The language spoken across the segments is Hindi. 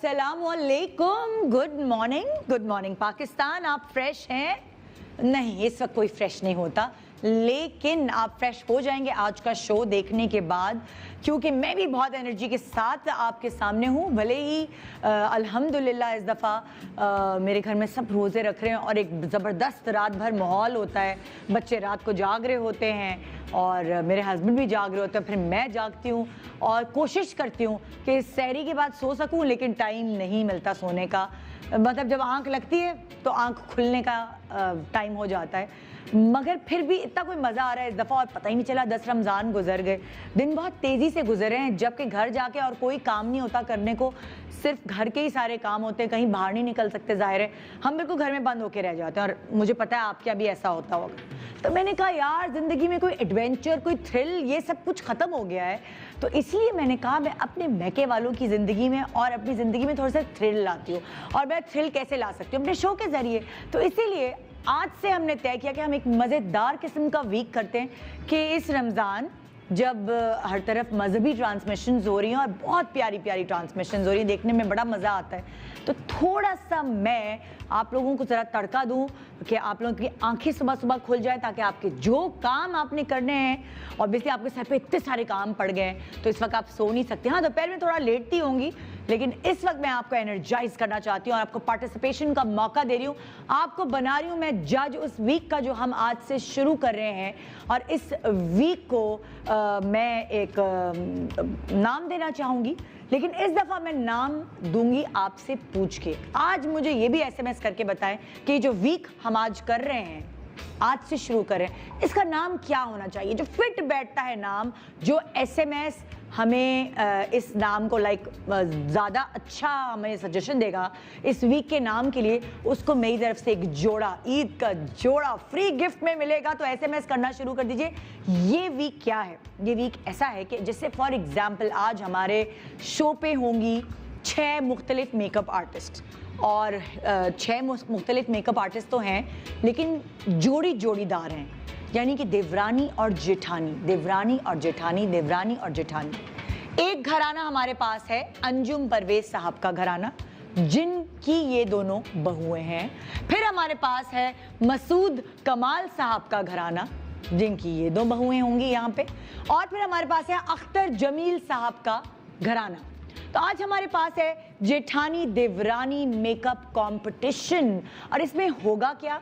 अस्सलामुअलैकुम, गुड मॉर्निंग पाकिस्तान। आप फ्रेश हैं? नहीं, इस वक्त कोई फ्रेश नहीं होता, लेकिन आप फ्रेश हो जाएंगे आज का शो देखने के बाद, क्योंकि मैं भी बहुत एनर्जी के साथ आपके सामने हूँ। भले ही अल्हम्दुलिल्लाह इस दफ़ा मेरे घर में सब रोज़े रख रहे हैं और एक ज़बरदस्त रात भर माहौल होता है। बच्चे रात को जाग रहे होते हैं और मेरे हस्बैंड भी जाग रहे होते हैं, फिर मैं जागती हूँ और कोशिश करती हूँ कि सहरी के बाद सो सकूँ, लेकिन टाइम नहीं मिलता सोने का। मतलब जब आंख लगती है तो आंख खुलने का टाइम हो जाता है, मगर फिर भी इतना कोई मज़ा आ रहा है इस दफ़ा और पता ही नहीं चला 10 रमज़ान गुजर गए। दिन बहुत तेज़ी से गुजरे हैं, जबकि घर जाके और कोई काम नहीं होता करने को, सिर्फ घर के ही सारे काम होते हैं, कहीं बाहर नहीं निकल सकते। ज़ाहिर है हम बिल्कुल घर में बंद होके रह जाते हैं और मुझे पता है आपके यहाँ भी ऐसा होता होगा। तो मैंने कहा यार ज़िंदगी में कोई एडवेंचर, कोई थ्रिल, ये सब कुछ ख़त्म हो गया है, तो इसलिए मैंने कहा मैं अपने मैके वालों की ज़िंदगी में और अपनी ज़िंदगी में थोड़ा सा थ्रिल लाती हूँ। और मैं थ्रिल कैसे ला सकती हूँ? अपने शो के ज़रिए। तो इसीलिए आज से हमने तय किया कि हम एक मज़ेदार किस्म का वीक करते हैं कि इस रमज़ान जब हर तरफ मजहबी ट्रांसमिशंस हो रही हैं और बहुत प्यारी प्यारी ट्रांसमिशंस हो रही हैं, देखने में बड़ा मज़ा आता है, तो थोड़ा सा मैं आप लोगों को ज़रा तड़का दूं कि आप लोगों की आंखें सुबह सुबह खुल जाए, ताकि आपके जो काम आपने करने हैं, ऑब्वियसली आपके सर पे इतने सारे काम पड़ गए हैं तो इस वक्त आप सो नहीं सकते। हाँ, दोपहर में थोड़ा लेटती होंगी, लेकिन इस वक्त मैं आपको एनर्जाइज करना चाहती हूँ और आपको पार्टिसिपेशन का मौका दे रही हूँ। आपको बना रही हूँ मैं जज उस वीक का जो हम आज से शुरू कर रहे हैं। और इस वीक को मैं एक नाम देना चाहूँगी, लेकिन इस दफ़ा मैं नाम दूंगी आपसे पूछ के। आज मुझे ये भी SMS करके बताएं कि जो वीक हम आज कर रहे हैं, आज से शुरू करें, इसका नाम क्या होना चाहिए, जो फिट बैठता है नाम, जो SMS हमें इस नाम को ज़्यादा अच्छा हमें सजेशन देगा इस वीक के नाम के लिए, उसको मेरी तरफ से एक जोड़ा, ईद का जोड़ा फ्री गिफ्ट में मिलेगा। तो SMS करना शुरू कर दीजिए। ये वीक क्या है? ये वीक ऐसा है कि जैसे फॉर एग्जाम्पल आज हमारे शो पे होंगी 6 मुख्तलिफ मेकअप आर्टिस्ट, और 6 मुख्तलिफ मेकअप आर्टिस्ट तो हैं, लेकिन जोड़ीदार हैं, यानी कि देवरानी और जेठानी, देवरानी और जेठानी, देवरानी और जेठानी। एक घराना हमारे पास है अंजुम परवेज साहब का घराना, जिनकी ये दोनों बहुएं हैं। फिर हमारे पास है मसूद कमाल साहब का घराना, जिनकी ये 2 बहुएं होंगी यहाँ पे। और फिर हमारे पास है अख्तर जमील साहब का घराना। तो आज हमारे पास है जेठानी देवरानी मेकअप कंपटीशन। और इसमें होगा क्या?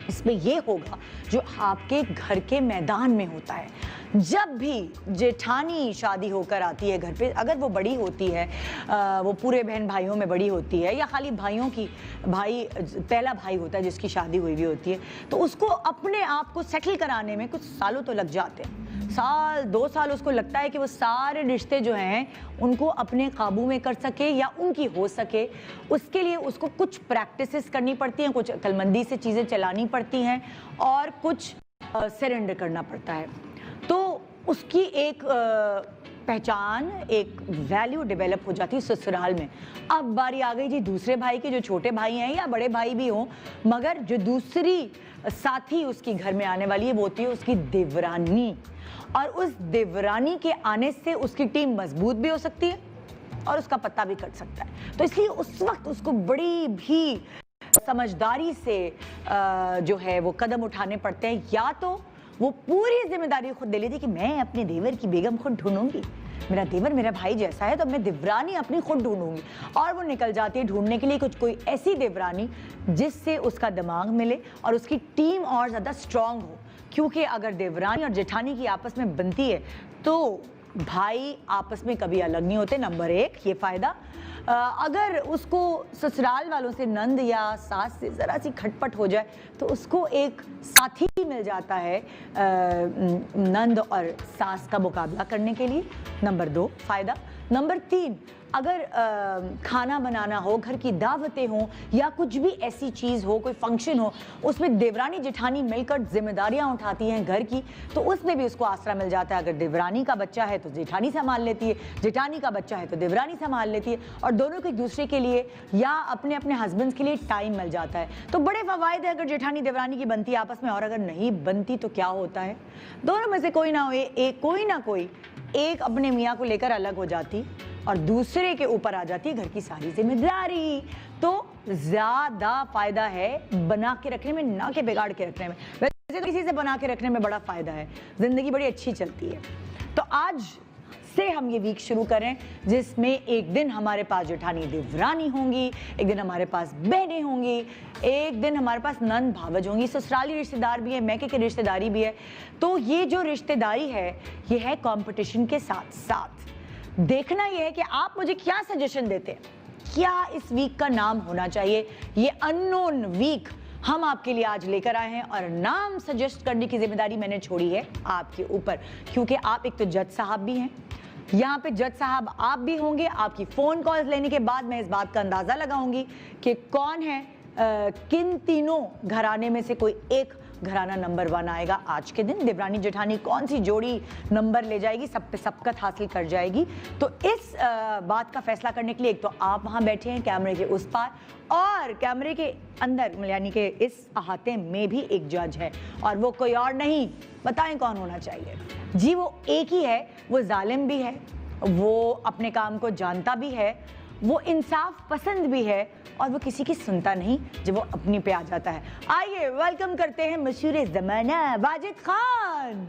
इसमें ये होगा जो आपके घर के मैदान में होता है। जब भी जेठानी शादी होकर आती है घर पे, अगर वो बड़ी होती है, वो पूरे बहन भाइयों में बड़ी होती है, या खाली भाइयों की, भाई पहला भाई होता है जिसकी शादी हुई होती है, तो उसको अपने आप को सेटल कराने में कुछ सालों तो लग जाते हैं, साल 2 साल उसको लगता है कि वो सारे रिश्ते जो हैं उनको अपने काबू में कर सके या उनकी हो सके। उसके लिए उसको कुछ प्रैक्टिसेस करनी पड़ती हैं, कुछ अक्लमंदी से चीज़ें चलानी पड़ती हैं और कुछ सरेंडर करना पड़ता है। तो उसकी एक पहचान, एक वैल्यू डेवलप हो जाती है ससुराल में। अब बारी आ गई जी दूसरे भाई की, जो छोटे भाई हैं या बड़े भाई भी हों, मगर जो दूसरी साथी उसकी घर में आने वाली है वो होती है उसकी देवरानी। और उस देवरानी के आने से उसकी टीम मजबूत भी हो सकती है और उसका पत्ता भी कट सकता है। तो इसलिए उस वक्त उसको बड़ी भी समझदारी से जो है वो कदम उठाने पड़ते हैं। या तो वो पूरी जिम्मेदारी खुद ले लेती कि मैं अपने देवर की बेगम खुद ढूंढूंगी, मेरा देवर मेरा भाई जैसा है तो मैं देवरानी अपनी खुद ढूंढूंगी। और वो निकल जाती है ढूंढने के लिए कोई ऐसी देवरानी जिससे उसका दिमाग मिले और उसकी टीम और ज़्यादा स्ट्रांग हो। क्योंकि अगर देवरानी और जेठानी की आपस में बनती है तो भाई आपस में कभी अलग नहीं होते, नंबर 1 ये फ़ायदा। अगर उसको ससुराल वालों से, नंद या सास से ज़रा सी खटपट हो जाए तो उसको एक साथी मिल जाता है नंद और सास का मुकाबला करने के लिए, नंबर 2 फ़ायदा। नंबर 3, अगर खाना बनाना हो, घर की दावतें हों या कुछ भी ऐसी चीज़ हो, कोई फंक्शन हो, उसमें देवरानी जेठानी मिलकर जिम्मेदारियां उठाती हैं घर की, तो उसमें भी उसको आसरा मिल जाता है। अगर देवरानी का बच्चा है तो जेठानी संभाल लेती है, जेठानी का बच्चा है तो देवरानी संभाल लेती है, और दोनों को एक दूसरे के लिए या अपने अपने हस्बैंड्स के लिए टाइम मिल जाता है। तो बड़े फ़वाइद है अगर जेठानी देवरानी की बनती है आपस में। और अगर नहीं बनती तो क्या होता है? दोनों में से कोई ना कोई एक अपने मियाँ को लेकर अलग हो जाती, और दूसरे के ऊपर आ जाती है घर की सारी जिम्मेदारी। तो ज्यादा फायदा है बना के रखने में, ना कि बिगाड़ के रखने में। वैसे तो किसी से बना के रखने में बड़ा फायदा है, जिंदगी बड़ी अच्छी चलती है। तो आज से हम ये वीक शुरू करें जिसमें एक दिन हमारे पास जेठानी देवरानी होंगी, एक दिन हमारे पास बहनें होंगी, एक दिन हमारे पास नंद भावज होंगी, ससुराली रिश्तेदार भी है, मैके की रिश्तेदारी भी है। तो ये जो रिश्तेदारी है ये है कंपटीशन के साथ साथ। देखना ये है कि आप मुझे क्या सजेशन देते हैं, क्या इस वीक का नाम होना चाहिए। ये अननोन वीक हम आपके लिए आज लेकर आए हैं और नाम सजेस्ट करने की जिम्मेदारी मैंने छोड़ी है आपके ऊपर, क्योंकि आप एक तो जज साहब भी हैं, यहाँ पे जज साहब आप भी होंगे। आपकी फोन कॉल्स लेने के बाद मैं इस बात का अंदाजा लगाऊंगी कि कौन है, किन तीनों घराने में से कोई एक घराना नंबर 1 आएगा आज के दिन। देवरानी जेठानी कौन सी जोड़ी नंबर ले जाएगी, सब पे सबकत हासिल कर जाएगी। तो इस बात का फैसला करने के लिए एक तो आप वहां बैठे हैं कैमरे के उस पार, और कैमरे के अंदर यानी कि इस अहाते में भी एक जज है, और वो कोई और नहीं, बताएं कौन होना चाहिए जी। वो एक ही है, वो जालिम भी है, वो अपने काम को जानता भी है, वो इंसाफ पसंद भी है, और वो किसी की सुनता नहीं जब वो अपनी पे आ जाता है। आइए वेलकम करते हैं मशहूर ज़माना वाजिद खान।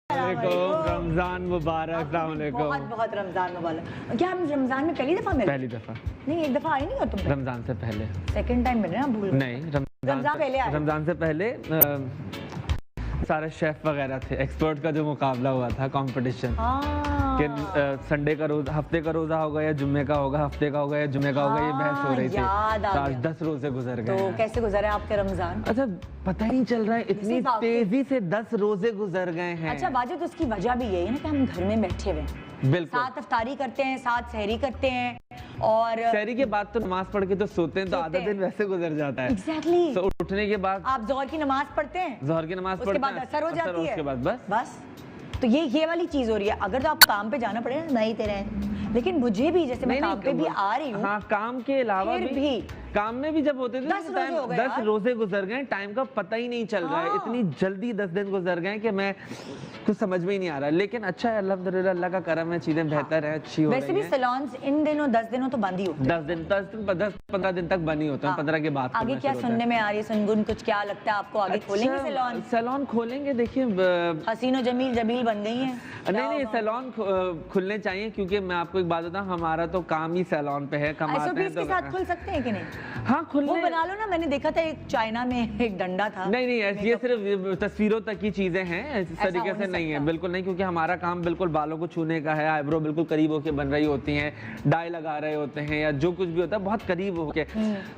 रमजान मुबारक। बहुत बहुत रमजान मुबारक। क्या हम रमजान में पहली दफा मिले? पहली दफा नहीं, एक दफा आए नहीं हो तुम? रमजान से पहले सेकंड टाइम मिल रहे हैं, भूल नहीं। रमजान से पहले सारे शेफ वगैरह थे, एक्सपर्ट का जो मुकाबला हुआ था, कंपटीशन कि संडे का रोजा, हफ्ते का रोजा होगा या जुम्मे का होगा, हफ्ते का होगा या जुम्मे का होगा, ये बहस हो रही थी। आज 10 रोजे गुजर गए। तो कैसे गुजरे आपके रमजान? अच्छा, पता ही नहीं चल रहा है, इतनी तेजी से 10 रोजे गुजर गए हैं। अच्छा वाजिद, उसकी वजह भी यही है ना कि हम घर में बैठे हुए, बिल्कुल साथ इफ्तारी करते हैं, साथ सहरी करते हैं, और सहरी के बाद तो नमाज पढ़ के तो सोते हैं, तो आधा दिन वैसे गुजर जाता है। एग्जैक्टली। तो उठने के बाद आप जोहर की नमाज पढ़ते हैं, जोहर की नमाज पढ़ते हैं, उसके बाद असर हो जाती है, उसके बाद बस। तो ये वाली चीज हो रही है। अगर तो आप काम पे जाना पड़े ना, नहीं तेरे, लेकिन मुझे भी जैसे मैं काम पे भी आ रही हूँ, हाँ, काम के अलावा भी काम में भी जब होते थे 10 रोजे गुजर गए, टाइम का पता ही नहीं चल रहा है। इतनी जल्दी 10 दिन गुजर गए कि मैं कुछ समझ में ही नहीं आ रहा। लेकिन अच्छा है, अल्हम्दुलिल्लाह, अल्लाह का करम है, चीजें बेहतर है, अच्छी हो रही हैं। वैसे भी सैलून्स इन दिनों 10 दिनों तो बंद ही होते हैं। 10-15 दिन तक बंद ही होते हैं, 15 के बाद आगे क्या सुनने में आ रही है सुनगुन, कुछ क्या लगता है आपको, आगे खोलेंगे सैलून? सैलून खोलेंगे, देखिए हसीनो जमील बन गई है। नहीं, सैलून खुलने चाहिए, क्योंकि मैं आपको एक बात बताऊं, हमारा तो काम ही सैलून पे है, कमाते हैं। तो साथ खुल सकते हैं कि नहीं? हाँ, खुलने बना लो ना। मैंने देखा था एक चाइना में एक डंडा था। नहीं, ये सिर्फ तस्वीरों तक की चीजें हैं, इस तरीके से नहीं है, बिल्कुल नहीं, क्योंकि हमारा काम बिल्कुल बालों को छूने का है, आईब्रो बिल्कुल करीब होके बन रही होती हैं, डाई लगा रहे होते हैं, या जो कुछ भी होता है बहुत करीब होके।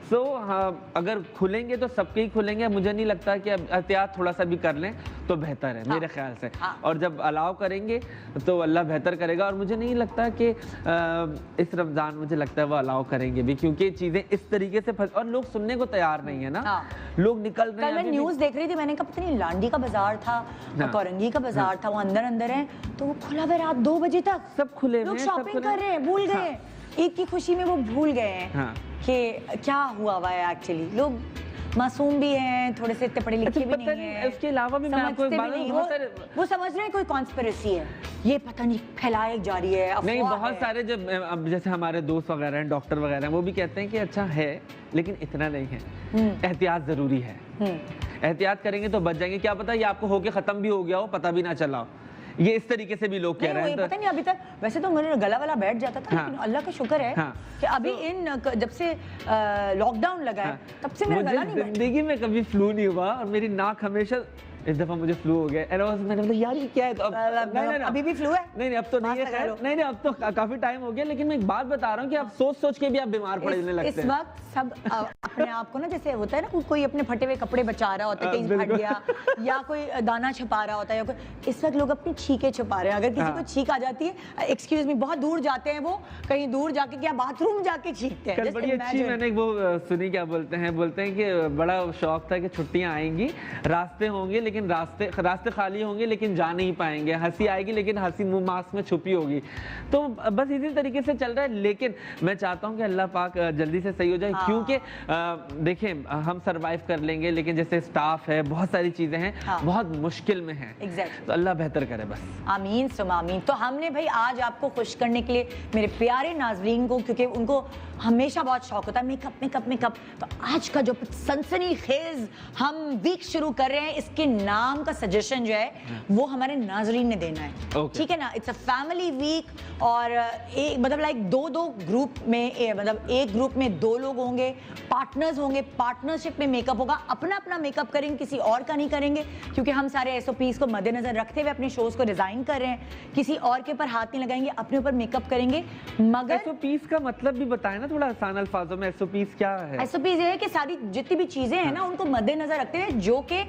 सो हाँ, अगर खुलेंगे तो सबके ही खुलेंगे। मुझे नहीं लगता कि अब एहतियात थोड़ा सा भी कर लें तो बेहतर है, मेरे ख्याल से। और जब अलाउ करेंगे तो अल्लाह बेहतर करेगा। और मुझे नहीं लगता कि इस रमजान, मुझे लगता है वो अलाउ करेंगे भी, क्योंकि चीजें इस तरीके से और लोग सुनने को तैयार नहीं है ना। लोग निकल रहे हैं। मैं न्यूज देख रही थी, मैंने कहा पता नहीं लांडी का बाजार था, कोरंगी का बाजार था, वो अंदर है, तो वो खुला हुआ रात 2 बजे तक, सब खुले, लोग शॉपिंग कर रहे हैं, भूल गए ईद की खुशी में, वो भूल गए हैं कि क्या हुआ है। एक्चुअली लोग मासूम भी हैं, थोड़े से इतने पढ़े लिखे भी नहीं हैं। उसके अलावा भी मैं आपको एक बात, वो समझ रहे हैं कोई कॉन्स्पिरेसी है, ये पता नहीं फैलाई जा रही है, नहीं। बहुत सारे जब अब जैसे हमारे दोस्त वगैरह हैं, डॉक्टर वगैरह हैं, वो भी कहते हैं कि अच्छा है, लेकिन इतना नहीं है, एहतियात जरूरी है। एहतियात करेंगे तो बच जाएंगे। क्या पता ये आपको होके खत्म भी हो गया हो, पता भी ना चला हो। ये इस तरीके से भी लोग कह रहे हैं। पता नहीं अभी तक, वैसे तो मेरा गला वाला बैठ जाता था, लेकिन अल्लाह का शुक्र है कि अभी जब से लॉकडाउन लगा है, तब से मेरा गला नहीं बैठा। जिंदगी में कभी फ्लू नहीं हुआ, और मेरी नाक हमेशा, इस दफा मुझे फ्लू हो गया। मैंने बोला यार ये क्या है, तो अब अभी भी फ्लू है? नहीं, अब तो नहीं है, खैर नहीं, अब तो काफी टाइम हो गया। लेकिन मैं एक बात बता रहा हूँ कि आप सोच के भी आप बीमार पड़ने लगते हैं। इस वक्त सब अपने आप को ना, जैसे होता है ना, कोई अपने फटे हुए कपड़े बचा रहा होता है, कहीं फट गया, या कोई दाना छुपा रहा होता है, या कोई, इस वक्त लोग अपनी छींकें छुपा रहे हैं। अगर किसी को छींक आ जाती है, एक्सक्यूज मी, बहुत दूर जाते हैं वो, कहीं दूर जाके क्या बाथरूम जाके छींकते हैं। बड़ी अच्छी मैंने वो सुनी, क्या बोलते हैं कि बड़ा शौक था कि छुट्टियां आएंगी, रास्ते होंगे, लेकिन रास्ते खाली होंगे लेकिन जा नहीं पाएंगे, हंसी आएगी लेकिन हंसी मुंह मास्क में छुपी होगी। तो बस इसी तरीके से चल रहा है, लेकिन मैं चाहता हूं कि अल्लाह पाक जल्दी से सही हो जाए। क्योंकि देखें हम सरवाइव कर लेंगे, लेकिन जैसे स्टाफ है, बहुत सारी चीजें हैं, बहुत मुश्किल में है। तो अल्लाह बेहतर करे बस। आमीन सुम आमीन। तो हमने भाई आज आपको खुश करने के लिए मेरे प्यारे नाजरीन को, क्योंकि उनको हमेशा बहुत शौक होता है मेकअप मेकअप मेकअप, तो आज का जो सनसनीखेज हम वीक शुरू कर रहे हैं, इसके नाम का सजेशन जो है वो हमारे नाजरीन ने देना है। ठीक है ना, इट्स अ फैमिली वीक, और एक मतलब लाइक दो ग्रुप में, मतलब एक ग्रुप में 2 लोग होंगे, पार्टनर्स होंगे, पार्टनरशिप में मेकअप होगा, अपना अपना मेकअप करेंगे, किसी और का नहीं करेंगे, क्योंकि हम सारे SOPs को मद्देनजर रखते हुए अपने शोज को डिजाइन कर रहे हैं। किसी और के ऊपर हाथ नहीं लगाएंगे, अपने ऊपर मेकअप करेंगे। मगर SOPs का मतलब भी बताएं ना थोड़ा आसान अल्फाजों में, SOPs क्या है? SOPs ये है कि सारी जितनी भी चीजें हैं ना, उनको मद्देनजर रखते हुए, जो कि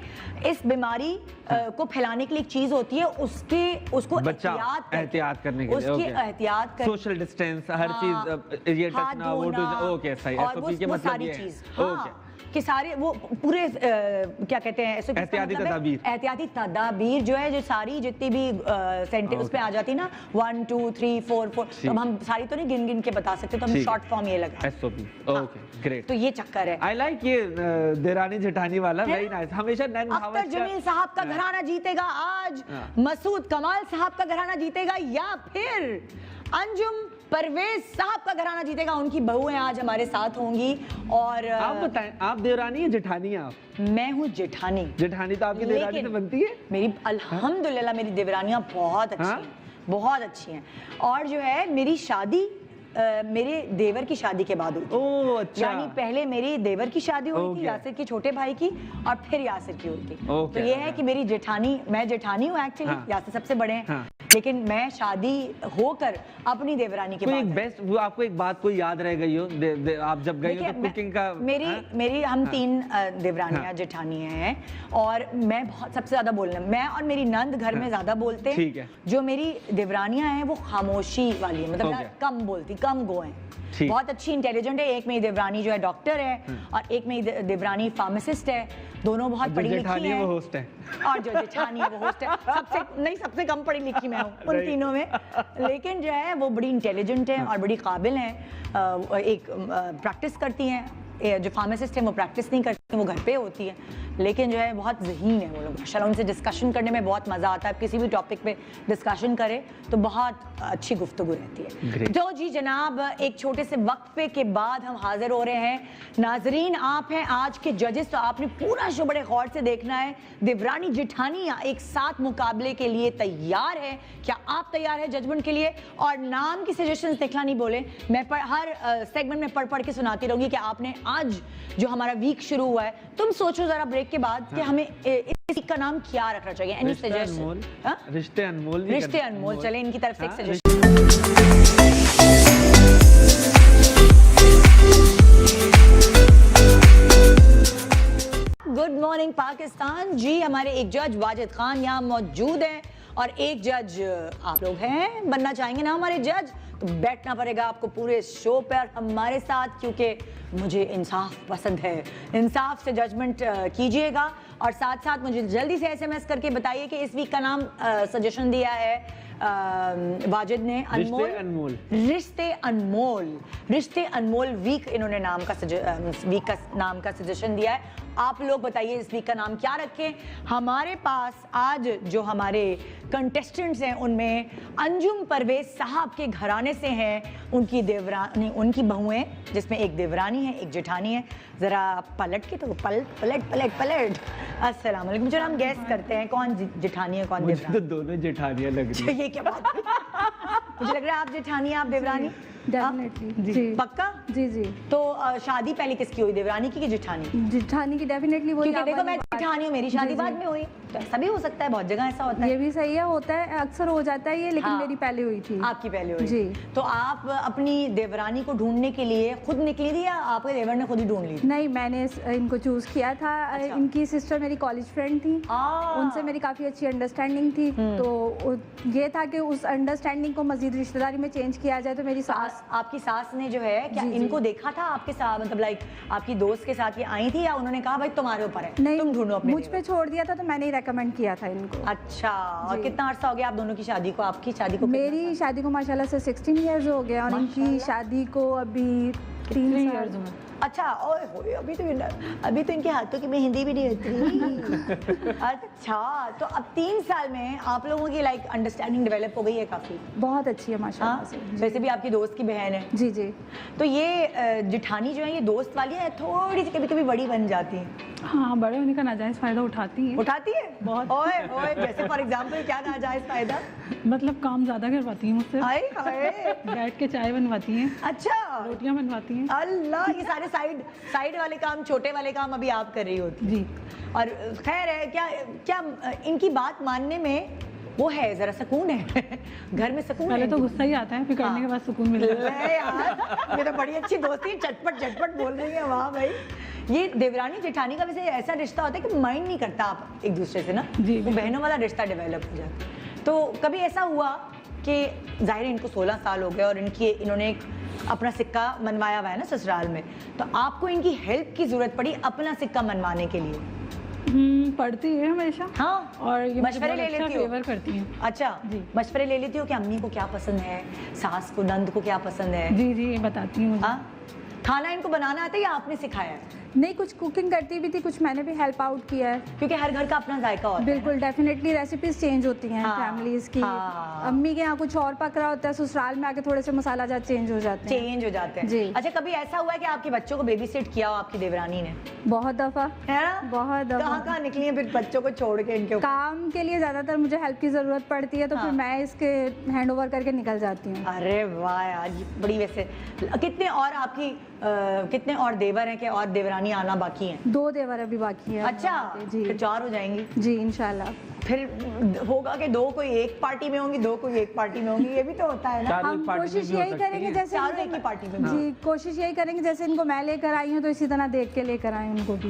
इस बीमारी को फैलाने के लिए एक चीज होती है, उसको एहतियात करने के लिए, उसकी एहतियात कर, सोशल डिस्टेंस, हर चीज, ये टच ना, वो ओके सही, SOP के मतलब ये है। ओके, कि सारे वो पूरे क्या कहते हैं, एहतियाती तदाबीर जो है, जो सारी जितनी भी सेंटेंस पे आ जाती ना, 1 2 3 4 4, तो हम सारी तो नहीं गिन गिन के बता सकते, तो हम शॉर्ट फॉर्म ये लगा SOP। ओके ग्रेट, तो ये चक्कर है। आई लाइक ये देरानी जेठानी वाला, वेरी नाइस। हमेशा अख्तर जमील साहब का घराना जीतेगा आज, मसूद कमाल साहब का घराना जीतेगा, या फिर अंजुम परवेज साहब का घराना जीतेगा। उनकी बहुएं आज हमारे साथ होंगी। और आप बताएं, आप देवरानी है जेठानी है? आप? मैं हूँ जेठानी। जेठानी तो आपकी देवरानी से बनती है? मेरी अल्हम्दुलिल्लाह मेरी देवरानियां बहुत अच्छी हैं, बहुत अच्छी हैं। और जो है मेरी शादी मेरे देवर की शादी के बाद हुई थी। ओह अच्छा। यानी पहले मेरी देवर की शादी हुई थी, यासिर के छोटे भाई की, और फिर यासिर की हुई थी। तो ये है कि मेरी जेठानी, मैं जेठानी हूँ एक्चुअली, यासिर सबसे बड़े हैं, लेकिन मैं शादी होकर अपनी देवरानी के बाद। एक बेस्ट, वो आपको एक बात कोई याद रह गई हो, आप जब गई हो तो कुकिंग का? मेरी हम 3 देवरानियां जेठानी हैं, और मैं बहुत सबसे ज्यादा बोलना, मैं और मेरी नंद घर में ज्यादा बोलते हैं। जो मेरी देवरानियां हैं वो खामोशी वाली है, मतलब कम बोलती, कम गो हैं, बहुत अच्छी इंटेलिजेंट है। एक मेरी देवरानी जो है डॉक्टर है, और एक मेरी देवरानी फार्मासिस्ट है, दोनों बहुत पढ़ी लिखी हैं। वो होस्ट है, और जो जेठानी है वो होस्ट है। सबसे कम पढ़ी लिखी मैं हूँ उन तीनों में, लेकिन जो है वो बड़ी इंटेलिजेंट है और बड़ी काबिल हैं। एक प्रैक्टिस करती हैं, जो फार्मासिस्ट है वो प्रैक्टिस नहीं करती, वो घर पे होती है, लेकिन जो है बहुत ज़हीन है वो लोग माशाल्लाह। उनसे डिस्कशन करने में बहुत मज़ा आता है, किसी भी टॉपिक पे डिस्कशन करें तो बहुत अच्छी गुफ्तगू रहती है। तो जी जनाब, एक छोटे से वक्फे के बाद हम हाजिर हो रहे हैं। नाजरीन, आप हैं आज के जजेस, तो आपने पूरा शो बड़े गौर से देखना है। देवरानी जेठानी एक साथ मुकाबले के लिए तैयार है, क्या आप तैयार है जजमेंट के लिए? और नाम की सजेशंस देखना नहीं बोले, मैं हर सेगमेंट में पढ़ के सुनाती रहूंगी कि आपने आज जो हमारा वीक शुरू हुआ है, तुम सोचो जरा ब्रेक के बाद कि हमें इस वीक का नाम क्या रखना चाहिए। Any suggestion? रिश्ते अनमोल। रिश्ते अनमोल, चले इनकी तरफ से एक सजेशन। गुड मॉर्निंग पाकिस्तान जी, हमारे एक जज वाजिद खान यहाँ मौजूद हैं, और एक जज आप लोग हैं, बनना चाहेंगे ना हमारे जज, तो बैठना पड़ेगा आपको पूरे शो पर हमारे साथ, क्योंकि मुझे इंसाफ पसंद है। इंसाफ से जजमेंट कीजिएगा, और साथ साथ मुझे जल्दी से SMS करके बताइए कि इस वीक का नाम सजेशन दिया है वाजिद ने, अनमोल। रिश्ते अनमोल वीक इन्होंने वीक का नाम का सजेशन दिया है। आप लोग बताइए इस वीक का नाम क्या रखें। हमारे पास आज जो हमारे कंटेस्टेंट्स हैं उनमें अंजुम परवेज साहब के घराने से हैं, उनकी देवरानी, उनकी बहुएं, जिसमें एक देवरानी है, एक जेठानी है। जरा पलट के तो पलट। अस्सलाम वालेकुम। चलो हम गैस करते हैं कौन जेठानी है कौन देवरानी। तो दोनों जेठानियां लग रही हैं। ये क्या बात है? मुझे लग रहा है आप जेठानी है, आप देवरानी। डेफिनेटली जी, पक्का जी। तो शादी पहले किसकी हुई, देवरानी की जेठानी? जेठानी की डेफिनेटली वही। क्योंकि देखो मैं जेठानी हूँ, मेरी शादी बाद में हुई, तो ऐसा भी हो सकता है, बहुत जगह ऐसा होता है। ये भी सही है, होता है, अक्सर हो जाता है ये, लेकिन मेरी पहले हुई थी। आपकी पहले हुई जी। तो आप अपनी देवरानी को ढूंढने के लिए खुद निकली थी या आपके देवर ने खुद ही ढूंढ ली? नहीं, मैंने इनको चूज किया था। अच्छा। इनकी सिस्टर मेरी कॉलेज फ्रेंड थी, उनसे मेरी काफी अच्छी अंडरस्टैंडिंग थी, तो ये था कि उस अंडरस्टैंडिंग को मजीद रिश्तेदारी में चेंज किया जाए, तो मेरी सास आपकी सास ने जो है क्या जी, इनको देखा था आपके साथ, मतलब लाइक आपकी दोस्त के साथ ये आई थी या उन्होंने कहा भाई तुम्हारे ऊपर है, नहीं, तुम ढूंढो अपने मुझ पे छोड़ दिया था तो मैंने ही रेकमेंड किया था इनको। अच्छा, और कितना अर्सा हो गया आप दोनों की शादी को? आपकी शादी को मेरी शादी को माशाल्लाह से 16 इयर्स हो गए और इनकी शादी को अभी 3 इयर्स हुए। अच्छा, ओए होए, अभी तो इनके हाथों की मेहंदी भी नहीं होती। अच्छा, तो अब 3 साल में आप लोगों की लाइक अंडरस्टैंडिंग डेवलप हो गई है काफी? बहुत अच्छी है माशाल्लाह से। वैसे भी आपकी दोस्त की बहन है। जी जी। तो ये जिठानी जो है ये दोस्त वाली है, थोड़ी सी कभी कभी बड़ी बन जाती है। हाँ, बड़े होने का नाजायज फायदा उठाती हैं। उठाती है बहुत। ओए ओए, जैसे फॉर एग्जांपल क्या नाजायज फायदा? मतलब काम ज्यादा करवाती हैं मुझसे, हाय हाय, बैठ के चाय बनवाती हैं, अच्छा, रोटियां बनवाती हैं। अल्लाह, ये सारे साइड वाले काम, छोटे वाले काम अभी आप कर रही होती। जी। और खैर है, क्या इनकी बात मानने में वो है, जरा सुकून है घर में सुकून पहले है तो गुस्सा ही आता है, फिर करने के बाद सुकून मिलता है। ले यार, ये तो बड़ी अच्छी दोस्ती, चटपट बोल रही है, वाह भाई। ये देवरानी जेठानी का वैसे ऐसा रिश्ता होता है कि माइंड नहीं करता आप एक दूसरे से ना, जी, वो बहनों वाला रिश्ता डेवलप हो जाता है। तो कभी ऐसा हुआ कि जाहिर है इनको 16 साल हो गए और इन्होंने एक अपना सिक्का मनवाया हुआ है ना ससुराल में, तो आपको इनकी हेल्प की जरूरत पड़ी अपना सिक्का मनवाने के लिए? पढ़ती है हमेशा। हाँ, और ये मशवरे ले लेती हो? फेवर करती हैं। अच्छा जी। मशवरे ले लेती हो कि अम्मी को क्या पसंद है, सास को, नंद को क्या पसंद है? जी जी, ये बताती हूँ। हाँ, खाना इनको बनाना आता है या आपने सिखाया है? नहीं, कुछ कुकिंग करती भी थी, कुछ मैंने भी हेल्प आउट किया है। क्योंकि हर घर का अपना जायका होता है। बिल्कुल, डेफिनेटली रेसिपीज चेंज होती हैं हाँ, फैमिलीज की। हाँ। अम्मी के यहाँ कुछ और पक रहा होता है, ससुराल में आके थोड़े से मसाला जात चेंज हो जाते हैं। चेंज हो जाते हैं। जी। अच्छा, कभी ऐसा हुआ है कि आपके बच्चों को बेबी सिट किया हो आपकी देवरानी ने? बहुत दफा, है ना? बहुत दफा। कहाँ निकली है फिर बच्चों को छोड़ के इनके ऊपर? काम के लिए ज्यादातर मुझे हेल्प की जरूरत पड़ती है, तो हाँ। फिर मैं इसके हैंड ओवर करके निकल जाती हूँ। अरे वाह यार, ये बड़ी वैसे कितने और देवर हैं कि और देवरानी आना बाकी हैं? 2 देवर अभी बाकी है। अच्छा, जी फिर 4 हो जाएंगी। जी इंशाल्लाह। फिर होगा कि 2 कोई एक पार्टी में होंगी, 2 कोई एक पार्टी में होंगी, ये भी तो होता है ना। चारों हम एक पार्टी में कोशिश भी हो यही सकती करेंगे हैं। जैसे चारों एक ही पार्टी में। जी, कोशिश यही करेंगे जैसे इनको मैं लेकर आई हूँ तो इसी तरह देख के लेकर आई उनको भी।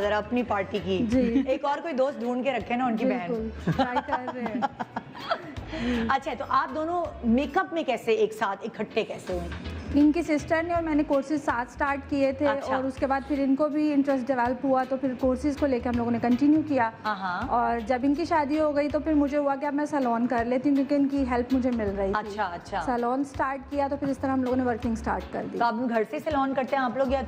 जरा अपनी पार्टी की। जी। एक और कोई दोस्त ढूंढ के रखे ना उनकी बहन। बिल्कुल, ट्राई कर रहे हैं। अच्छा, तो आप दोनों मेकअप में कैसे एक साथ इकट्ठे कैसे हुए? इनकी सिस्टर ने और मैंने कोर्सेज साथ स्टार्ट किए थे। अच्छा। और उसके बाद फिर इनको भी इंटरेस्ट डेवलप हुआ तो फिर कोर्सेज को लेकर हम लोगों ने कंटिन्यू किया। हाँ। और जब इनकी शादी हो गई तो फिर मुझे हुआ कि अब मैं सैलून कर लेती हूँ क्योंकि इनकी हेल्प मुझे मिल रही थी। अच्छा अच्छा। सैलून स्टार्ट किया तो फिर इस तरह हम लोगों ने वर्किंग स्टार्ट कर दी। तो आप घर से सैलून करते हैं आप लोग या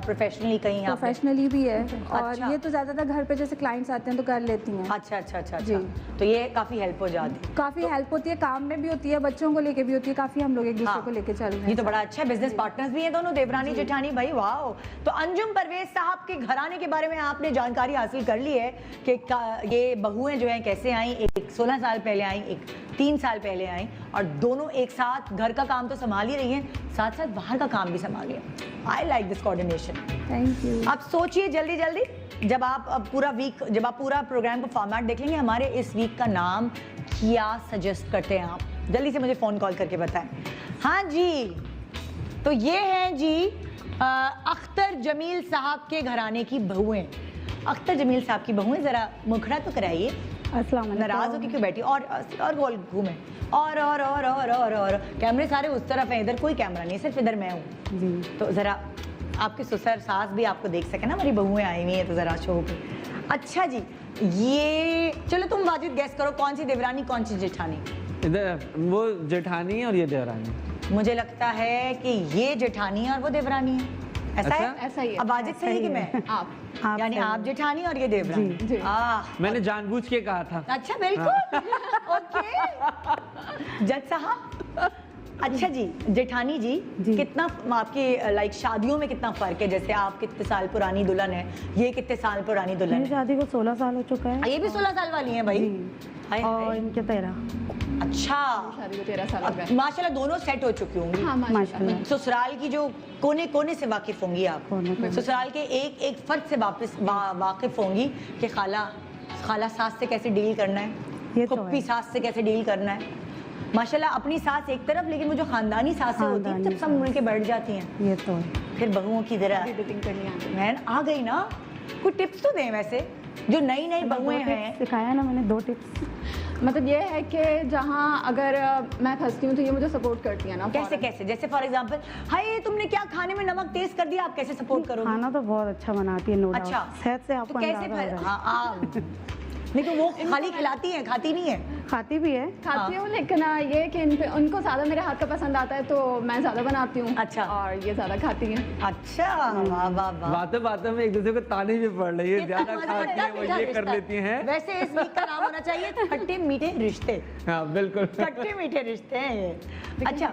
प्रोफेशनली कहीं यहाँ पे? प्रोफेशनली भी है और अच्छा। ये तो ज़्यादातर घर पे जैसे क्लाइंट्स आते हैं तो कर लेती हैं। अच्छा अच्छा अच्छा जी। अच्छा। तो ये काफी हेल्प हो जाती है। काफ़ी हेल्प होती है, काम में भी होती है, बच्चों को लेके भी होती है, काफ़ी हम लोग एक दूसरे हाँ। को लेके चल रहे हैं। ये तो बड़ा अच्छा है, बिजनेस पार्टनर्स भी हैं दोनों, देवरानी जेठानी भाई, वाह। तो अंजुम परवेज साहब के घराने के बारे में आपने जानकारी हासिल कर ली है कि ये बहुएं जो हैं कैसे आई, एक 16 साल पहले आई, एक 3 साल पहले आई, और दोनों एक साथ घर का काम तो संभाल ही रही हैं, साथ साथ बाहर का काम भी संभाल रही हैं। I like this coordination. Thank you. आप सोचिए जल्दी जल्दी, जब आप पूरा प्रोग्राम का फॉर्मेट देख लेंगे, हमारे इस वीक का नाम क्या सजेस्ट करते हैं आप? जल्दी से मुझे फ़ोन कॉल करके बताएं। हाँ जी, तो ये हैं जी अख्तर जमील साहब के घराने की बहुएं। अख्तर जमील साहब की बहुएं, ज़रा मुखड़ा तो कराइए। अस्सलाम वालेकुम। नाराज़ होकर क्यों बैठी? और गोल घूमें, और कैमरे सारे उस तरफ हैं, इधर कोई कैमरा नहीं, सिर्फ इधर मैं हूँ जी। तो ज़रा आपके ससुर सास भी आपको देख सके ना, हमारी बहुएं आई हुई हैं, तो ज़रा शो पे। अच्छा जी, ये चलो तुम वाजिद गैस करो, कौन सी देवरानी कौन सी जेठानी? इधर वो जेठानी है और ये देवरानी। मुझे लगता है कि ये जेठानी है और वो देवरानी है। ऐसा अच्छा? है? ऐसा ही है। अब वाजिद सही कि मैं? आप यानी सही आप हैं। जेठानी और ये देवरानी। जी। मैंने जानबूझ के कहा था। अच्छा, बिल्कुल। ओके जज साहब। अच्छा जी, जेठानी जी, कितना आपकी लाइक शादियों में कितना फर्क है? जैसे आप कितने साल पुरानी दुल्हन है, ये कितने साल पुरानी दुल्हन मेरी है? शादी को 16 साल हो चुका है। ये भी 16 साल वाली हैं भाई? हाय और हाय। इनके 13। अच्छा, शादी को 13 साल हो अब गए। माशाल्लाह दोनों सेट हो चुकी होंगी। हाँ, माशाल्लाह। ससुराल की जो कोने कोने से वाकिफ होंगी आप, कोने-कोने। ससुराल के एक एक फर्द से वाकिफ होंगी कि खाला सास से कैसे डील करना है, ये तो फुप्पी है। सास से कैसे डील करना है। माशाल्लाह अपनी सास एक तरफ, लेकिन वो जो खानदानी सासें होती हैं खानदानी तब सब मिल के बैठ जाती हैं। ये तो है। फिर बहुओं की तरह एडिटिंग करनी आती है। बहन आ गई ना, कोई टिप्स तो दें वैसे, जो नई नई बहुएं हैं। सिखाया ना मैंने 2 टिप्स। मतलब ये है कि जहाँ अगर मैं फंसती हूँ तो ये मुझे सपोर्ट करती है ना। कैसे कैसे? जैसे फॉर एग्जांपल, हाय तुमने क्या खाने में नमक तेज कर दिया, आप कैसे सपोर्ट करोगे? खाना तो बहुत अच्छा बनाती है, नो डाउट। अच्छा, सेहत से तो आपको कैसे अंदाजा हो रहा है। हाँ नहीं तो वो खाली खिलाती है, खाती नहीं है? खाती भी है। खाती हूँ, लेकिन ये कि उनको ज़्यादा मेरे हाथ का पसंद आता है तो मैं ज़्यादा बनाती हूँ। अच्छा। और ये ज़्यादा खाती हैं। अच्छा, वाह वाह वाह। बातें बातें में एक दूसरे को ताने भी पड़ रही है, ज्यादा खाती है, वो ये कर लेती हैं। वैसे इस वीक का नाम होना चाहिए खट्टे मीठे रिश्ते। हाँ बिल्कुल, खट्टे मीठे रिश्ते हैं ये। अच्छा,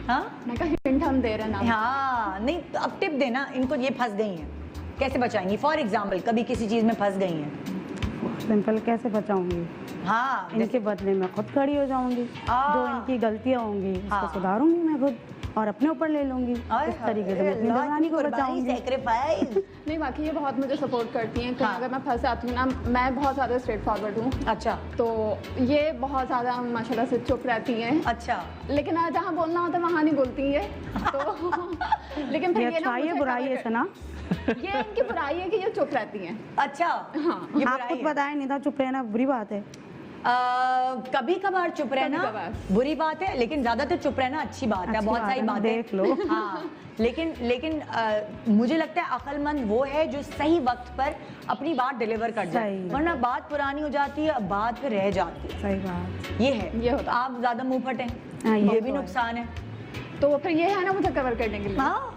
हाँ मैं कहा हिंट हम दे रहे हैं ना। हाँ नहीं तो अब टिप देना इनको, ये फंस गई हैं कैसे बचाएंगी? फॉर एग्जाम्पल कभी किसी चीज में फंस गई हैं, सिंपल कैसे बचाऊंगी? हाँ इनके बदले में खुद खड़ी हो जाऊंगी, जो इनकी गलतियां होंगी उसको हाँ। सुधारूंगी मैं खुद और अपने ऊपर ले लूंगी। इस तरीके से मैं अपनी देवरानी को बचाऊंगी। सैक्रिफाइस। नहीं बाकी ये बहुत मुझे सपोर्ट करती हैं। कहीं हाँ। अगर मैं फंस जाती हूँ ना, मैं बहुत ज़्यादा स्ट्रेट फॉरवर्ड हूँ, अच्छा तो ये बहुत ज़्यादा माशाल्लाह से चुप रहती हैं। अच्छा, लेकिन जहाँ बोलना होता है वहाँ नहीं बोलती है तो लेकिन फिर ये ये ना अच्छाई है मुझे बुराई है cover सना? कर- ये इनकी बुराई है कि ये चुप रहती हैं। अच्छा हाँ। ये आप बुराई खुद है। बताए नहीं था, चुप रहना बुरी बात है। कभी कभार चुप रहना कभी-कभार। बुरी बात है, लेकिन ज्यादातर चुप रहना अच्छी बात है। अच्छी बहुत बात सारी है, बातें देख लो। हाँ लेकिन मुझे लगता है अक्लमंद वो है जो सही वक्त पर अपनी बात डिलीवर कर जाए, सही। वरना बात पुरानी हो जाती है, बात पे रह जाती है। सही बात। ये है, ये होता है। आप ज्यादा मुंह फटे, हाँ, ये ये भी तो है। नुकसान है। तो फिर ये है ना मुझे कवर करने के लिए। हाँ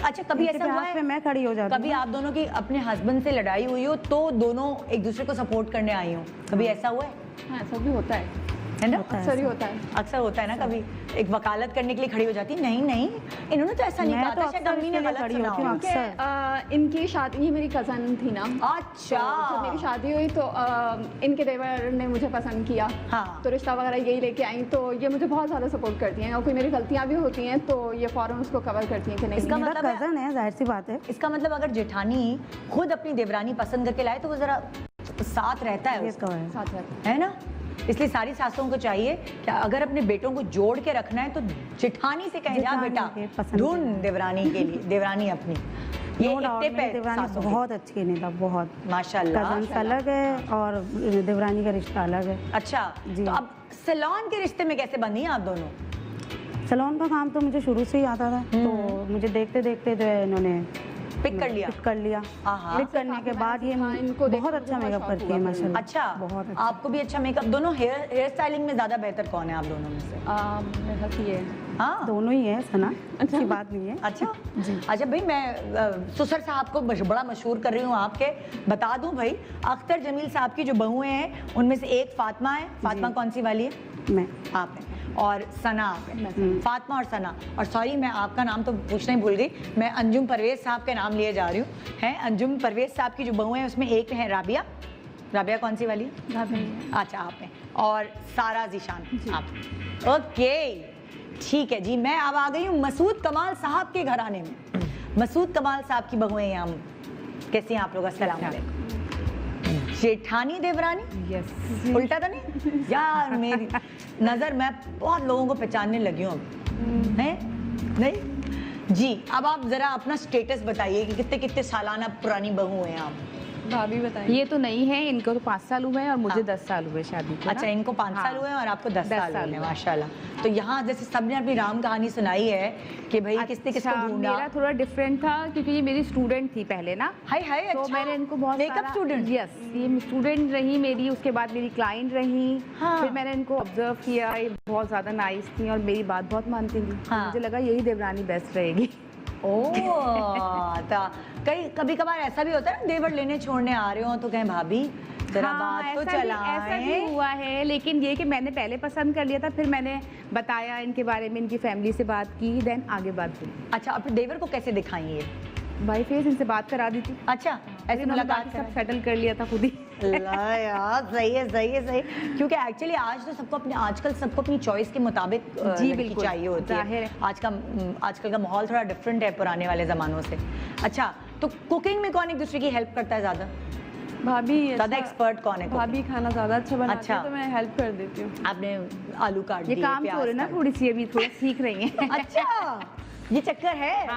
अच्छा, कभी इनके ऐसा हुआ प्यार पे है मैं खड़ी हो जाती कभी हूँ। आप दोनों की अपने हस्बैंड से लड़ाई हुई हो तो दोनों एक दूसरे को सपोर्ट करने आई हो, कभी ऐसा हुआ है? हाँ ऐसा भी होता है ना? होता है अक्सर ही ऐसा। होता है। अक्सर होता है ना, कभी एक वकालत करने के लिए खड़ी हो जाती है, नहीं नहीं इन्होंने तो ऐसा नहीं मैं कहा तो था, शायद अक्सर अम्मी ने इसके लिए गलत खड़ी सुना होती हूँ। होगा। अक्सर। इनकी शादी, ये मेरी कज़न थी ना, अच्छा तो जब मेरी शादी हुई तो इनके देवर ने मुझे पसंद किया, हाँ। तो रिश्ता वगैरह यही लेके आई, तो ये मुझे बहुत ज़्यादा सपोर्ट करती हैं और कोई मेरी गलतियाँ भी होती हैं तो ये फ़ौरन उसको कवर करती हैं कि नहीं इसका मेरा मतलब है- कजन है, जाहिर सी बात है। इसका मतलब अगर जेठानी खुद अपनी देवरानी पसंद करके लाए तो वो जरा साथ रहता है ये उसका, तो है। साथ रहते है ना? इसलिए सारी सासों को चाहिए कि अगर अपने बेटों को जोड़ के रखना है तो जेठानी से कहें, जा जेठानी बेटा के पसंद ढूंढ के। देवरानी के लिए देवरानी अपनी। ये नो एक डाउट टिप मेरी है देवरानी सासों की। बहुत अच्छी है, नीता बहुत। माशाल्लाह। कजन अलग है और देवरानी का रिश्ता अलग है। अच्छा जी। तो अब सैलून के रिश्ते में कैसे बनी आप दोनों? सैलून का काम तो मुझे शुरू से ही आता था, तो मुझे देखते देखते जो है इन्होंने पिक कर लिया? पिक कर लिया। हाँ। पिक करने के बाद ये हाँ, इनको देख बहुत के अच्छा मुझे मेकअप बहुत करती शौक है हुआ। माशाल्लाह। अच्छा, बहुत अच्छा। आपको भी अच्छा मेकअप, दोनों हेयर स्टाइलिंग में ज्यादा बेहतर कौन है आप दोनों में से? मेरे साथ ये है। हाँ दोनों ही है सना, अच्छी बात नहीं है। अच्छा अच्छा भाई, मैं सुसर साहब को बड़ा मशहूर कर रही हूँ आपके, बता दूं भाई, अख्तर जमील साहब की जो बहुएं हैं उनमें से एक फातिमा है। फातिमा कौन सी वाली है? मैं आप हैं, और सना आप हैं। फातिमा और सना, और सॉरी मैं आपका नाम तो पूछना ही भूल गई, मैं अंजुम परवेज साहब के नाम लिए जा रही हूँ। हैं अंजुम परवेज साहब की जो बहुएं हैं उसमें एक है राबिया। राबिया कौन सी वाली है? अच्छा आप हैं, और सारा जीशान आप। ओके ठीक है जी, मैं अब आ गई हूँ मसूद कमाल साहब के घराने में। मसूद कमाल साहब की बहुएं हैं हम। कैसी हैं आप लोग? अस्सलाम वालेकुम। जेठानी देवरानी, यस। उल्टा तो नहीं यार? मेरी नजर, मैं बहुत लोगों को पहचानने लगी हूँ अब, हैं? नहीं जी। अब आप जरा अपना स्टेटस बताइए कि कितने कितने सालाना पुरानी बहू हैं आप? भाभी बताइए। ये तो नहीं है, इनको तो 5 साल हुए हैं और मुझे हाँ। 10 साल हुए शादी को ना। अच्छा, इनको 5 हाँ। साल हुए हैं और आपको 10 साल हुए हैं, हुए। माशाल्लाह। तो यहाँ जैसे सबने अपनी राम कहानी सुनाई है कि भाई किसने किसको अच्छा, ढूंढा। मेरा थोड़ा डिफरेंट था क्योंकि ये मेरी स्टूडेंट थी पहले ना। हाय हाय, तो अच्छा। मैंने इनको बहुत मेकअप सारा स्टूडेंट? यस, ये स्टूडेंट रही मेरी, उसके बाद मेरी क्लाइंट रही। हाँ। फिर मैंने इनको ऑब्जर्व किया, ये बहुत ज़्यादा नाइस थी और मेरी बात बहुत मानती थी। हाँ। मुझे लगा यही देवरानी बेस्ट रहेगी। तो कई कभी कभार ऐसा भी होता है ना, देवर लेने छोड़ने आ रहे हो तो कहें भाभी जरा हाँ, बात तो ऐसा भी चलाएं। हुआ है, लेकिन ये कि मैंने पहले पसंद कर लिया था, फिर मैंने बताया इनके बारे में, इनकी फैमिली से बात की, देन आगे बात हुई। अच्छा, अपने देवर को कैसे दिखाएंगे ये? बाई फेस इनसे बात करा दी थी। अच्छा, ऐसे मुलाकात सब सेटल कर लिया था खुद ही। ला यार, सही है सही है सही। क्योंकि एक्चुअली आज तो सबको अपने, आजकल सबको अपनी चॉइस के मुताबिक जी, लड़की बिल्कुल, चाहिए होती जाहिर है। है। आजकल का माहौल थोड़ा डिफरेंट है पुराने वाले ज़मानों से। अच्छा, तो कुकिंग में कौन एक दूसरे की हेल्प करता है ज़्यादा? भाभी ज़्यादा एक्सपर्ट कौन है cooking? भाभी खाना ज़्यादा अच्छा बनाती अच्छा। है तो मैं हेल्प कर देती हूँ। आपने आलू काट ये दिए, काम तो हो प्याज रहे ना, काट थोड़ी सी अभी थोड़ा सीख रही हैं। अच्छा ये चक्कर है।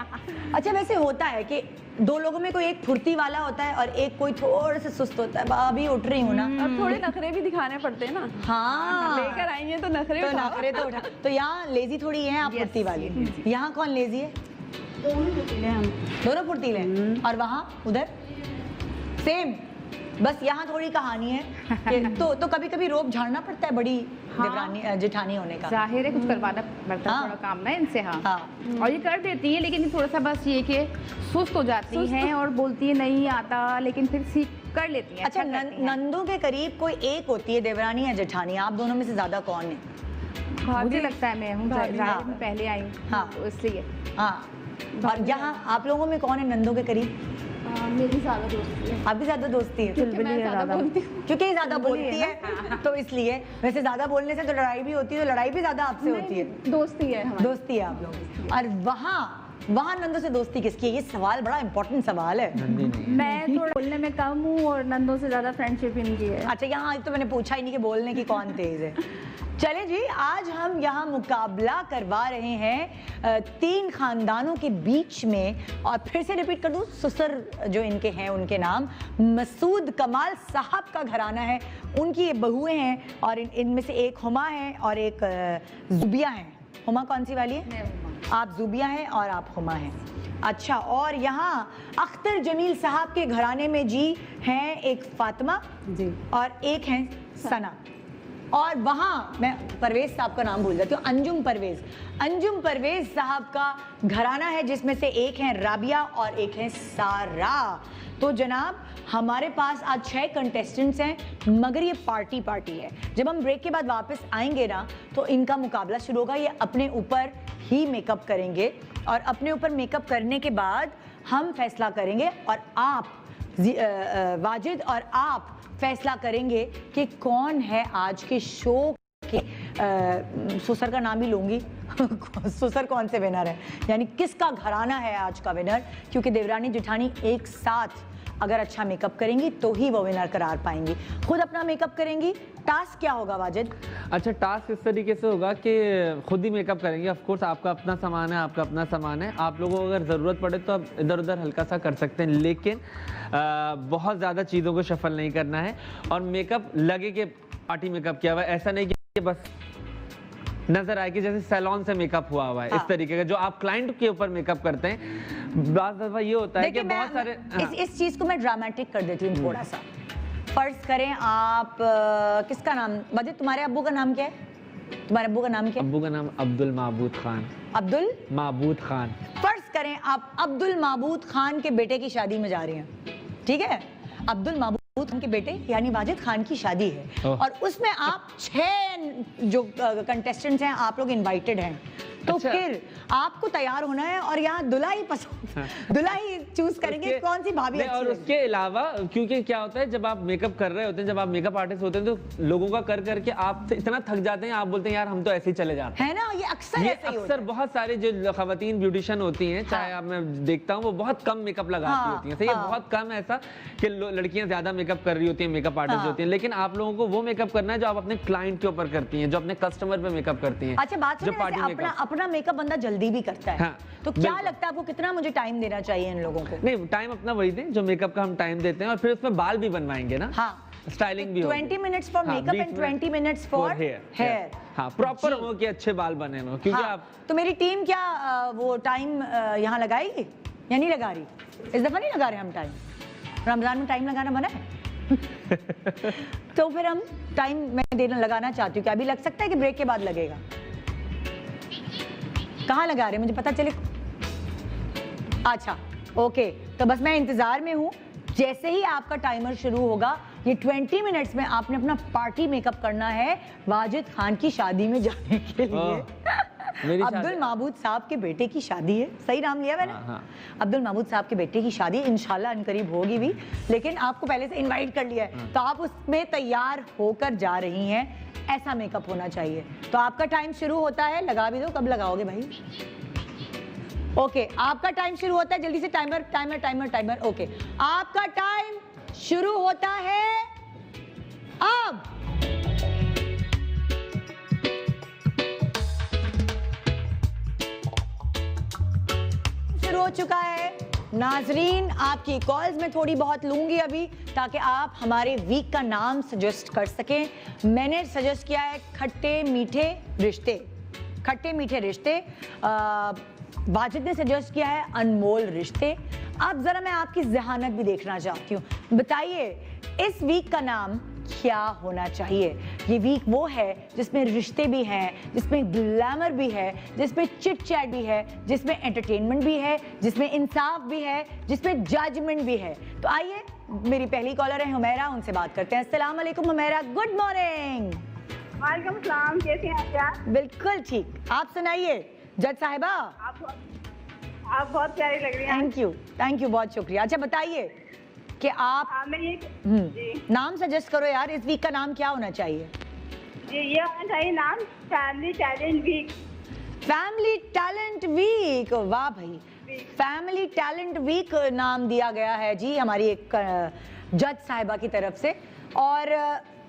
अच्छा वैसे होता है कि दो लोगों में कोई एक फुर्ती वाला होता है और एक कोई थोड़ा सा सुस्त होता है। अभी उठ रही हूँ ना, अब थोड़े नखरे भी दिखाने पड़ते हैं ना। हाँ लेकर आई हैं तो नखरे तो उठाओ। नखरे तो उठा। तो यहाँ लेजी थोड़ी है, आप फुर्ती वाली। यहाँ कौन लेजी है? दोनों फुर्तीले हैं। और वहाँ उधर सेम, बस यहाँ थोड़ी कहानी है कि तो कभी कभी रोब झाड़ना पड़ता है बड़ी देवरानी जेठानी होने का। जाहिर है कुछ करवाना पड़ता है, हाँ। थोड़ा काम ना इनसे। हाँ, हाँ। और ये कर देती है, लेकिन थोड़ा सा बस ये कि सुस्त हो जाती हैं और बोलती है नहीं आता, लेकिन फिर सीख कर लेती हैं। अच्छा करती हैं। नंदों के करीब कोई एक होती है देवरानी या जेठानी, आप दोनों में से ज्यादा कौन है? मुझे लगता है मैं हूँ, जाहिर हाँ। है मैं पहले आई हूँ, हाँ। तो इसलिए। हाँ, और यहाँ आप लोगों में कौन है नंदों के करीब? मेरी ज्यादा दोस्ती है। आपकी ज्यादा दोस्ती है? क्योंकि मैं ज्यादा बोलती हूँ। क्योंकि ज्यादा बोलती है तो इसलिए। वैसे ज्यादा बोलने से तो लड़ाई भी होती है, तो लड़ाई भी ज्यादा आपसे होती है। दोस्ती है हमारी। दोस्ती है आप लोगों की। और वहाँ नंदों से दोस्ती किसकी है? ये सवाल बड़ा इंपॉर्टेंट सवाल है। नंदी नहीं। मैं थोड़ा बोलने में कम हूँ और नंदों से ज़्यादा फ्रेंडशिप इनकी है। अच्छा यहाँ तो मैंने पूछा ही नहीं कि बोलने की कौन तेज है। चले जी, आज हम यहाँ मुकाबला करवा रहे हैं 3 खानदानों के बीच में। और फिर से रिपीट कर दूँ, ससुर जो इनके हैं उनके नाम मसूद कमाल साहब का घराना है, उनकी ये बहुएं हैं और इनमें से एक हुमा है और एक जुबिया है। हुमा कौन सी वाली है? आप जुबिया हैं और आप हुमा हैं। अच्छा, और यहाँ अख्तर जमील साहब के घराने में जी हैं एक फातिमा जी और एक हैं सना। और वहाँ मैं परवेज साहब का नाम भूल जाती हूँ, अंजुम परवेज साहब का घराना है, जिसमें से एक हैं राबिया और एक हैं सारा। तो जनाब हमारे पास आज 6 कंटेस्टेंट्स हैं, मगर ये पार्टी है। जब हम ब्रेक के बाद वापस आएंगे ना तो इनका मुकाबला शुरू होगा। ये अपने ऊपर ही मेकअप करेंगे और अपने ऊपर मेकअप करने के बाद हम फैसला करेंगे और आप वाजिद और आप फैसला करेंगे कि कौन है आज के शो के ससुर का नाम ही लूंगी ससुर कौन से विनर है, यानी किसका घराना है आज का विनर। क्योंकि देवरानी जेठानी एक साथ अगर अच्छा मेकअप करेंगी तो ही वो विनर करार पाएंगी। खुद अपना मेकअप करेंगी। टास्क क्या होगा वाजिद? अच्छा, टास्क इस तरीके से होगा कि खुद ही मेकअप करेंगे। ऑफ कोर्स आपका अपना सामान है, आपका अपना सामान है। आप लोगों को अगर ज़रूरत पड़े तो आप इधर उधर हल्का सा कर सकते हैं, लेकिन बहुत ज़्यादा चीज़ों को शफल नहीं करना है। और मेकअप लगे कि पार्टी मेकअप किया हुआ है, ऐसा नहीं कि बस नजर आए कि जैसे सैलून से मेकअप हुआ हुआ है। हाँ। इस तरीके का जो आप क्लाइंट के ऊपर मेकअप करते हैं, बात दफा ये होता है कि बहुत सारे इस चीज को मैं ड्रामेटिक कर देती हूँ थोड़ा सा। फर्ज करें आप किसका नाम वाजिद, तुम्हारे अब्बू का नाम क्या है? तुम्हारे अब्बू का नाम क्या है? अब्बू का नाम अब्दुल महबूद खान। अब्दुल महबूद खान। फर्ज करें आप अब्दुल महबूद खान के बेटे की शादी में जा रही हैं, ठीक है? अब्दुल महबूद खान के बेटे यानी वाजिद खान की शादी है और उसमें आप 6 जो कंटेस्टेंट्स हैं आप लोग इनवाइटेड हैं। तो अच्छा। फिर आपको तैयार होना है और यहाँ दुल्हा ही पसंद दुल्हा ही चूज करेंगे कौन सी भाभी अच्छी और लगी। उसके अलावा क्योंकि क्या होता है, जब आप मेकअप कर रहे होते हैं, जब आप मेकअप आर्टिस्ट होते हैं, तो लोगों का कर करके आप इतना थक जाते हैं, आप बोलते हैं यार हम तो ऐसे ही चले जाते हैं। है ना, ये अक्सर ये ऐसे ही होता अक्सर है। बहुत सारे जो खवातीन ब्यूटिशियन होती हैं, चाहे हाँ। आप मैं देखता हूँ, वो बहुत कम मेकअप लगाती हाँ, होती हैं। सही है, हाँ। बहुत कम ऐसा कि लड़कियां ज्यादा मेकअप कर रही होती हैं, मेकअप आर्टिस्ट हाँ। होती हैं। लेकिन आप लोगों को वो मेकअप करना है जो आप अपने क्लाइंट के ऊपर करती हैं, जो अपने कस्टमर पे मेकअप करती हैं। अच्छा बात जो सुनिए, पार्टी वैसे मेकअप। अपना मेकअप बंदा जल्दी भी करता है। हाँ, तो क्या बिल्कुल। लगता है आपको कितना मुझे टाइम देना चाहिए इन लोगों को? नहीं, टाइम अपना वही दें जो मेकअप का हम टाइम देते हैं, और फिर उसमें बाल भी बनवाएंगे ना। हाँ, स्टाइलिंग भी होगी। 20 मिनट्स फॉर हाँ, makeup and 20 20 minutes for hair. हाँ, प्रॉपर जी। हो कि अच्छे बाल बने हो, क्योंकि हाँ, आप तो मेरी टीम क्या वो टाइम यहाँ लगाएगी या नहीं लगा रही? इस दफा नहीं लगा रहे हम टाइम। रमजान में टाइम लगाना मना है तो फिर हम टाइम मैं देना लगाना चाहती हूँ। क्या अभी लग सकता है कि ब्रेक के बाद लगेगा? कहाँ लगा रहे हैं मुझे पता चले। अच्छा ओके, तो बस मैं इंतजार में हूँ। जैसे ही आपका टाइमर शुरू होगा, ये 20 मिनट्स में आपने अपना पार्टी मेकअप करना है वाजिद खान की शादी में जाने के लिए। मेरी अब्दुल महबूद साहब के बेटे की शादी है, सही नाम लिया मैंने? हाँ। अब्दुल महबूद साहब के बेटे की शादी इंशाल्लाह अनकरीब होगी भी, लेकिन आपको पहले से इनवाइट कर लिया है तो आप उसमें तैयार होकर जा रही हैं। ऐसा मेकअप होना चाहिए। तो आपका टाइम शुरू होता है, लगा भी दो। कब लगाओगे भाई? ओके, आपका टाइम शुरू होता है। जल्दी से timer timer timer timer. Okay, आपका टाइम शुरू होता है अब। हो चुका है। नाजरीन, आपकी कॉल्स में थोड़ी बहुत लूंगी अभी, ताकि आप हमारे वीक का नाम सजेस्ट कर सकें। मैंने सजेस्ट किया है खट्टे मीठे रिश्ते, खट्टे मीठे रिश्ते। वाजिद ने सजेस्ट किया है अनमोल रिश्ते। अब जरा मैं आपकी ज़हानत भी देखना चाहती हूँ, बताइए इस वीक का नाम क्या होना चाहिए। ये वीक वो है जिसमें रिश्ते भी हैं, जिसमें ग्लैमर भी है, जिसमें चिट चैट भी है, जिसमें एंटरटेनमेंट भी है, जिसमें इंसाफ भी है, जिसमें जजमेंट भी है। तो आइए, मेरी पहली कॉलर है हुमैरा, उनसे बात करते हैं। अस्सलाम वालेकुम हुमैरा, गुड मॉर्निंग। वालेकुम सलाम, कैसे हैं आप? बिल्कुल ठीक, आप सुनाइए जज साहिबा। आप बहुत प्यारी लग रही हैं। थैंक यू, बहुत शुक्रिया। अच्छा बताइए कि आप नाम सजेस्ट करो यार, इस वीक का नाम क्या होना चाहिए? जी, ये होना चाहिए नाम family talent week. Family talent week, वाह भाई, फैमिली टैलेंट वीक नाम दिया गया है जी हमारी एक जज साहिबा की तरफ से। और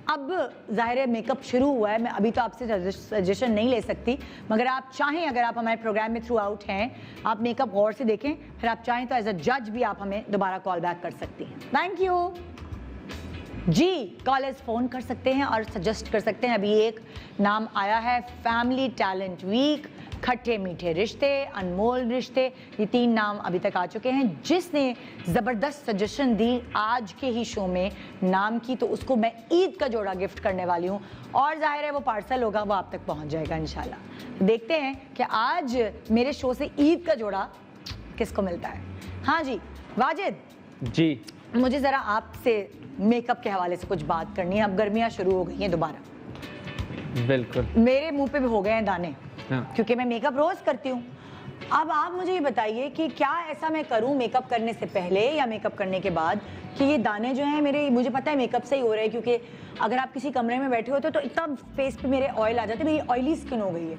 अब ज़ाहिर है मेकअप शुरू हुआ है, मैं अभी तो आपसे सजेशन नहीं ले सकती, मगर आप चाहें, अगर आप हमारे प्रोग्राम में थ्रू आउट हैं, आप मेकअप गौर से देखें, फिर आप चाहें तो एज अ जज भी आप हमें दोबारा कॉल बैक कर सकती हैं। थैंक यू जी। कॉलर्स फ़ोन कर सकते हैं और सजेस्ट कर सकते हैं। अभी एक नाम आया है फैमिली टैलेंट वीक, खट्टे मीठे रिश्ते, अनमोल रिश्ते, ये 3 नाम अभी तक आ चुके हैं। जिसने ज़बरदस्त सजेशन दी आज के ही शो में नाम की, तो उसको मैं ईद का जोड़ा गिफ्ट करने वाली हूँ, और जाहिर है वो पार्सल होगा, वो आप तक पहुँच जाएगा इंशाल्लाह। देखते हैं कि आज मेरे शो से ईद का जोड़ा किसको मिलता है। हाँ जी वाजिद जी, मुझे ज़रा आपसे मेकअप के हवाले से कुछ बात करनी है। अब गर्मियाँ शुरू हो गई हैं दोबारा, बिल्कुल मेरे मुंह पे भी हो गए हैं दाने, हाँ। क्योंकि मैं मेकअप रोज करती हूँ। अब आप मुझे ये बताइए कि क्या ऐसा मैं करूँ मेकअप करने से पहले या मेकअप करने के बाद कि ये दाने जो हैं मेरे, मुझे पता है मेकअप से ही हो रहे हैं, क्योंकि अगर आप किसी कमरे में बैठे होते हो तो इतना फेस पे मेरे ऑयल आ जाते हैं, मेरी ऑयली स्किन हो गई है,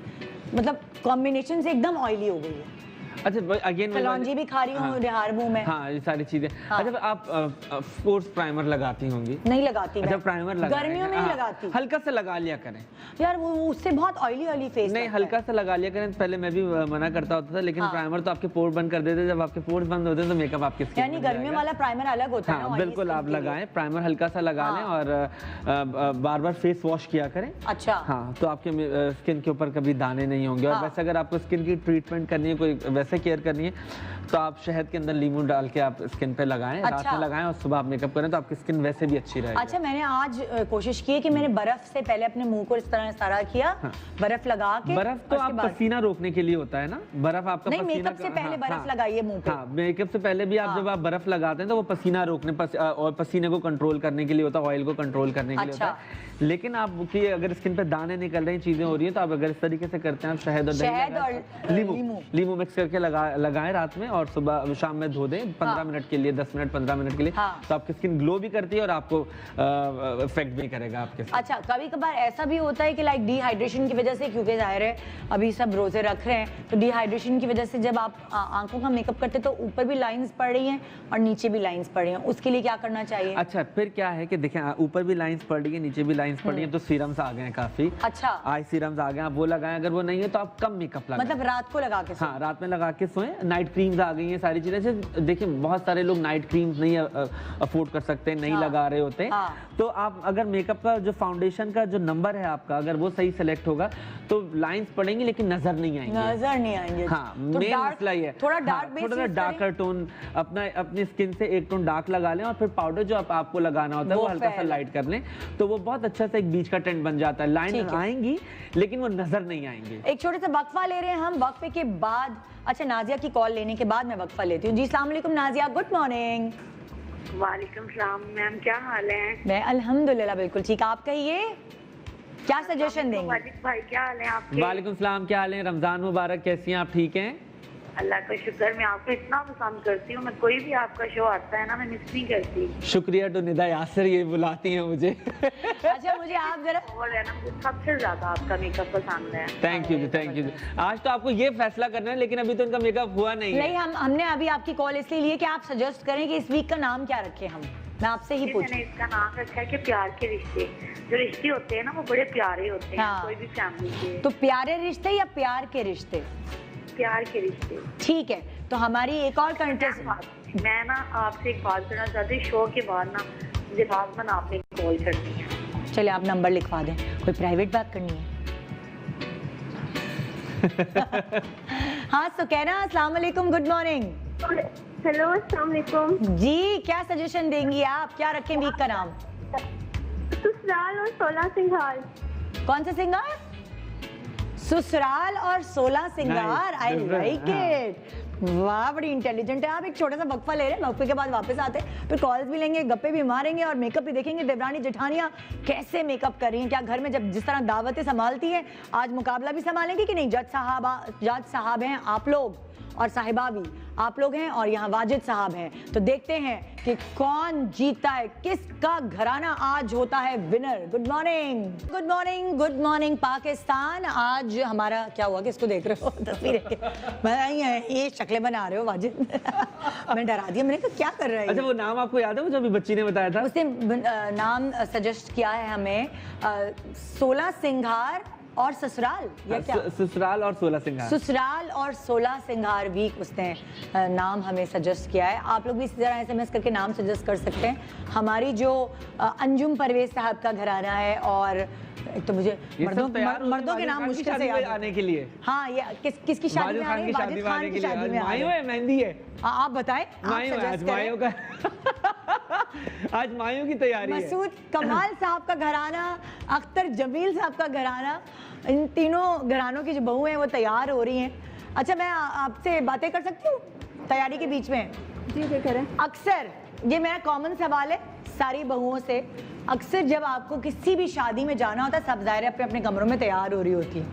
मतलब कॉम्बिनेशन से एकदम ऑयली हो गई है। अच्छा, अगेन कलौंजी भी खा रही हूँ निहार मुंह में। हाँ, ये सारी चीजें। हाँ। अच्छा, आप फोर्स प्राइमर लगाती होंगी? नहीं लगाती। अच्छा, प्राइमर लगा, गर्मियों में नहीं लगाती। हल्का सा लगा लिया करें यार, वो उससे बहुत ऑयली ऑयली फेस नहीं, हल्का सा लगा लिया करें। पहले मैं भी मना करता होता था, लेकिन प्राइमर तो आपके पोर बंद कर देते हैं। जब आपके पोर्स बंद होते हैं तो मेकअप आपके स्किन, यानी गर्मियों वाला प्राइमर अलग होता है ना? हाँ, बिल्कुल, आप लगाएं, प्राइमर हल्का सा लगा लें और बार बार फेस वॉश किया करें। अच्छा, हाँ, तो आपके स्किन के ऊपर कभी दाने नहीं होंगे। और वैसे अगर आपको स्किन की ट्रीटमेंट करनी है, कोई वैसे केयर करनी है, तो आप शहद के अंदर नींबू डाल के आप स्किन पे लगाएं। अच्छा। रात में लगाएं और सुबह आप मेकअप करें, तो आपकी स्किन वैसे भी अच्छी रहेगी। अच्छा, मैंने आज कोशिश की है कि मैंने बर्फ से पहले अपने मुंह को इस तरह सारा किया, हाँ। बर्फ लगा के। बर्फ तो आप पसीना रोकने के लिए होता है ना, बर्फ आपका नहीं, पसीना मेकअप से पहले बर्फ लगाइए मुंह पे। हाँ, मेकअप से पहले भी आप जब आप बर्फ लगाते हैं तो वो पसीना रोकने और पसीने को कंट्रोल करने के लिए होता है, ऑयल को कंट्रोल करने के लिए होता है। लेकिन आप की अगर स्किन पे दाने निकल रही चीजें हो रही है, तो आप अगर इस तरीके से करते हैं, आप शहद और लीमू मिक्स करके लगाएं रात में, और सुबह शाम में धो दें 15 मिनट के लिए, 10 मिनट 15 मिनट के लिए। तो आपकी स्किन ग्लो भी करती है और आपको इफेक्ट भी करेगा आपके साथ। अच्छा, कभी कभार ऐसा भी होता है कि लाइक डिहाइड्रेशन की वजह से, क्योंकि जाहिर है अभी सब रोजे रख रहे हैं, तो डिहाइड्रेशन की वजह से जब आप आंखों का मेकअप करते तो ऊपर भी लाइंस पड़ रही हैं और नीचे भी लाइंस पड़ रही हैं, उसके लिए क्या करना चाहिए? अच्छा, फिर क्या है कि देखें, ऊपर भी लाइंस पड़ रही है, नीचे भी लाइंस पड़ रही है, तो सीरम्स आ गए हैं काफी। अच्छा, आई सीरम्स आ गए, आप वो लगाएं। अगर वो नहीं है तो आप कम मेकअप लगाएं, मतलब रात को लगा के सोएं। हाँ, रात में लगा के सोएं। नाइट क्रीम्स आ गई हैं, सारी चीजें। देखिए, बहुत सारे लोग नाइट क्रीम्स नहीं अफोर्ड कर सकते, नहीं लगा रहे होते, तो आप अगर मेकअप का जो फाउंडेशन का जो नंबर है आपका, अगर वो सही सेलेक्ट होगा तो लाइंस पड़ेंगे लेकिन नजर नहीं आएंगे। हाँ, मेन मसला ये है। थोड़ा डार्कर टोन अपनी स्किन से एक टोन डार्क लगा लें, और फिर पाउडर जो आपको लगाना होता है वो हल्का सा लाइट कर लें, तो वो बहुत अच्छा सा एक बीच का टेंट बन जाता है। लाइन आएंगी लेकिन वो नजर नहीं आएंगे। एक छोटे से वक्फा ले रहे हैं हम, वक्फे के बाद अच्छा नाजिया की कॉल लेने के बाद मैं वक्फा लेती हूँ जी। अस्सलाम वालेकुम नाजिया, गुड मॉर्निंग। वालेकुम सलाम मैम, क्या हाल है? मैं अल्हम्दुलिल्लाह बिल्कुल ठीक, आप कहिए क्या सजेशन देंगे? वाजिद भाई क्या हाल है आपके? वालेकुम सलाम, क्या हाल है? रमजान मुबारक, कैसी हैं आप? ठीक हैं? अल्लाह का शुक्र, मैं आपको इतना पसंद करती हूँ, मैं कोई भी आपका शो आता है ना, मैं मिस नहीं करती। शुक्रिया, तो निदा यासर ये बुलाती हैं मुझे। अच्छा, मुझे आप जरा और है ना, मुझे सबसे ज्यादा आपका मेकअप पसंद है। थैंक यू जी, थैंक यू। आज तो आपको ये फैसला करना है, लेकिन अभी तो इनका मेकअप हुआ नहीं है। हमने अभी आपकी कॉल इसलिए ली है कि आप सजेस्ट करें कि इस वीक का नाम क्या रखें हम। मैं आपसे ही पूछूं। मैंने इसका नाम रखा है कि प्यार के रिश्ते। जो रिश्ते होते हैं ना, वो बड़े प्यारे होते हैं। हाँ। कोई भी फैमिली के। तो प्यारे रिश्ते या प्यार के रिश्ते? प्यार के रिश्ते। ठीक है, तो हमारी एक और कंटेस्ट, मैं ना आपसे एक बात करना चाहती हूँ, शो के बाद ना मुझे लाजमन आपने कॉल करनी है। चलिए आप नंबर लिखवा दें, कोई प्राइवेट बात करनी है। हाँ सुकैना, अस्सलाम वालेकुम, गुड मॉर्निंग। हेलो, अस्सलाम वालेकुम जी, क्या सजेशन देंगी आप, क्या रखें वीक का नाम? ससुराल और 16 सिंगार। कौन सा सिंगार? ससुराल और 16 सिंगार। I like it. वाह, बड़ी इंटेलिजेंट है आप। एक छोटा सा वक्फा ले रहे हैं, वक्फे के बाद वापस आते हैं, फिर कॉल्स भी लेंगे, गप्पे भी मारेंगे और मेकअप भी देखेंगे। देवरानी जेठानियां कैसे मेकअप कर रही हैं, क्या घर में जब जिस तरह दावतें संभालती हैं आज मुकाबला भी संभालेंगी कि नहीं? जज साहब हैं आप लोग और साहिबा भी आप लोग हैं और यहाँ वाजिद साहब हैं, तो देखते हैं कि कौन जीता है, किसका घराना आज होता है winner. Good morning, good morning, good morning Pakistan. आज हमारा क्या हुआ, किसको देख रहे हो? तस्वीरें ये शक्लें बना रहे हो वाजिद। मैं डरा दिया, मैंने कहा क्या कर रहा है। अच्छा, वो नाम आपको याद है वो जो अभी बच्ची ने बताया था? उसने नाम सजेस्ट किया है हमें 16 सिंगार और ससुराल, या क्या? ससुराल और 16 सिंगार। ससुराल और 16 सिंगार वीक उसने नाम हमें सजेस्ट किया है। आप लोग भी इसी तरह SMS करके नाम सजेस्ट कर सकते हैं। हमारी जो अंजुम परवेज साहब का घराना है, और एक तो मुझे मर्दों के नाम मुश्किल से याद आने के लिए। हाँ, ये किसकी शादी में आ रही है? वाजिद खान की शादी में आ रही है। मेहंदी है। आप बताएं, आज मायों की तैयारी है। मसूद कमाल साहब का घराना, अख्तर जमील साहब का घराना, इन तीनों घरानों की जो बहू हैं वो तैयार हो रही हैं। अच्छा, मैं आपसे बातें कर सकती हूँ तैयारी के बीच में? जी करें। अक्सर ये मेरा कॉमन सवाल है सारी बहुओं से, अक्सर जब आपको किसी भी शादी में जाना होता है, सब ज़ाहिर अपने अपने कमरों में तैयार हो रही होती है,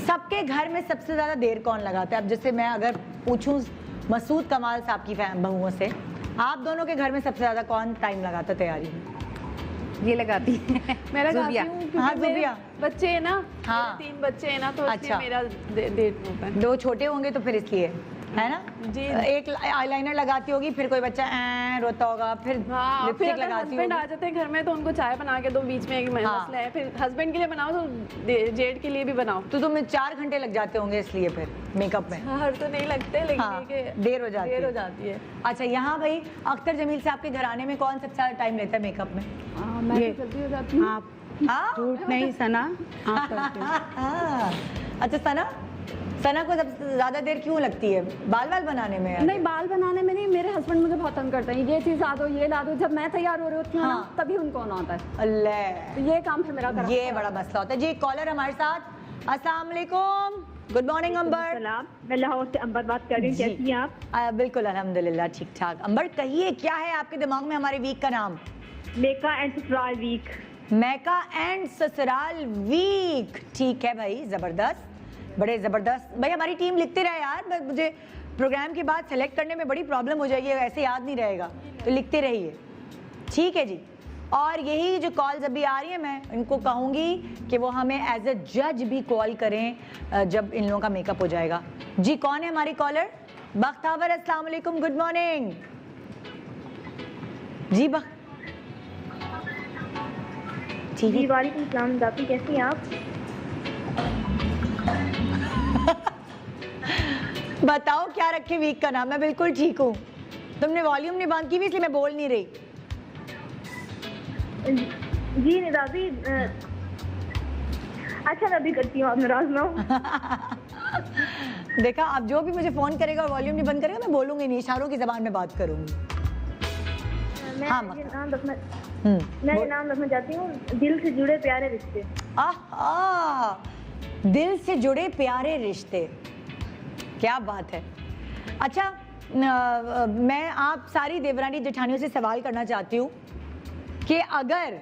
सबके घर में सबसे ज़्यादा देर कौन लगाता है? अब जैसे मैं अगर पूछूं मसूद कमाल साहब की बहुओं से, आप दोनों के घर में सबसे ज़्यादा कौन टाइम लगाता है तैयारी में? ये लगाती है। मैं लगाती हूँ क्योंकि मेरे बच्चे हैं ना। हाँ, 3 बच्चे हैं ना, तो अच्छा, मेरा डेट होता है। 2 छोटे होंगे तो फिर इसलिए है ना जी। एक आईलाइनर लगाती होगी, फिर कोई बच्चा रोता होगा, फिर लिपस्टिक लगाती होगी। हस्बैंड आ जाते हैं घर में तो उनको चाय बना के दो, बीच में एक मसला है, फिर हस्बैंड के लिए बनाओ तो जेड के लिए भी बनाओ, तो तुम्हें 4 घंटे लग जाते होंगे इसलिए फिर मेकअप में। हर तो नहीं लगते, लेकिन देर हो जाती है। अच्छा, यहाँ भाई अख्तर जमील साहब के घराने में कौन सबसे ज्यादा टाइम लेता है मेकअप में? मैं तो जल्दी हो जाती हूँ। आप झूठ नहीं सना, आप करते हो। अच्छा, सना को सबसे ज्यादा देर क्यों लगती है बाल बनाने में? नहीं, बाल बनाने में नहीं, मेरे हस्बैंड मुझे बहुत तंग करते हैं, ये चीज ला दो, ये ला दो। जब मैं तैयार हो रही होती हूँ ना, तभी उनको आना होता है। अल्लाह, तो ये काम फिर मेरा करना, ये बड़ा मसला होता है। जी, कॉलर हमारे साथ। अस्सलाम वालेकुम, गुड मॉर्निंग अंबर। मैं लाहौर से अंबर बात कर रही हूँ, कैसी हैं आप? बिल्कुल अल्हम्दुलिल्लाह ठीक ठाक। अंबर, कहिए क्या है आपके दिमाग में हमारे वीक का नाम? मेका एंड ससुराल वीक। मेका एंड ससुराल वीक, ठीक है भाई, जबरदस्त, बड़े जबरदस्त। भाई हमारी टीम लिखते रहे यार, मुझे प्रोग्राम के बाद सेलेक्ट करने में बड़ी प्रॉब्लम हो जाएगी, ऐसे याद नहीं रहेगा, तो लिखते रहिए, ठीक है जी। और यही जो कॉल्स अभी आ रही है, मैं इनको कहूँगी कि वो हमें एज ए जज भी कॉल करें जब इन लोगों का मेकअप हो जाएगा। जी, कौन है हमारी कॉलर? बख्तावर, अस्सलाम वालेकुम, गुड मॉर्निंग। जी जी, वालेकुम सलाम, दादी कैसी हैं आप? बताओ क्या रखे वीक का नाम? मैं बिल्कुल ठीक हूँ, तुमने वॉल्यूम नहीं बंद की हुई इसलिए मैं बोल नहीं रही। जी दादी, अच्छा मैं भी करती हूँ, आप नाराज ना हो। देखा, अब जो भी मुझे फोन करेगा और वॉल्यूम नहीं बंद करेगा, मैं बोलूंगी नहीं, इशारों की जबान में बात करूंगी। मैं ये नाम रखना चाहती हूँ, दिल से जुड़े प्यारे रिश्ते। दिल से जुड़े प्यारे रिश्ते, क्या बात है। अच्छा, मैं आप सारी देवरानी जेठानियों से सवाल करना चाहती हूँ कि अगर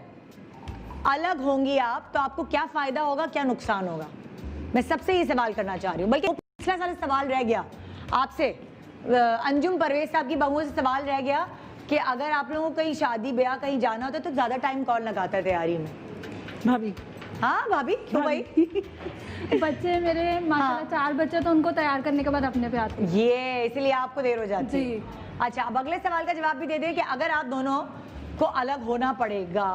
अलग होंगी आप तो आपको क्या फायदा होगा, क्या नुकसान होगा? मैं सबसे ये सवाल करना चाह रही हूँ, बल्कि पिछला साल सवाल रह गया आपसे, अंजुम परवेज साहब की बहुओं से सवाल रह गया कि अगर आप लोगों को कहीं शादी ब्याह कहीं जाना होता तो ज्यादा टाइम कौन लगाता है तैयारी में? भाभी। हाँ भाभी, क्यों भाई? बच्चे मेरे माशाल्लाह 4 बच्चे, तो उनको तैयार करने के बाद अपने पे आते हैं। ये इसलिए आपको देर हो जाती है। जी। अच्छा, अब अगले सवाल का जवाब भी दे दें कि अगर आप दोनों को अलग होना पड़ेगा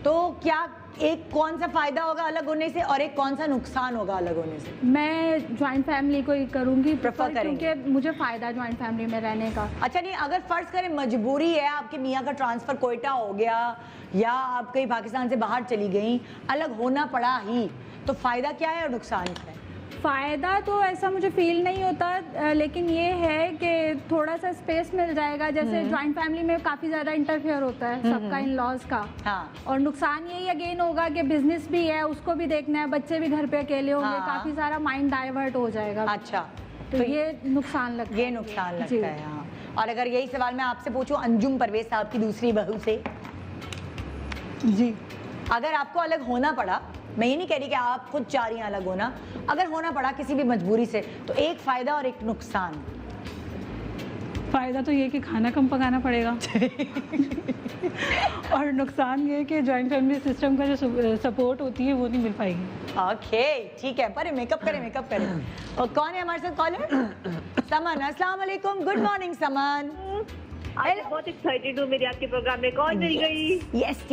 तो क्या एक कौन सा फायदा होगा अलग होने से और एक कौन सा नुकसान होगा अलग होने से? मैं ज्वाइंट फैमिली को ही करूँगी प्रेफर करेंगे, क्योंकि मुझे फ़ायदा ज्वाइंट फैमिली में रहने का। अच्छा नहीं, अगर फर्ज करें मजबूरी है, आपके मियाँ का ट्रांसफर कोयटा हो गया या आप कहीं पाकिस्तान से बाहर चली गई, अलग होना पड़ा ही, तो फायदा क्या है और नुकसान क्या है? फ़ायदा तो ऐसा मुझे फील नहीं होता, लेकिन ये है कि थोड़ा सा स्पेस मिल जाएगा। जैसे ज्वाइंट फैमिली में काफ़ी ज़्यादा इंटरफेयर होता है सबका, इन लॉज का। हाँ। और नुकसान यही अगेन होगा कि बिजनेस भी है, उसको भी देखना है, बच्चे भी घर पे अकेले होंगे, हाँ। काफ़ी सारा माइंड डाइवर्ट हो जाएगा। अच्छा, तो ये नुकसान लगता है। ये नुकसान लगता है। हाँ। और अगर यही सवाल मैं आपसे पूछूं अंजुम परवेज साहब की दूसरी बहू से, जी, अगर आपको अलग होना पड़ा, मैं ये नहीं कह रही कि आप खुद चाह रही हैं अलग होना, अगर होना पड़ा किसी भी मजबूरी से, तो एक फायदा और एक नुकसान। फ़ायदा तो ये कि खाना कम पकाना पड़ेगा और नुकसान ये कि जॉइंट फैमिली सिस्टम का जो सपोर्ट होती है वो नहीं मिल पाएगी। ओके ठीक है, पर मेकअप करें। और कौन है हमारे साथ कॉलर? समन, अस्सलाम वालेकुम, गुड मॉर्निंग समन। आज बहुत एक्साइटेड हूँ, मेरी आपके प्रोग्राम में कॉल मिल गई। यस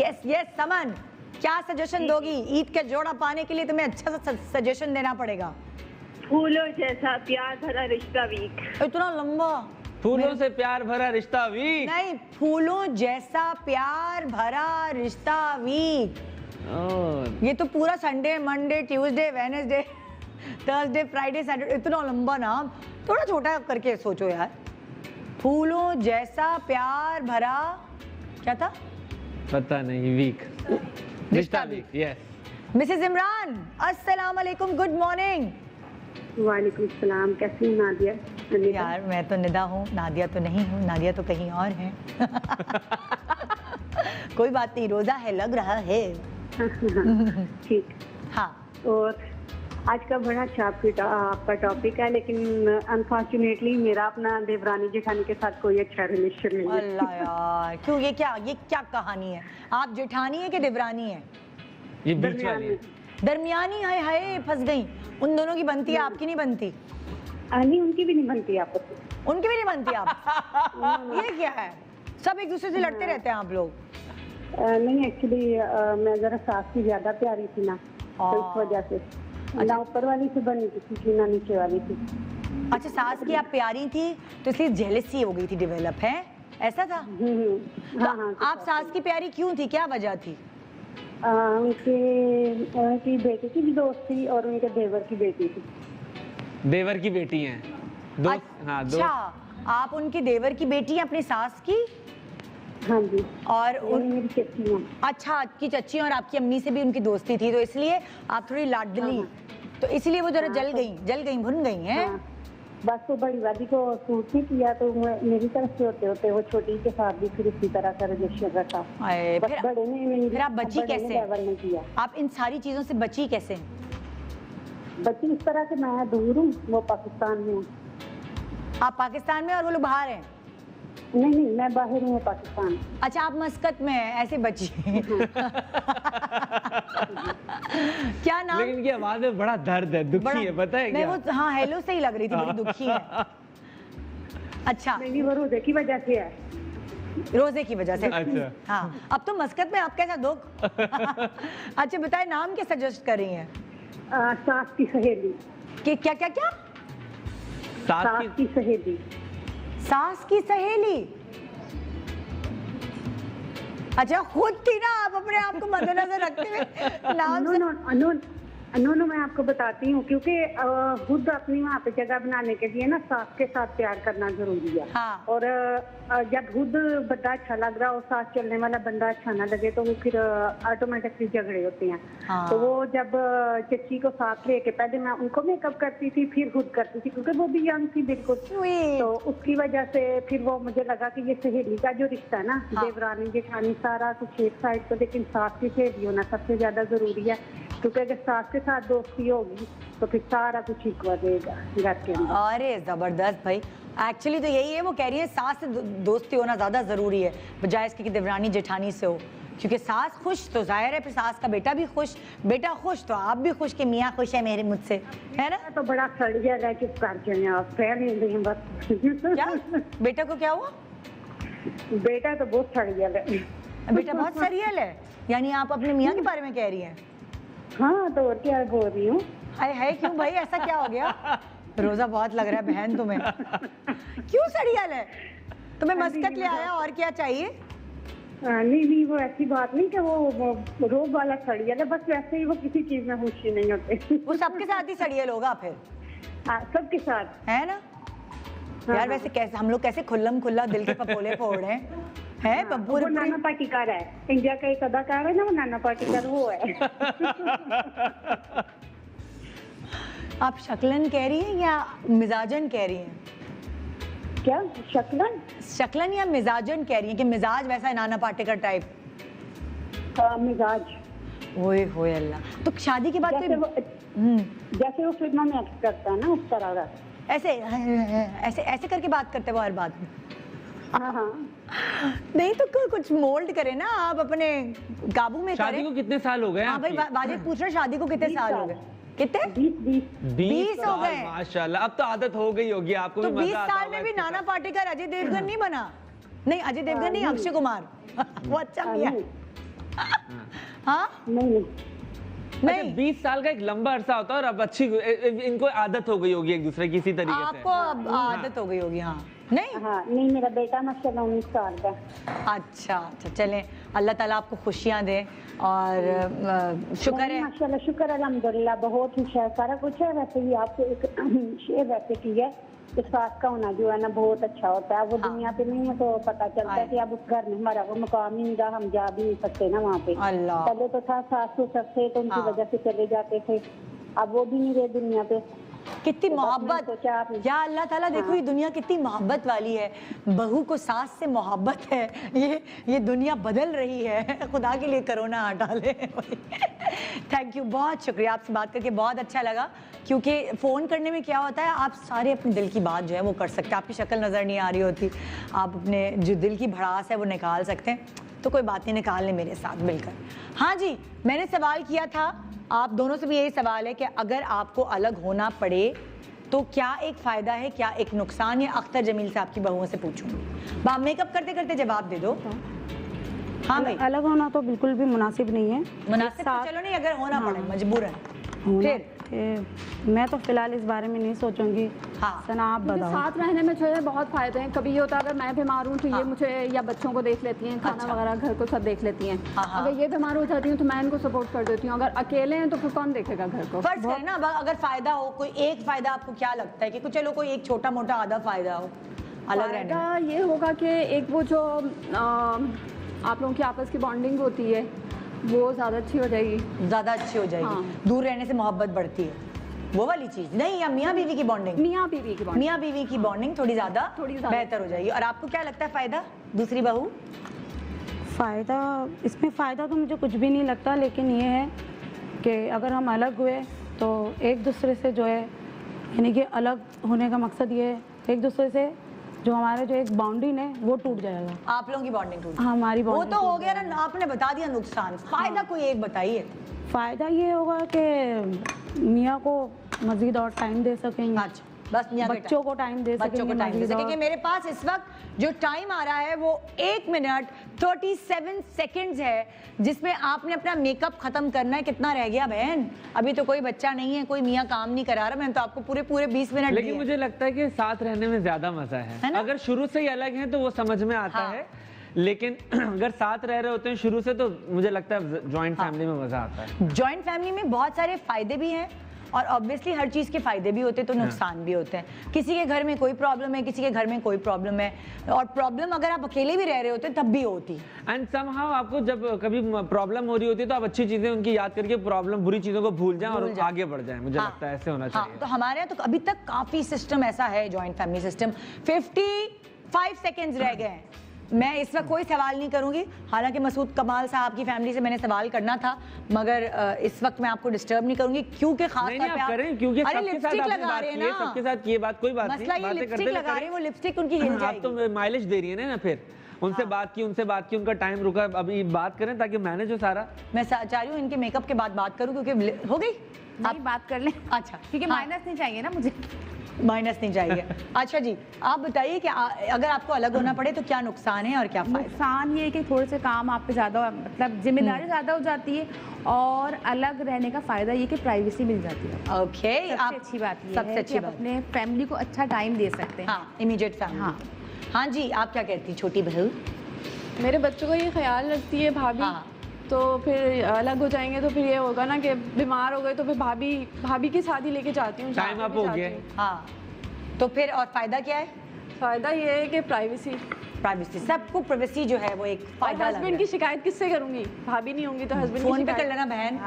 समन, क्या सजेशन दोगी? ईद के जोड़ा पाने के लिए तुम्हें अच्छा सा सजेशन देना पड़ेगा। फूलों जैसा प्यार भरा रिश्ता वीक। इतना लंबा? फूलों से प्यार भरा रिश्ता वीक नहीं, फूलों जैसा प्यार भरा रिश्ता वीक। ये तो पूरा Sunday, Monday, Tuesday, Wednesday, Thursday, Friday, Saturday, इतना लंबा नाम, थोड़ा छोटा करके सोचो यार। फूलों जैसा प्यार भरा, क्या था? पता नहीं, वीक, रिश्ता वीक। यस। मिसेस इमरान, अस्सलाम वालेकुम, गुड मॉर्निंग। वालेकुम सलाम, कैसी हैं नादिया? यार मैं तो निदा हूँ, नादिया तो नहीं हूँ, नादिया तो कहीं और है। कोई बात नहीं, रोजा है, लग रहा है। ठीक। हाँ, और आज का बड़ा अच्छा आपका टॉपिक है, लेकिन अनफॉर्चुनेटली मेरा अपना देवरानी जेठानी के साथ कोई अच्छा रिलेशन नहीं है। अल्लाह यार, क्यों? ये क्या कहानी है? आप जेठानी है कि देवरानी है? ये बीच वाली दरमियानी है। हाय फंस गई। उन दोनों की बनती है, आपकी नहीं बनती? नहीं, उनकी भी नहीं बनती आपस में। उनकी भी नहीं बनती आप? ये क्या है? सब एक दूसरे से लड़ते रहते हैं आप लोग? नहीं, एक्चुअली मैं जरा सास की ज्यादा प्यारी थी ना, तो इस वजह से ना ऊपर वाली से बनी थी ना नीचे वाली थी। अच्छा, सास की आप प्यारी थी तो इसलिए जेलसी हो गई थी डेवलप, है ऐसा था? हाँ। आप सास की प्यारी क्यों थी, क्या वजह थी? उनकी बेटी की भी दोस्त थी और उनके देवर की बेटी थी। देवर की बेटी हैं दोस्त? हाँ, दोस्त। अच्छा, आप उनकी देवर की बेटी हैं अपनी सास की? हाँ जी। और मेरी चच्ची है। अच्छा, आपकी चच्ची और आपकी अम्मी से भी उनकी दोस्ती थी, तो इसलिए आप थोड़ी लाडली, तो इसलिए वो जरा जल गई, भुन गई हैं। हाँ, बस वो बड़ी वादी को सूट नहीं किया, तो मेरी तरफ से होते होते वो छोटी के साथ भी फिर इसी तरह का रजिस्टर रखा। फिर आप बची कैसे? नहीं किया। आप इन सारी चीजों से बची कैसे? बची इस तरह से, मैं दूर हूँ, वो पाकिस्तान में। आप पाकिस्तान में और वो लोग बाहर हैं? नहीं, मैं बाहर हूँ पाकिस्तान। अच्छा, आप मस्कत में हैं, ऐसे बची। क्या नाम? लेकिन इनकी आवाज में बड़ा दर्द है, दुखी है, पता है क्या? वो हाँ, हेलो से ही लग रही थी, बड़ी दुखी है। अच्छा, नहीं, वो रोजे की वजह से है। रोजे की वजह से? अच्छा। हाँ, अब तो मस्कत में आप कैसा दुख? अच्छा बताए, नाम क्या सजेस्ट कर रही हैं? सास की सहेली। क्या? सास की सहेली। सास की सहेली? अच्छा, खुद थी ना आप अपने आप को मद्देनजर रखते हुए नाम नो, मैं आपको बताती हूँ, क्योंकि खुद अपनी वहाँ पे जगह बनाने के लिए ना सास के साथ प्यार करना जरूरी है। हाँ। और जब खुद बंदा अच्छा लग रहा हो, साथ चलने वाला बंदा अच्छा ना लगे, तो वो फिर ऑटोमेटिकली झगड़े होते हैं। हाँ। तो वो जब चच्ची को साथ लेके, पहले मैं उनको मेकअप करती थी, फिर खुद करती थी, क्योंकि वो भी यंग थी बिल्कुल। तो उसकी वजह से फिर वो मुझे लगा कि ये सहेली का जो रिश्ता है ना, देवरानी जेठानी सारा कुछ एक साइड पर, लेकिन सास की सहेली होना सबसे ज्यादा जरूरी है, क्योंकि अगर सास के साथ दोस्ती होगी तो फिर सारा कुछ ठीक हो जाएगा घर के अंदर। अरे जबरदस्त भाई, एक्चुअली तो यही है, वो कह रही है सास से दोस्ती होना ज्यादा जरूरी है बजाय इसके कि देवरानी जेठानी से हो, क्योंकि सास खुश तो जाहिर है फिर सास का बेटा भी खुश, बेटा खुश तो आप भी खुश कि मियाँ खुश है मेरे मुझसे, है ना? तो बड़ा सड़िया है, चुप कर जाए आप, फैल नहीं रही बस। क्या बेटा को क्या हुआ? बेटा तो बहुत सड़िया है। बेटा बहुत सरियल है? यानी आप अपने मियाँ के बारे में कह रही हैं? हाँ तो और क्या बोल रही हूँ। हाय हाय, क्यों भाई, ऐसा क्या हो गया? रोजा बहुत लग रहा है बहन तुम्हें। क्यों सड़ियल है? तुम्हें मस्कत ले आया, और क्या चाहिए? नहीं वो ऐसी बात नहीं कि वो रोग वाला सड़ियल है, बस वैसे ही वो किसी चीज में खुशी नहीं होते। वो सबके साथ ही सड़ियल होगा फिर। हाँ सबके साथ है ना यार। वैसे कैसे हम लोग कैसे खुल्लम खुल्ला दिल के पपोले फोड़ रहे हैं बब्बू। वो नाना पाटेकर है, इंडिया का एक अदाकार है ना, वो नाना पाटेकर वो है। आप शक्लन कह रही हैं या मिजाजन कह रही हैं? क्या शक्लन? शक्लन या मिजाजन कह रही हैं कि मिजाज वैसा है नाना पाटेकर टाइप? मिजाज। ओए होए अल्लाह। तो शादी के बाद जैसे वो फिल्मों में एक्ट करता है ना, उस तरह का। ऐसे ऐसे ऐसे करके बात करते वो हर बात में। हाँ नहीं तो कुछ मोल्ड करे ना आप, अपने काबू में शादी करें। को कितने साल हो गए? हाँ भाई, वाजिद पूछ रहा शादी को कितने साल हो गए? कितने? 20 हो गए। माशाल्लाह, अब तो आदत हो गई होगी आपको तो भी। 20 साल में भी नाना पाटेकर अजय देवगन नहीं बना? नहीं अजय देवगन नहीं, अक्षय कुमार। वो अच्छा किया। हाँ नहीं नहीं, 20 साल का एक लंबा अरसा होता है और अब अच्छी इनको आदत हो गई होगी एक दूसरे की, इसी तरीके से। आपको अब आदत हो गई होगी। हाँ नहीं हाँ नहीं, मेरा बेटा माशाल्लाह 19 साल का। अच्छा, चलें, अल्लाह ताला आपको खुशियाँ दे और शुक्र है। माशाल्लाह शुक्र अल्हम्दुलिल्लाह, बहुत खुश है, सारा कुछ है। वैसे ही आपको एक शेर वैसे की है कि सास का होना जो है ना बहुत अच्छा होता है। वो दुनिया पे नहीं है तो पता चलता है कि अब उस घर में हमारा वो मुकाम ही नहीं रहा, हम जा भी नहीं सकते ना वहाँ पे। अल्लाह। पहले तो था सास ससुर थे तो उनकी वजह से चले जाते थे, अब वो भी नहीं रहे दुनिया पे। कितनी मोहब्बत या अल्लाह ताला, देखो ये दुनिया कितनी मोहब्बत वाली है। बहू को सास से मोहब्बत है, ये दुनिया बदल रही है। खुदा के लिए कोरोना हटा ले। थैंक यू, बहुत शुक्रिया, आपसे बात करके बहुत अच्छा लगा। क्योंकि फ़ोन करने में क्या होता है, आप सारे अपने दिल की बात जो है वो कर सकते हैं। आपकी शक्ल नज़र नहीं आ रही होती, आप अपने जो दिल की भड़ास है वो निकाल सकते हैं। तो कोई बात नहीं, निकाल लें मेरे साथ मिलकर। हाँ जी, मैंने सवाल किया था, आप दोनों से भी यही सवाल है कि अगर आपको अलग होना पड़े तो क्या एक फ़ायदा है, क्या एक नुकसान? या अख्तर जमील से आपकी बहुओं से पूछूंगी। आप मेकअप करते करते जवाब दे दो। हाँ भाई, अलग होना तो बिल्कुल भी मुनासिब नहीं है। मुनासिब तो चलो नहीं, अगर होना पड़े मजबूरन फिर मैं तो फिलहाल इस बारे में नहीं सोचूंगी। हाँ सना आप बताओ। साथ रहने में जो है बहुत फायदे हैं। कभी ये होता है अगर मैं बीमार हूँ तो ये मुझे या बच्चों को देख लेती हैं, खाना वगैरह घर को सब देख लेती हैं। अगर ये बीमार हो जाती हूँ तो मैं इनको सपोर्ट कर देती हूँ। अगर अकेले हैं तो फिर कौन देखेगा घर को? फर्ज करें ना, अगर फायदा हो, कोई एक फायदा आपको क्या लगता है कि चलो कोई एक छोटा मोटा आधा फायदा हो अलग रहने फायदा ये होगा कि एक वो जो आप लोगों की आपस की बॉन्डिंग होती है वो ज़्यादा अच्छी हो जाएगी, ज़्यादा अच्छी हो जाएगी। हाँ। दूर रहने से मोहब्बत बढ़ती है, वो वाली चीज़ नहीं। या मियाँ बीवी की बॉन्डिंग, मियाँ बीवी की बॉन्डिंग थोड़ी ज़्यादा बेहतर हो जाएगी। और आपको क्या लगता है फ़ायदा, दूसरी बहू? फ़ायदा, इसमें फ़ायदा तो मुझे कुछ भी नहीं लगता, लेकिन ये है कि अगर हम अलग हुए तो एक दूसरे से जो है, यानी कि अलग होने का मकसद ये है एक दूसरे से जो हमारे जो एक बाउंड्री है वो टूट जाएगा। आप लोगों की बॉन्डिंग टूट, हमारी वो बॉन्डिंग तो हो गया ना, आपने बता दिया नुकसान। फ़ायदा कोई एक बताइए। फ़ायदा ये होगा कि मियाँ को मज़ीद और टाइम दे सकेंगे। अच्छा, बस मियाँ बच्चों को टाइम दे बच्चों को टाइम दे मज़ीद सकेंगे। मेरे पास इस वक्त जो टाइम आ रहा है वो 1 मिनट 37 सेकंड्स है, जिसमें आपने अपना मेकअप खत्म करना है। कितना रह गया बहन? अभी तो कोई बच्चा नहीं है, कोई मियाँ काम नहीं करा रहा। मैंने तो आपको पूरे 20 मिनट लेकिन मुझे लगता है कि साथ रहने में ज्यादा मजा है। अगर शुरू से ही अलग हैं तो वो समझ में आता है, लेकिन अगर साथ रह रहे होते हैं शुरू से तो मुझे लगता है जॉइंट फैमिली में मजा आता है। जॉइंट फैमिली में बहुत सारे फायदे भी हैं और ऑब्वियसली हर चीज़ के फायदे भी होते हैं तो नुकसान भी होते हैं। किसी के घर में कोई प्रॉब्लम है, किसी के घर में कोई प्रॉब्लम है, और प्रॉब्लम अगर आप अकेले भी रह रहे होते हैं तब भी होती है। एंड समहाउ आपको जब कभी प्रॉब्लम हो रही होती है तो आप अच्छी चीजें उनकी याद करके प्रॉब्लम बुरी चीजों को भूल जाएं और आगे बढ़ जाएं। मुझे लगता है ऐसे होना चाहिए। तो हमारे यहाँ तो अभी तक काफी सिस्टम ऐसा है, जॉइंट फैमिली सिस्टम। 55 सेकेंड्स रह गए हैं। मैं इस वक्त कोई सवाल नहीं करूंगी, हालांकि मसूद कमाल साहब की फैमिली से मैंने सवाल करना था, मगर इस वक्त मैं आपको डिस्टर्ब नहीं करूंगी क्योंकि खास तौर पे आप करें, क्योंकि लिपस्टिक लगा रहे हैं ना, सबके साथ ये बात कोई बात मसला ये लिपस्टिक लगा रहे हैं, वो लिपस्टिक उनकी हिल जाएगी। आप तो माइलेज दे रही है ना, फिर उनसे बात की, उनका टाइम रुका, अभी बात करें ताकि मैनेज हो सारा। मैं चाह रही हूँ इनके मेकअप के बाद बात करूँ क्योंकि हो गई आप बात कर लें। अच्छा, क्योंकि माइनस नहीं चाहिए ना मुझे। माइनस नहीं चाहिए। अच्छा जी, आप बताइए कि अगर आपको अलग होना पड़े तो क्या नुकसान है और क्या फायदा? नुकसान ये है कि थोड़े से काम आप पे ज़्यादा, मतलब जिम्मेदारी ज़्यादा हो जाती है, और अलग रहने का फ़ायदा ये कि प्राइवेसी मिल जाती है। ओके, सबसे अच्छी बात ये सबसे है अच्छी कि आप बात, अपने फैमिली को अच्छा टाइम दे सकते हैं। हाँ, इमीडिएट फैमिली। हाँ। हाँ जी, आप क्या कहती छोटी बहू? मेरे बच्चों का ये ख्याल रखती है भाभी। हाँ। तो फिर अलग हो जाएंगे तो फिर ये होगा ना कि बीमार हो गए तो फिर भाभी की शादी लेके जाती हूँ। टाइम अप हो गया। हाँ, तो फिर और फायदा क्या है? फायदा ये है कि प्राइवेसी, सबको प्राइवेसी जो है वो एक फायदा। हस्बैंड की शिकायत किससे करूंगी? भाभी नहीं होंगी तो हस्बैंड फोन पे कर लेना बहन।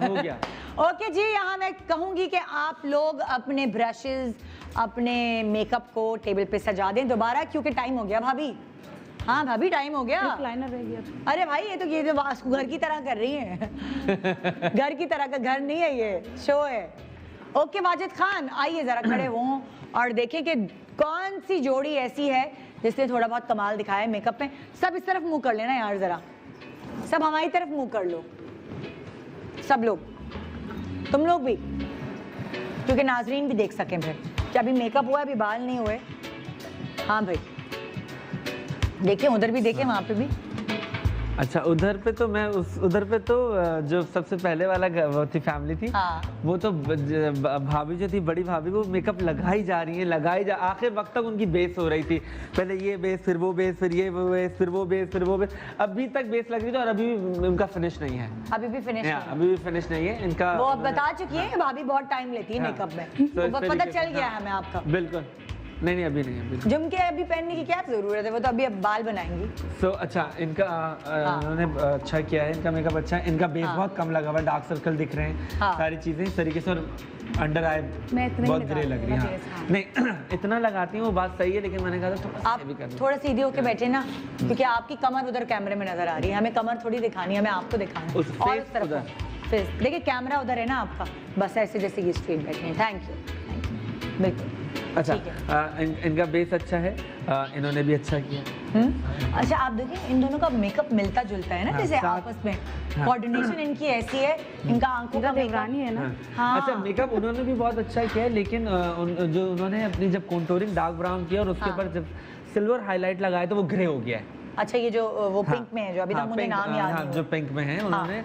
हो गया। ओके जी, यहाँ मैं कहूंगी कि आप लोग अपने ब्रशेस, अपने मेकअप को टेबल पे सजा दें दोबारा, क्योंकि टाइम हो गया भाभी। हाँ भाभी, टाइम हो गया। लाइनर रह गया। अरे भाई, ये तो वास्को घर की तरह कर रही है। घर की तरह का घर नहीं है, ये शो है। ओके वाजिद खान, आइए जरा खड़े हों और देखें कि कौन सी जोड़ी ऐसी है जिसने थोड़ा बहुत कमाल दिखाया है मेकअप में। सब इस तरफ मुंह कर लेना यार, जरा सब हमारी तरफ मुंह कर लो, सब लोग, तुम लोग भी, क्योंकि नाजरीन भी देख सकें फिर कि अभी मेकअप हुआ है, अभी बाल नहीं हुए। हाँ भाई, देखें, उधर भी देखें, वहां पे भी। अच्छा, उधर पे तो जो सबसे पहले वाला वो थी फैमिली थी। हाँ। वो तो भाभी जो थी, बड़ी भाभी, वो मेकअप लगाई जा रही है, आखिर वक्त तक उनकी बेस हो रही थी। पहले ये बेस, फिर वो बेस, फिर ये बेस, फिर वो बेस, फिर वो बेस, अभी तक बेस लग रही थी और अभी भी उनका फिनिश नहीं है। अभी भी फिनिश नहीं है इनका। वो अब बता चुकी है, भाभी बहुत टाइम लेती है मेकअप में, तो पता चल गया है हमें आपका। बिल्कुल नहीं, अभी नहीं। झुमके अभी पहनने की क्या जरूरत है, वो तो अभी अब बाल बनाएंगी। अच्छा, इनका उन्होंने अच्छा किया है, इनका मेकअप अच्छा है, इनका बेस बहुत कम लगा हुआ है, डार्क सर्कल दिख रहे हैं, सारी चीजें इस तरीके से, और अंडर आई बहुत ग्रे लग रही है। नहीं, इतना लगाती हूँ, वो बात सही है, लेकिन मैंने कहा आप थोड़ा सीधे होके बैठे ना, क्योंकि आपकी कमर उधर कैमरे में नजर आ रही है, हमें कमर थोड़ी दिखानी है, हमें आपको दिखाना है। और उस तरफ देखिए, कैमरा उधर है ना आपका, बस ऐसे जैसे ये स्ट्रेट बैठे हैं। थैंक यू, बिल्कुल। अच्छा, इनका बेस अच्छा है, इन्होंने भी अच्छा किया। अच्छा, आप देखिए, इन दोनों का मेकअप मिलता जुलता है ना, जैसे आपस में कोऑर्डिनेशन इनकी ऐसी है, इनका आंखों का मेकअप है ना। हाँ। अच्छा, मेकअप उन्होंने भी बहुत अच्छा किया है, लेकिन जो उन्होंने अपनी जब कॉन्टूरिंग डार्क ब्राउन किया और उसके ऊपर जब सिल्वर हाईलाइट लगाया तो वो ग्रे हो गया है। अच्छा, ये जो वो पिंक में है, जो अभी तक मुझे नाम याद नहीं, जो पिंक में है, उन्होंने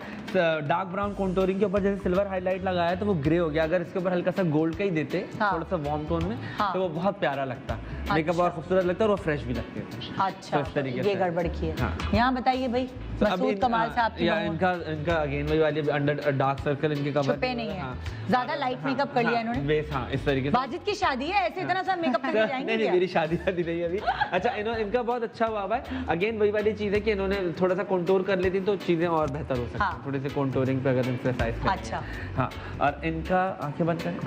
डार्क ब्राउन कॉन्टूरिंग के ऊपर जैसे सिल्वर हाईलाइट लगाया तो वो ग्रे हो गया। अगर इसके ऊपर हल्का सा गोल्ड का ही देते, थोड़ा सा वार्म टोन में, तो वो बहुत प्यारा लगता, मेकअप और खूबसूरत लगता है और वो फ्रेश भी लगते थे। अच्छा, इस तरीके से ये गड़बड़ की है। यहाँ बताइए भाई, मसूद कमाल से आपकी इनका अगेन वही वाली अंडर डार्क सर्कल इनके कवर छुपे नहीं है, ज्यादा लाइट मेकअप कर लिया इन्होंने बेस। हाँ, इस तरीके से। वाजिद की शादी है, ऐसे इतना सा मेकअप करके जाएंगे? नहीं, मेरी शादी नहीं है अभी। अच्छा, इनका बहुत अच्छा हुआ है। अगेन वही वाली चीज है कि इन्होंने थोड़ा सा कंटूर कर लेती तो चीजें और बेहतर हो सकती हैं। थोड़ी सी कंटूरिंग पे अगर एक्सरसाइज करें। अच्छा, हाँ, और इनका आंखें बंद करें।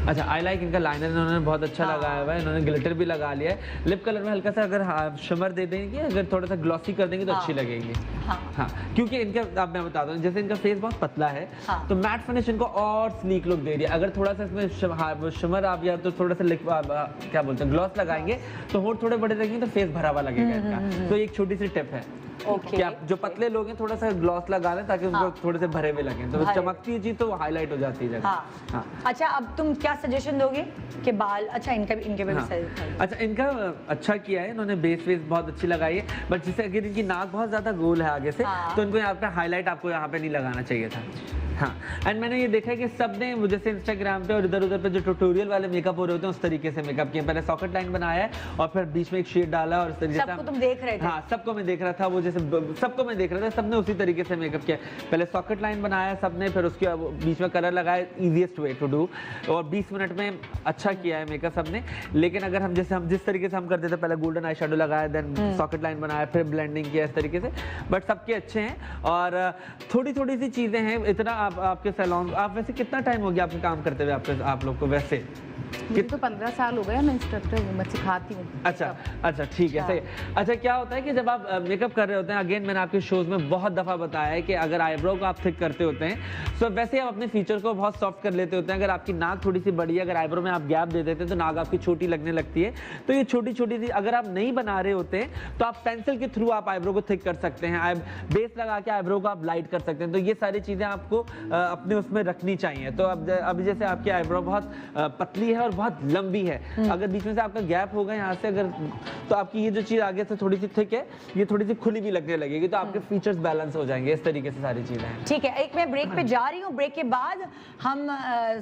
अच्छा, आई लाइक इनका लाइनर इन्होंने बहुत अच्छा लगाया हुआ है, इन्होंने ग्लिटर भी लगा लिया है। लिप कलर में हल्का सा अगर शिमर दे देंगे, अगर थोड़ा सा ग्लॉसी कर देंगे तो अच्छी लगेगी। हाँ, क्योंकि इनका, अब मैं बता दूं, जैसे इनका फेस बहुत पतला है, तो मैट फिनिश इनको और स्लीक लुक दे रही है। अगर थोड़ा सा इसमें शिमर आप या तो थोड़ा सा क्या बोलते हैं, ग्लॉस लगाएंगे तो होठ थोड़े बड़े लगेंगे तो फेस भरा हुआ लगेगा इनका। तो एक छोटी सी टिप है कि आप जो पतले लोग हैं थोड़ा सा ग्लॉस लगा लें ताकि उनको थोड़े से भरे हुए लगें, तो चमकती है चीज तो वो हाईलाइट हो जाती है जगह। अच्छा, अब तुम क्या सजेशन दोगे कि बाल? अच्छा, इनके भी अच्छा, इनका अच्छा किया है, इन्होंने बेस बहुत अच्छी लगाई है, बट जैसे अगर इनकी नाक बहुत ज्यादा गोल है आगे से, तो इनको यहाँ पे हाईलाइट आपको यहाँ पे नहीं लगाना चाहिए था। हाँ, एंड मैंने ये देखा है कि सबने जैसे इंस्टाग्राम पे और इधर उधर पे जो ट्यूटोरियल वाले मेकअप हो रहे होते हैं उस तरीके से मेकअप किया। पहले सॉकेट लाइन बनाया है और फिर बीच में एक शेड डाला और इस तरीके से सबको तुम देख रहे थे। हाँ, सबको मैं देख रहा था, वो जैसे सबको मैं देख रहा था, सबने उसी तरीके से मेकअप किया। पहले सॉकेट लाइन बनाया सबने, फिर उसके बीच में कलर लगाया, इजीएस्ट वे टू डू, और 20 मिनट में अच्छा किया है मेकअप सबने। लेकिन अगर हम जिस तरीके से हम करते थे, पहले गोल्डन आई शेडो लगाया, देन सॉकेट लाइन बनाया, फिर ब्लेंडिंग किया इस तरीके से, बट सबके अच्छे हैं। और थोड़ी थोड़ी सी चीजें हैं, इतना आपके सैलून, आप वैसे कितना टाइम हो गया आपके काम करते हुए आप लोग को? वैसे तो 15 साल हो गए, मैं इंस्ट्रक्टर हूँ, मैं सिखाती हूँ। अच्छा, ठीक है, सही। अच्छा, क्या होता है कि जब आप मेकअप कर रहे होते हैं, अगेन मैंने आपके शोज में बहुत दफा बताया है कि अगर आईब्रो को आप थिक करते होते हैं तो वैसे आप अपने फीचर को बहुत सॉफ्ट कर लेते होते हैं। अगर आपकी नाक थोड़ी सी बड़ी है, अगर आईब्रो में आप गैप दे देते हैं तो नाक आपकी छोटी लगने लगती है। तो ये छोटी छोटी सी अगर आप नहीं बना रहे होते हैं तो आप पेंसिल के थ्रू आप आईब्रो को थिक कर सकते हैं, बेस लगा के आईब्रो को आप लाइट कर सकते हैं। तो ये सारी चीजें आपको अपने उसमें रखनी चाहिए। तो अब जैसे आपकी आईब्रो बहुत पतली है और बहुत लंबी है। अगर बीच में से आपका गैप होगा यहाँ से अगर, तो आपकी ये जो चीज आगे से थोड़ी सी थिक है, ये थोड़ी सी खुली भी लगने लगेगी, तो आपके फीचर्स बैलेंस हो जाएंगे। इस तरीके से सारी चीजें हैं। ठीक है, एक मैं ब्रेक पे जा रही हूँ, ब्रेक के बाद हम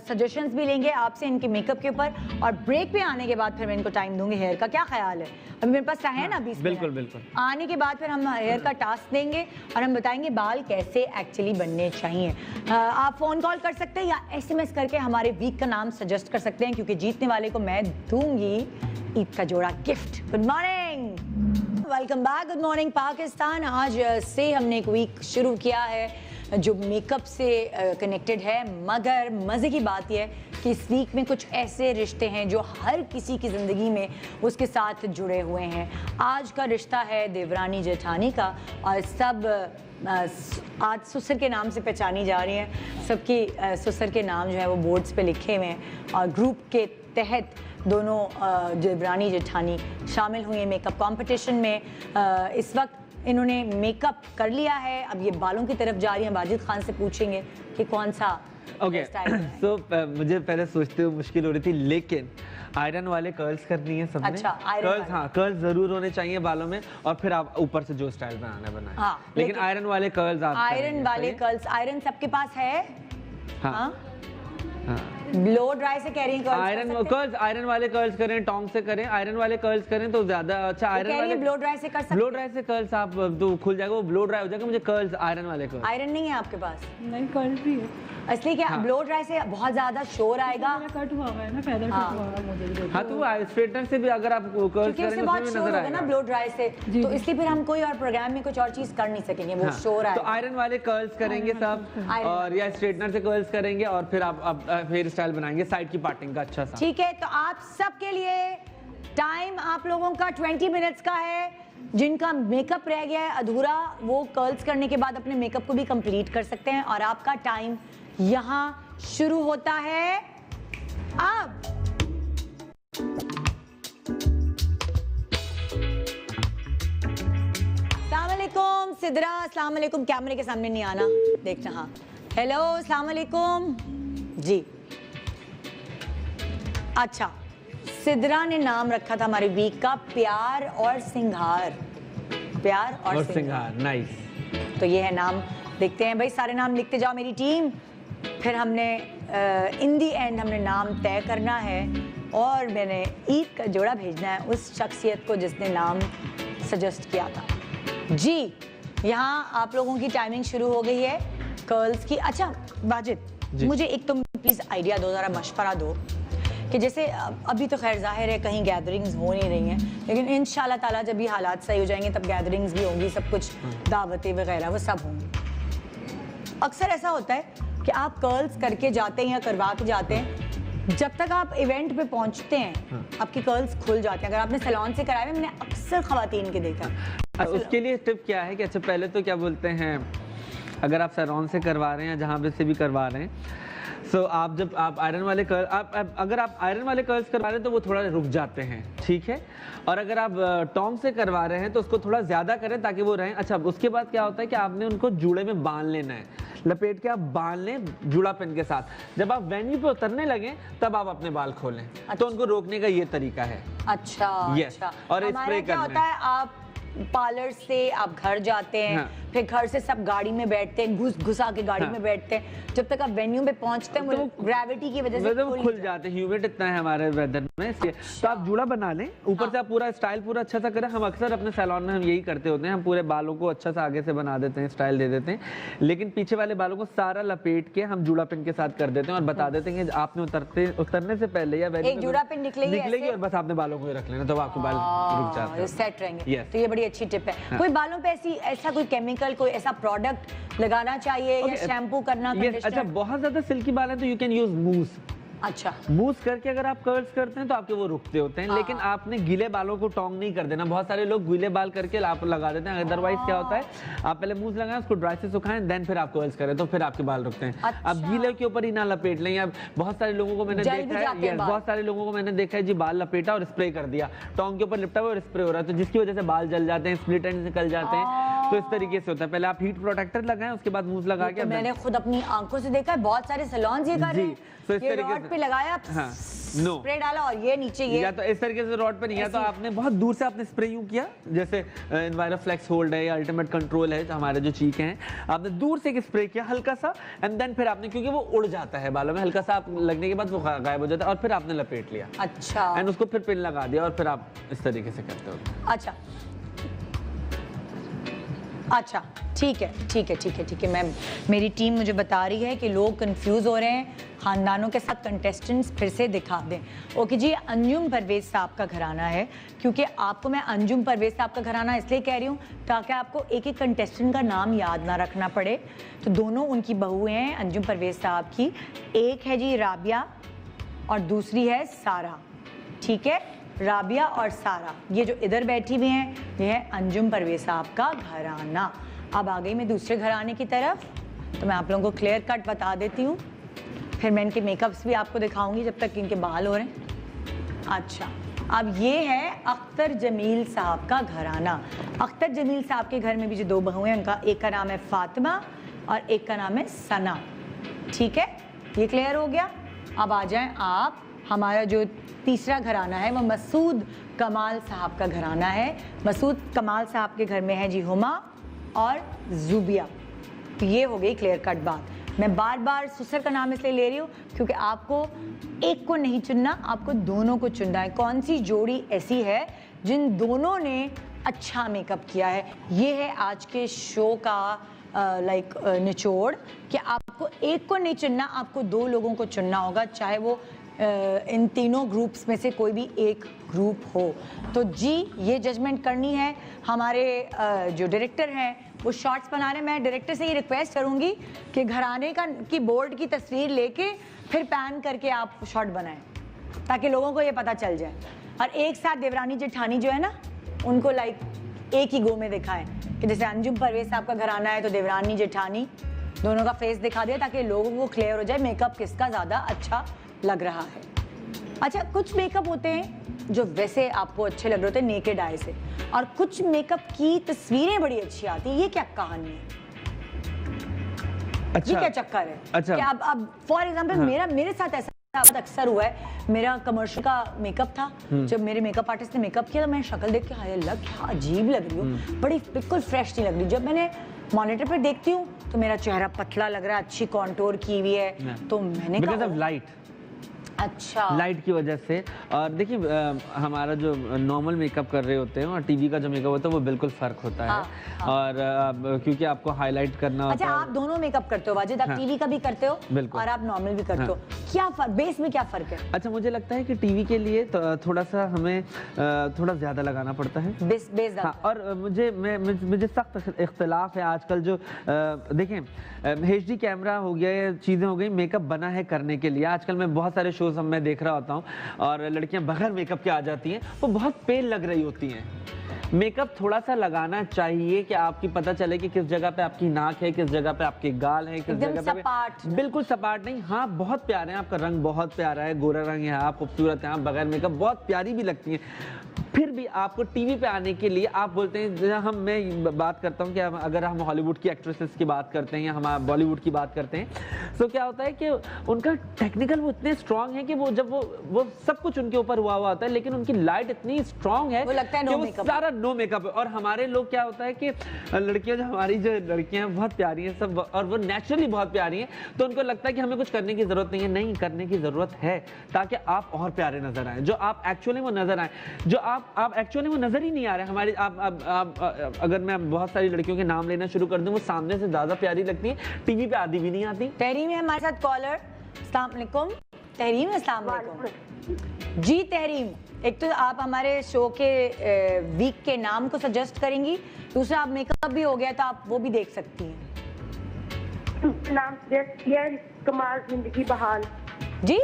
सजेशंस भी लेंगे आपसे इनके मेकअप के ऊपर, और ब्रेक पे आने के बाद फिर मैं इनको टाइम दूंगी हेयर का। क्या ख्याल है? अभी मेरे पास है ना 20 मिनट। बिल्कुल बिल्कुल। आने के बाद फिर हम हेयर का टास्क देंगे और हम बताएंगे बाल कैसे एक्चुअली बनने चाहिए। आप फोन कॉल कर सकते हैं या SMS करके हमारे वीक का नाम सजेस्ट कर सकते हैं, क्योंकि जीतने वाले को मैं दूंगी ईद का जोड़ा gift. Good morning, welcome back, good morning Pakistan. आज से हमने एक वीक शुरू किया है जो मेकअप से कनेक्टेड है, मगर मज़े की बात यह है कि इस वीक में कुछ ऐसे रिश्ते हैं जो हर किसी की ज़िंदगी में उसके साथ जुड़े हुए हैं। आज का रिश्ता है देवरानी जेठानी का, और सब आज ससुर के नाम से पहचानी जा रही हैं। सबकी ससुर के नाम जो है वो बोर्ड्स पे लिखे हुए हैं, और ग्रुप के तहत दोनों देवरानी जेठानी शामिल हुई हैं मेकअप कंपटीशन में। इस वक्त इन्होंने मेकअप कर लिया है, अब ये बालों की तरफ जा रही हैं। वाजिद खान से पूछेंगे कि कौन सा स्टाइल है। So, मुझे पहले सोचते हुए मुश्किल हो रही थी, लेकिन आयरन वाले कर्ल्स करनी है सबने। अच्छा, कर्ल्स, हाँ कर्ल्स जरूर होने चाहिए बालों में, और फिर आप ऊपर से जो स्टाइल बनाए। हाँ, लेकिन आयरन वाले कर्ल्स आप आयरन वाले कर्ल्स, आयरन सबके पास है। हाँ, ब्लो ड्राई से कह रही हैं कर्ल्स, आयरन वाले कर्ल्स करें, टोंग से करें, आयरन वाले कर्ल्स करें तो ज्यादा अच्छा। आयरन वाले ब्लो ड्राई से कर सकते हैं। ब्लो ड्राई से कर्ल्स आप तो खुल जाएगा, वो ब्लो ड्राई हो जाएगा। मुझे कर्ल्स आयरन वाले कर्ल्स। आयरन नहीं है आपके पास? नहीं, कर्ल भी है। इसलिए क्या ब्लो ड्राई से बहुत ज्यादा शोर आएगा? कट हुआ है ना, फेदर कट हुआ है मुझे। हाँ, तो स्ट्रेटनर से भी अगर आप कर्ल्स करेंगे उसमें बहुत शोर होगा ना ब्लो ड्राई से, तो इसलिए फिर हम कोई और प्रोग्राम में कुछ और चीज कर नहीं सकेंगे, वो शोर आएगा। तो आयरन वाले कर्ल्स करेंगे सब, और या स्ट्रेटनर से कर्ल्स करेंगे, और फिर आप हेयर स्टाइल बनाएंगे साइड की पार्टिंग का अच्छा सा। ठीक है, तो आप सबके लिए टाइम आप लोगों का 20 मिनट्स का है। जिनका मेकअप रह गया है अधूरा, वो कर्ल्स करने के बाद अपने मेकअप को भी कंप्लीट कर सकते हैं, और आपका टाइम यहाँ शुरू होता है अब। अस्सलाम वालेकुम सिद्रा, अस्सलाम वालेकुम। कैमरे के सामने नहीं आना, देखना। हाँ, हेलो, अस्सलाम वालेकुम जी। अच्छा, सिद्रा ने नाम रखा था हमारे वीक का प्यार और सिंगार। प्यार और सिंगार, नाइस। तो ये है नाम। देखते हैं भाई, सारे नाम लिखते जाओ मेरी टीम। फिर हमने इन दी एंड हमने नाम तय करना है, और मैंने ईद का जोड़ा भेजना है उस शख्सियत को जिसने नाम सजेस्ट किया था। जी, यहाँ आप लोगों की टाइमिंग शुरू हो गई है कर्ल्स की। अच्छा वाजिद, मुझे एक तुम प्लीज़ आइडिया दो, ज़रा मशवरा दो कि जैसे अभी तो खैर जाहिर है कहीं गैदरिंग्स हो नहीं रही हैं, लेकिन इंशाल्लाह ताला जब भी हालात सही हो जाएंगे तब गैदरिंग्स भी होंगी, सब कुछ दावतें वगैरह वो सब होंगी। अक्सर ऐसा होता है कि आप कर्ल्स करके जाते हैं या करवा के जाते हैं, जब तक आप इवेंट पे पहुंचते हैं आपकी कर्ल्स खुल जाते हैं। अगर आपने सैलून से कराए, मैंने अक्सर खवातीन के देखा। उसके लिए टिप क्या है कि अच्छा पहले तो क्या बोलते हैं, अगर आप सैलून से करवा रहे हैं या जहाँ पे से भी करवा रहे हैं, सो आप जब आप आयरन वाले कर्ल अगर आप आयरन वाले कर्ल्स करवा रहे हैं तो वो थोड़ा रुक जाते हैं, ठीक है। और अगर आप टोंग से करवा रहे हैं तो उसको थोड़ा ज़्यादा करें ताकि वो रहें। अच्छा, उसके बाद क्या होता है कि आपने उनको जूड़े में बांध लेना है, लपेट के आप बांध लें जूड़ा पेन के साथ। जब आप वेन्यू पे उतरने लगे तब आप अपने बाल खोलें। अच्छा। तो उनको रोकने का ये तरीका है। अच्छा, यस। अच्छा। और स्प्रे क्या होता है, आप पार्लर से आप घर जाते हैं, हाँ। फिर घर से सब गाड़ी में बैठते हैं, घुसा के गाड़ी में बैठते हैं, जब तक आप वेन्यू में पहुंचते हैं तो ग्रेविटी की वजह से वो खुल जाते हैं। ह्यूमिड इतना है हमारे वेदर में, इसलिए तो आप जूड़ा बना लें, ऊपर से आप पूरा स्टाइल पूरा अच्छा सा करें। हम अक्सर अपने सैलून में हम यही करते होते हैं, हम पूरे बालों को अच्छा सा आगे से बना देते हैं, स्टाइल दे देते हैं, लेकिन पीछे वाले बालों को सारा लपेट के हम जूड़ा पिन के साथ कर देते हैं और बता देते हैं कि आपने उतरने से पहले या एक जूड़ा पिन निकलेगी और बस आपने बालों को ही रख लेना, तो आपके बाल रुक जाते हैं, सेट रहेंगे। तो ये बड़ी अच्छी टिप है। कोई बालों पे ऐसा कोई केमिकल, कोई ऐसा प्रोडक्ट लगाना चाहिए या शैम्पू करना? अच्छा, बहुत ज्यादा सिल्की बाल है तो यू कैन यूज मूस। अच्छा, मूस करके अगर आप कर्ल्स करते हैं तो आपके वो रुकते होते हैं। लेकिन आपने गीले बालों को टोंग नहीं कर देना। बहुत सारे लोग गीले बाल करके आप लगा देते हैं। अदरवाइज क्या होता है, आप पहले मूस लगाएं, उसको ड्राई से सुखाएं, देन फिर आप कर्ल्स करें तो फिर आपके बाल रुकते हैं। अच्छा। अब गीले के ऊपर ही ना लपेट लें। अब बहुत सारे लोगों को मैंने देखा है जी, बाल लपेटा और स्प्रे कर दिया, टोंग के ऊपर लिपटा हुआ और स्प्रे हो रहा है, तो जिसकी वजह से बाल जल जाते हैं, स्प्लिट एंड निकल जाते हैं। तो इस तरीके से होता है, पहले आप हीट प्रोटेक्टर लगाएं, उसके बाद मूव लगा के। मैंने खुद अपनी आंखों से देखा है, बहुत सारे सैलून ये कर रहे हैं। तो इस तरीके से पे लगाया, स्प्रे डाला और ये नीचे ये, या तो इस तरीके से रॉड पे नहीं, या तो आपने बहुत दूर से आपने स्प्रे यूं किया, जैसे एनवायरोफ्लेक्स होल्ड है या अल्टीमेट कंट्रोल है, हमारे जो चीकें हैं, आपने दूर से एक स्प्रे किया हल्का सा, एंड देन फिर आपने, क्योंकि वो उड़ जाता है बालों में, हल्का सा आप लगने के बाद वो गायब हो जाता है, और फिर आपने लपेट लिया। अच्छा। एंड उसको फिर पिन लगा दिया, और फिर आप इस तरीके से करते हो। अच्छा अच्छा, ठीक है ठीक है ठीक है ठीक है। मैम, मेरी टीम मुझे बता रही है कि लोग कंफ्यूज हो रहे हैं, खानदानों के साथ कंटेस्टेंट्स फिर से दिखा दें। ओके जी, अंजुम परवेज साहब का घराना है, क्योंकि आपको मैं अंजुम परवेज साहब का घराना इसलिए कह रही हूँ ताकि आपको एक एक कंटेस्टेंट का नाम याद ना रखना पड़े। तो दोनों उनकी बहुएं हैं अंजुम परवेज साहब की, एक है जी राबिया और दूसरी है सारा। ठीक है, राबिया और सारा, ये जो इधर बैठी हुई हैं ये है अंजुम परवेज साहब का घराना। अब आ गई मैं दूसरे घराने की तरफ, तो मैं आप लोगों को क्लियर कट बता देती हूँ, फिर मैं इनके मेकअप्स भी आपको दिखाऊंगी जब तक इनके बाल हो रहे हैं। अच्छा, अब ये है अख्तर जमील साहब का घराना। अख्तर जमील साहब के घर में भी जो दो बहुएं हैं, उनका एक का नाम है फातिमा और एक का नाम है सना। ठीक है, ये क्लियर हो गया। अब आ जाएं आप, हमारा जो तीसरा घराना है वो मसूद कमाल साहब का घराना है। मसूद कमाल साहब के घर में है जी हुमा और जुबिया। तो ये हो गई क्लियर कट बात। मैं बार बार सुसर का नाम इसलिए ले रही हूँ क्योंकि आपको एक को नहीं चुनना, आपको दोनों को चुनना है। कौन सी जोड़ी ऐसी है जिन दोनों ने अच्छा मेकअप किया है, ये है आज के शो का निचोड़, कि आपको एक को नहीं चुनना, आपको दो लोगों को चुनना होगा, चाहे वो इन तीनों ग्रुप्स में से कोई भी एक ग्रुप हो। तो जी, ये जजमेंट करनी है। हमारे जो डायरेक्टर हैं वो शॉट्स बना रहे हैं। मैं डायरेक्टर से ये रिक्वेस्ट करूंगी कि घराने की बोर्ड की तस्वीर लेके फिर पैन करके आप शॉट बनाएं, ताकि लोगों को ये पता चल जाए, और एक साथ देवरानी जेठानी जो है ना, उनको एक ही गो में दिखाएं कि जैसे अंजुम परवेज साहब का घराना है तो देवरानी जेठानी दोनों का फेस दिखा दिया, ताकि लोगों को क्लियर हो जाए मेकअप किसका ज़्यादा अच्छा लग रहा है। अच्छा, कुछ मेकअप होते हैं जो वैसे आपको अच्छे लग रहे होते हैं नेकेड आई से, और कुछ मेकअप की तस्वीरें बड़ी अच्छी आती है। ये क्या कहानी है? अच्छा, ये क्या चक्कर है? अच्छा, कि अब फॉर एग्जांपल मेरे साथ ऐसा बहुत अक्सर हुआ है। मेरा कमर्शियल का मेकअप था, जब मेरे मेकअप आर्टिस्ट ने मेकअप किया तो मैं शक्ल देख के हाय लग क्या अजीब लग रही हूँ, बड़ी बिल्कुल फ्रेश नहीं लग रही। जब मैंने मॉनिटर पर देखती हूँ तो मेरा चेहरा पतला लग रहा है, अच्छी कॉन्टोर की हुई है, तो मैंने कहा लाइट, अच्छा, लाइट की वजह से। और देखिए, हमारा जो नॉर्मल मेकअप कर रहे होते हैं और टीवी का जो मेकअप होता है वो बिल्कुल फर्क होता है। और क्योंकि आपको हाईलाइट करना होता है। अच्छा, आप दोनों मेकअप करते हो वाजिद, आप टीवी का भी करते हो और आप नॉर्मल भी करते हो, क्या बेस में क्या फर्क है? अच्छा, मुझे लगता है कि टीवी के लिए थोड़ा सा हमें थोड़ा ज्यादा लगाना पड़ता है बेस। और मुझे सख्त इख्तिलाफ है आजकल। जो देखें, HD कैमरा हो गया, चीजें हो गई, मेकअप बना है करने के लिए। आजकल मैं बहुत सारे शोज मैं देख रहा होता हूँ और लड़कियां बगैर मेकअप के आ जाती हैं, वो बहुत पेल लग रही होती हैं। मेकअप थोड़ा सा लगाना चाहिए कि आपकी पता चले कि किस जगह पे आपकी नाक है, किस जगह पे आपके गाल हैं, किस जगह पे बिल्कुल सपाट नहीं। हाँ, बहुत प्यारे हैं, आपका रंग बहुत प्यारा है, गोरा रंग है, आप खूबसूरत हैं, आप बगैर मेकअप बहुत प्यारी भी लगती हैं। फिर भी आपको टीवी पे आने के लिए आप बोलते हैं, मैं बात करता हूँ कि अगर हम हॉलीवुड की एक्ट्रेसेस की बात करते हैं या हम बॉलीवुड की बात करते हैं, तो क्या होता है कि उनका टेक्निकल वो इतने स्ट्रांग है कि वो जब वो सब कुछ उनके ऊपर हुआ होता है, लेकिन उनकी लाइट इतनी स्ट्रांग है कि वो सारा नो मेकअप है। और हमारे लोग क्या होता है कि लड़कियां, जो हमारी जो लड़कियां हैं बहुत प्यारी हैं सब, और वो नेचुरली बहुत प्यारी हैं, तो उनको लगता है कि हमें कुछ करने की जरूरत नहीं है। नहीं, करने की जरूरत है, ताकि आप और प्यारे नजर आए, जो आप एक्चुअली वो नजर आए, जो आप एक्चुअली वो नजर ही नहीं आ रहे हमारी। आप अगर मैं बहुत सारी लड़कियों के नाम लेना शुरू कर दूं, वो सामने से ज्यादा प्यारी लगती है, टीवी पे आधी भी नहीं आती। तहरीम है हमारे साथ कॉलर। अस्सलाम वालेकुम तहरीम। अस्सलाम वालेकुम जी तहरीम। एक तो आप हमारे शो के वीक के नाम को सजेस्ट करेंगी, दूसरा आप मेकअप भी हो गया तो आप वो भी देख सकती हैं। नाम सजेस्ट किया कमाल जिंदगी बहाल जी,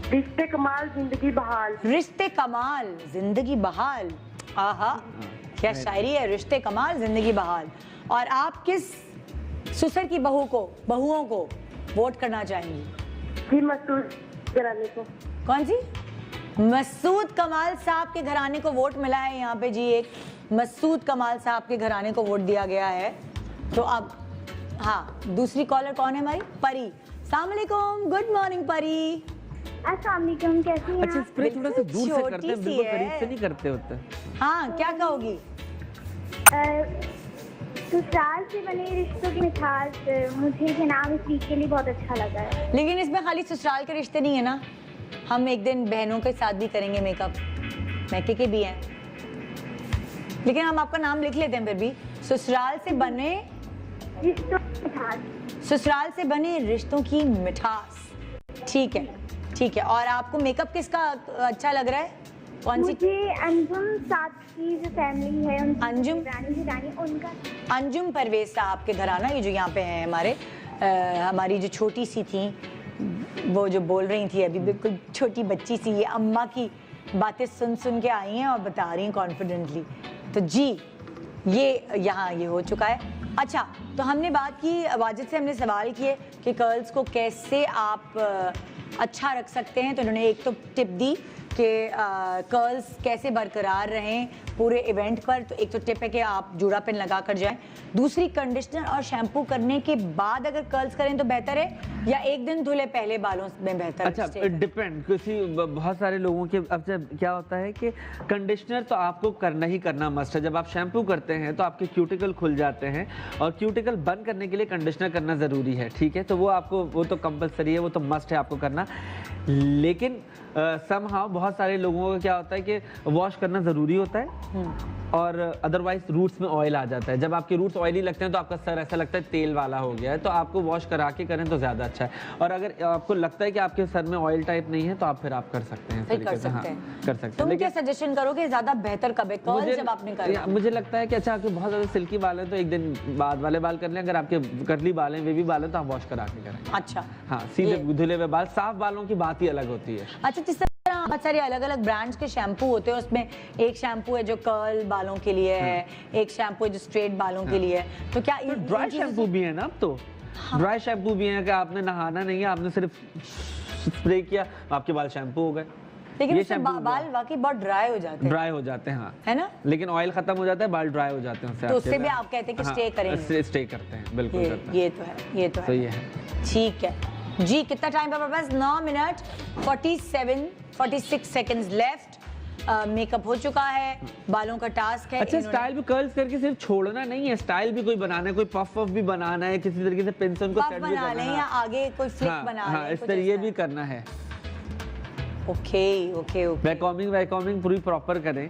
रिश्ते कमाल जिंदगी बहाल, रिश्ते कमाल जिंदगी बहाल। आहा, क्या शायरी है, रिश्ते कमाल जिंदगी बहाल। और आप किस सुसर की बहुओं को वोट करना चाहेंगी? जी, मसूद घराने को। कौन सी? मसूद कमाल साहब के घराने को वोट मिला है यहाँ पे जी। एक मसूद कमाल साहब के घराने को वोट दिया गया है। तो अब हाँ, दूसरी कॉलर कौन है हमारी? परी। अस्सलाम वालेकुम, गुड मॉर्निंग परी। अस्सलाम वालेकुम, कैसी हैं अच्छा, आप? स्प्रे थोड़ा सा दूर से करते हैं, छोटी सी बिल्कुल है। करीब से नहीं करते होते। हाँ, क्या कहोगी? ससुराल से बने रिश्तों की मिठास मुझे जनाब इस वीक के लिए बहुत अच्छा लगा है। लेकिन इसमें खाली ससुराल के रिश्ते नहीं है ना, हम एक दिन बहनों के साथ भी करेंगे मेकअप, मैके के भी हैं, लेकिन हम आपका नाम लिख लेते हैं फिर भी। ससुराल से बने रिश्तों की मिठास। ससुराल से बने रिश्तों की मिठास, ठीक है, ठीक है। और आपको मेकअप किसका अच्छा लग रहा है? कौन सी? मुझे अंजुम साथ की जो फैमिली है, अंजुम? रानी उनका। अंजुम परवेज साहब के घराना, ये जो यहाँ पे हैं हमारे, हमारी जो छोटी सी थी, वो जो बोल रही थी अभी, बिल्कुल छोटी बच्ची सी, ये अम्मा की बातें सुन सुन के आई हैं और बता रही हैं कॉन्फिडेंटली। तो जी ये यहाँ ये हो चुका है। अच्छा, तो हमने बात की, वाजिद से हमने सवाल किए कि कर्ल्स को कैसे आप अच्छा रख सकते हैं, तो उन्होंने एक तो टिप दी कि कर्ल्स कैसे बरकरार रहें पूरे इवेंट पर। तो एक तो टिप है कि आप जूड़ा पिन लगा कर जाएं। दूसरी, कंडीशनर और शैम्पू करने के बाद अगर कर्ल्स करें तो बेहतर है, या एक दिन धुले पहले बालों में बेहतर? अच्छा, डिपेंड, किसी बहुत सारे लोगों के। अब जब क्या होता है कि कंडीशनर तो आपको करना ही करना मस्ट है। जब आप शैम्पू करते हैं तो आपके क्यूटिकल खुल जाते हैं, और क्यूटिकल बंद करने के लिए कंडीशनर करना ज़रूरी है, ठीक है? तो वो आपको, वो तो कंपलसरी है, वो तो मस्ट है आपको करना। लेकिन समहाउ बहुत सारे लोगों का क्या होता है कि वॉश करना ज़रूरी होता है, और अदरवाइज रूट्स में ऑयल आ जाता है। जब आपके रूट्स ऑयली लगते हैं तो आपका सर ऐसा लगता है तेल वाला हो गया है, तो आपको वॉश करा के करें तो ज़्यादा अच्छा है। और अगर आपको लगता है कि आपके सर में ऑयल टाइप नहीं है तो आप फिर आप कर सकते हैं, कर सकते हैं। कर सकते हैं। तुम क्या सजेशन करोगे, ज़्यादा बेहतर कब है कर्ल जब आपने करा? मुझे लगता है कि अच्छा, आपके बहुत ज़्यादा सिल्की बाल हैं तो एक दिन बाद वाले बाल कर लें। अगर आपके कर्ली बाल हैं, वेवी बाल हैं, तो आप वॉश करा के करें। अच्छा, हाँ, सीधे धुले हुए बाल, साफ बालों की बात ही अलग होती है। अच्छा, जिस तरह बहुत सारे अलग अलग ब्रांड्स के शैम्पू होते हैं, उसमें एक शैम्पू है जो कर्ल बालों के लिए है, एक शैम्पू है जो स्ट्रेट बालों के लिए है। तो क्या ये ड्राई शैम्पू भी है ना? अब तो ड्राई शैम्पू भी है कि आपने नहाना नहीं है, आपने सिर्फ स्प्रे किया, आपके बाल शैम्पू हो गए। लेकिन उससे बाल वाकई बहुत ड्राई हो जाते हैं। ड्राई हो जाते हैं, हाँ, है ना? लेकिन ऑयल खत्म हो जाता है, बाल ड्राई हो जाते हैं उससे। तो उससे भी आप कहते हैं कि स्टे करेंगे? स्टे करते हैं, बिल्कुल करते हैं। ये तो है, ये तो है। तो ये है, ठीक है जी। कितना टाइम है हमारे पास? 9 मिनट 46 सेकंड्स लेफ्ट। मेकअप हो चुका है, बालों का टास्क है। अच्छा, स्टाइल भी कर्ल्स करके सिर्फ छोड़ना नहीं है, स्टाइल भी कोई बनाना है, कोई पफ भी बनाना है, किसी तरीके से पिन से उनको सेट भी बना लें, या आगे कोई फ्लिक बना लें, इस तरह ये भी करना है। Okay okay okay. वैकॉमिंग पूरी प्रॉपर करें।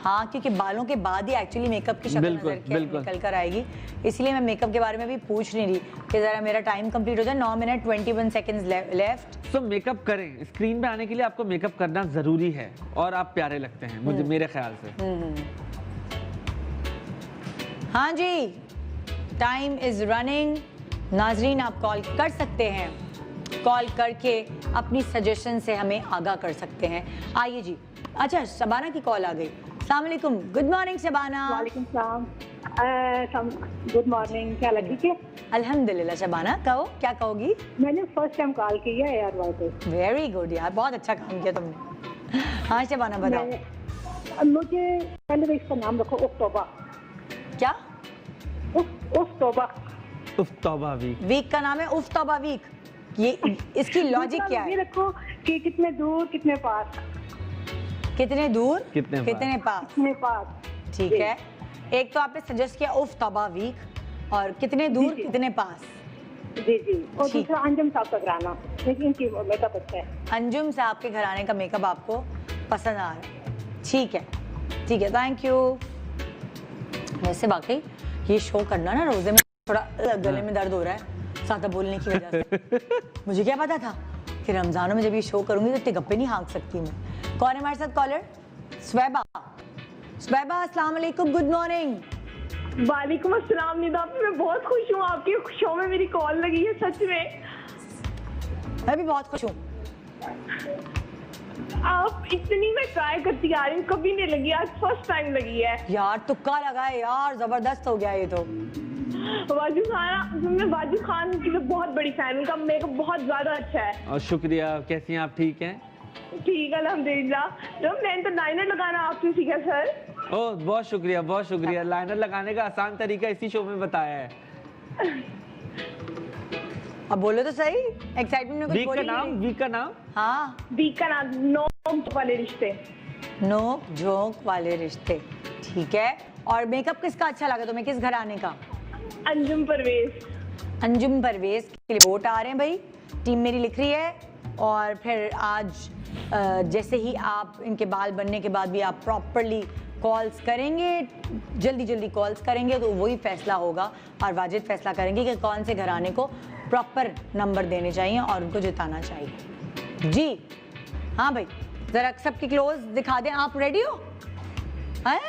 हाँ, क्योंकि बालों के बाद ही एक्चुअली मेकअप की शक्ल निकल कर आएगी, इसलिए मैं मेकअप के बारे में भी पूछ नहीं रही कि जरा मेरा टाइम कंप्लीट हो जाए। 9 मिनट 21 सेकंड्स लेफ्ट। तो मेकअप करें, स्क्रीन पे आने के लिए आपको मेकअप करना जरूरी है, और आप प्यारे लगते हैं मुझे, मेरे ख्याल से। हाँ जी, टाइम इज रनिंग। नाजरीन, आप कॉल कर सकते हैं, कॉल करके अपनी सजेशन से हमें आगाह कर सकते हैं। आइए जी। अच्छा, शबाना की कॉल आ गई। अस्सलाम वालेकुम, गुड मॉर्निंग शबाना। वालेकुम सलाम, गुड मॉर्निंग, क्या लगी? ठीक है, अल्हम्दुलिल्लाह। शबाना, कहो, क्या कहोगी? मैंने फर्स्ट टाइम कॉल किया है यार। वेरी गुड यार, बहुत अच्छा काम किया तुमने। हाँ शबाना, बताओ। मुझे पहले इसका नाम रखो, उफ्तोबा। क्या? उफ्तोबा। उफ्तोबा वीक का नाम है उफ्तोबा वीक। ये इसकी लॉजिक क्या है? ये रखो कि कितने दूर कितने पास। कितने दूर कितने पास। ठीक है, एक तो आपने सजेस्ट किया उफ्तोबा वीक, और कितने दूर कितने पास। जी जी। और दूसरा अंजुम साहब का घराना, लेकिन इनकी मेकअप अच्छा है। अंजुम साहब के घराने का मेकअप आपको पसंद आ रहा है? ठीक है, ठीक है, थैंक यू। वैसे वाकई ये शो करना ना, रोजे में थोड़ा गले में दर्द हो रहा है ज़्यादा बोलने की वजह से। मुझे क्या पता था कि रमजानों में जब ये शो करूंगी तो इतने गप्पे नहीं हाँक सकती मैं। कौन है हमारे साथ कॉलर? स्वेबा। स्वेबा, अस्सलाम वालेकुम, गुड मॉर्निंग। वालेकुम अस्सलाम निदा, मैं बहुत खुश हूँ आपके शो में मेरी कॉल लगी है, सच में। मैं भी बहुत खुश हूँ। आप इतनी मैं ट्राई करती आ रही हूँ, कभी नहीं लगी, आज फर्स्ट टाइम लगी है। यार तुक्का लगा है यार, जबरदस्त हो गया ये तो। वाजू खान, मैं वाजू खान की तो बहुत बड़ी फैन हूँ, उनका मेकअप बहुत ज्यादा अच्छा है। और शुक्रिया। कैसी हैं आप? ठीक हैं? ठीक है अल्हम्दुलिल्लाह। जब मैंने तो लाइनर लगाना आपसे सीखा सर। ओह बहुत शुक्रिया। लाइनर लगाने का आसान तरीका इसी शो में बताया है। अब बोलो तो सही, एक्साइटमेंट में कुछ बोली नहीं। वीक का नाम? हाँ, वीक का नाम नोक वाले रिश्ते। नोक झोंक वाले रिश्ते, ठीक है। और मेकअप किसका अच्छा लगा तुम्हें, किस घराने का? अंजुम परवेज। अंजुम परवेज के लिए वोट आ रहे हैं भाई, टीम मेरी लिख रही है। और फिर आज जैसे ही आप इनके बाल बनने के बाद भी आप प्रॉपरली कॉल्स करेंगे, जल्दी कॉल्स करेंगे, तो वही फैसला होगा और वाजिद फैसला करेंगे कि कौन से घराने को प्रॉपर नंबर देने चाहिए और उनको जिताना चाहिए। जी हाँ भाई, जरा सबकी क्लोज दिखा दें। आप रेडी हो? हैं?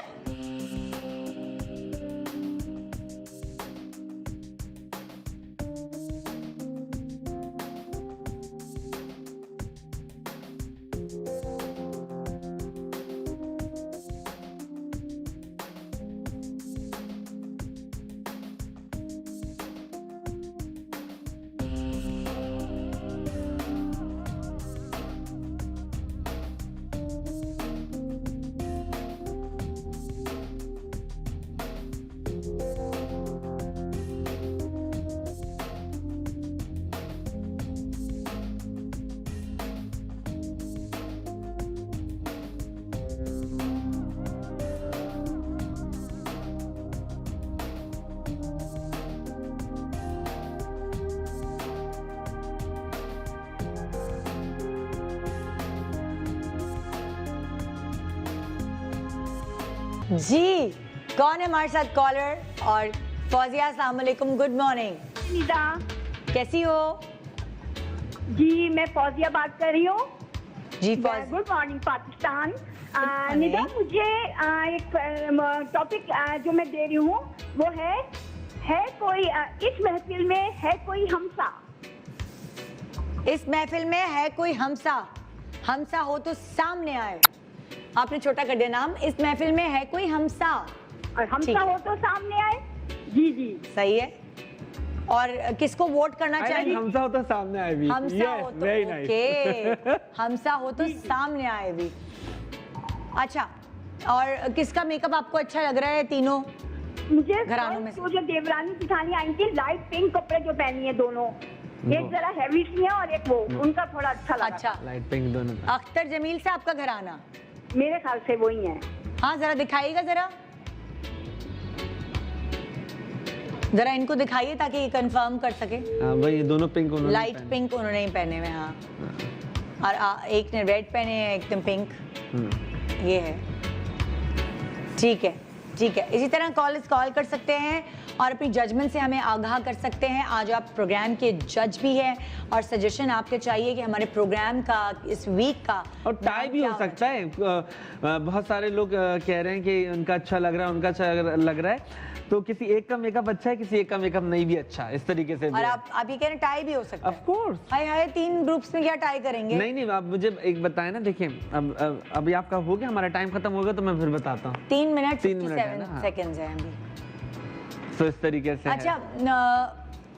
जी कौन है हमारे साथ कॉलर? और फौजिया, अस्सलाम वालेकुम, गुड मॉर्निंग। निदा, कैसी हो? जी मैं फौजिया बात कर रही हूँ। जी गुड मॉर्निंग पाकिस्तान। निदा, मुझे एक टॉपिक जो मैं दे रही हूँ वो है कोई इस महफिल में है कोई हमसा। इस महफिल में है कोई हमसा, हमसा हो तो सामने आए। आपने छोटा कर दिया नाम। इस महफिल में है कोई हमसा, और हमसा हो तो सामने आए। जी जी सही है। और किसको वोट करना चाहिए? हमसा हो तो सामने आए भी। हमसा हो तो ओके, हमसा हो तो सामने आए भी। अच्छा, और किसका मेकअप आपको अच्छा लग रहा है तीनों मुझे? घरानों में जो देवरानी जिठानी आई थी, लाइट पिंक कपड़े जो पहनी है दोनों, एक जरा हैवी सी है और एक वो, उनका थोड़ा अच्छा लगा। अच्छा, लाइट पिंक दोनों। अख्तर जमील से आपका घराना? मेरे ख्याल से वही है। हाँ, जरा दिखाइएगा, जरा इनको दिखाइए ताकि ये कंफर्म कर सके। हाँ भाई, ये दोनों पिंक उन्होंने लाइट पिंक उन्होंने ही पहने हुए। हाँ, और एक ने रेड पहने हैं, एक ने पिंक। ये है, ठीक है। इसी तरह कॉल कर सकते हैं और अपनी जजमेंट से हमें आगाह कर सकते हैं। आज आप प्रोग्राम के जज भी हैं और सजेशन आपके चाहिए कि हमारे प्रोग्राम का इस वीक का, और टाई भी हो सकता है। बहुत सारे लोग कह रहे हैं कि उनका अच्छा लग रहा है, उनका अच्छा लग रहा है, तो किसी एक का मेकअप अच्छा है, किसी एक का मेकअप नहीं भी अच्छा, इस तरीके से। और आप ये कह रहे हैं टाई भी हो सकता है? Of course. हाय 3 ग्रुप्स में क्या टाई करेंगे? नहीं, आप मुझे एक बताएं ना। देखिए, अभी आपका हो गया, हमारा टाइम खत्म होगा तो मैं फिर बताता हूँ। 3 मिनट 57 सेकंड्स हैं अभी, तो इस तरीके से। अच्छा,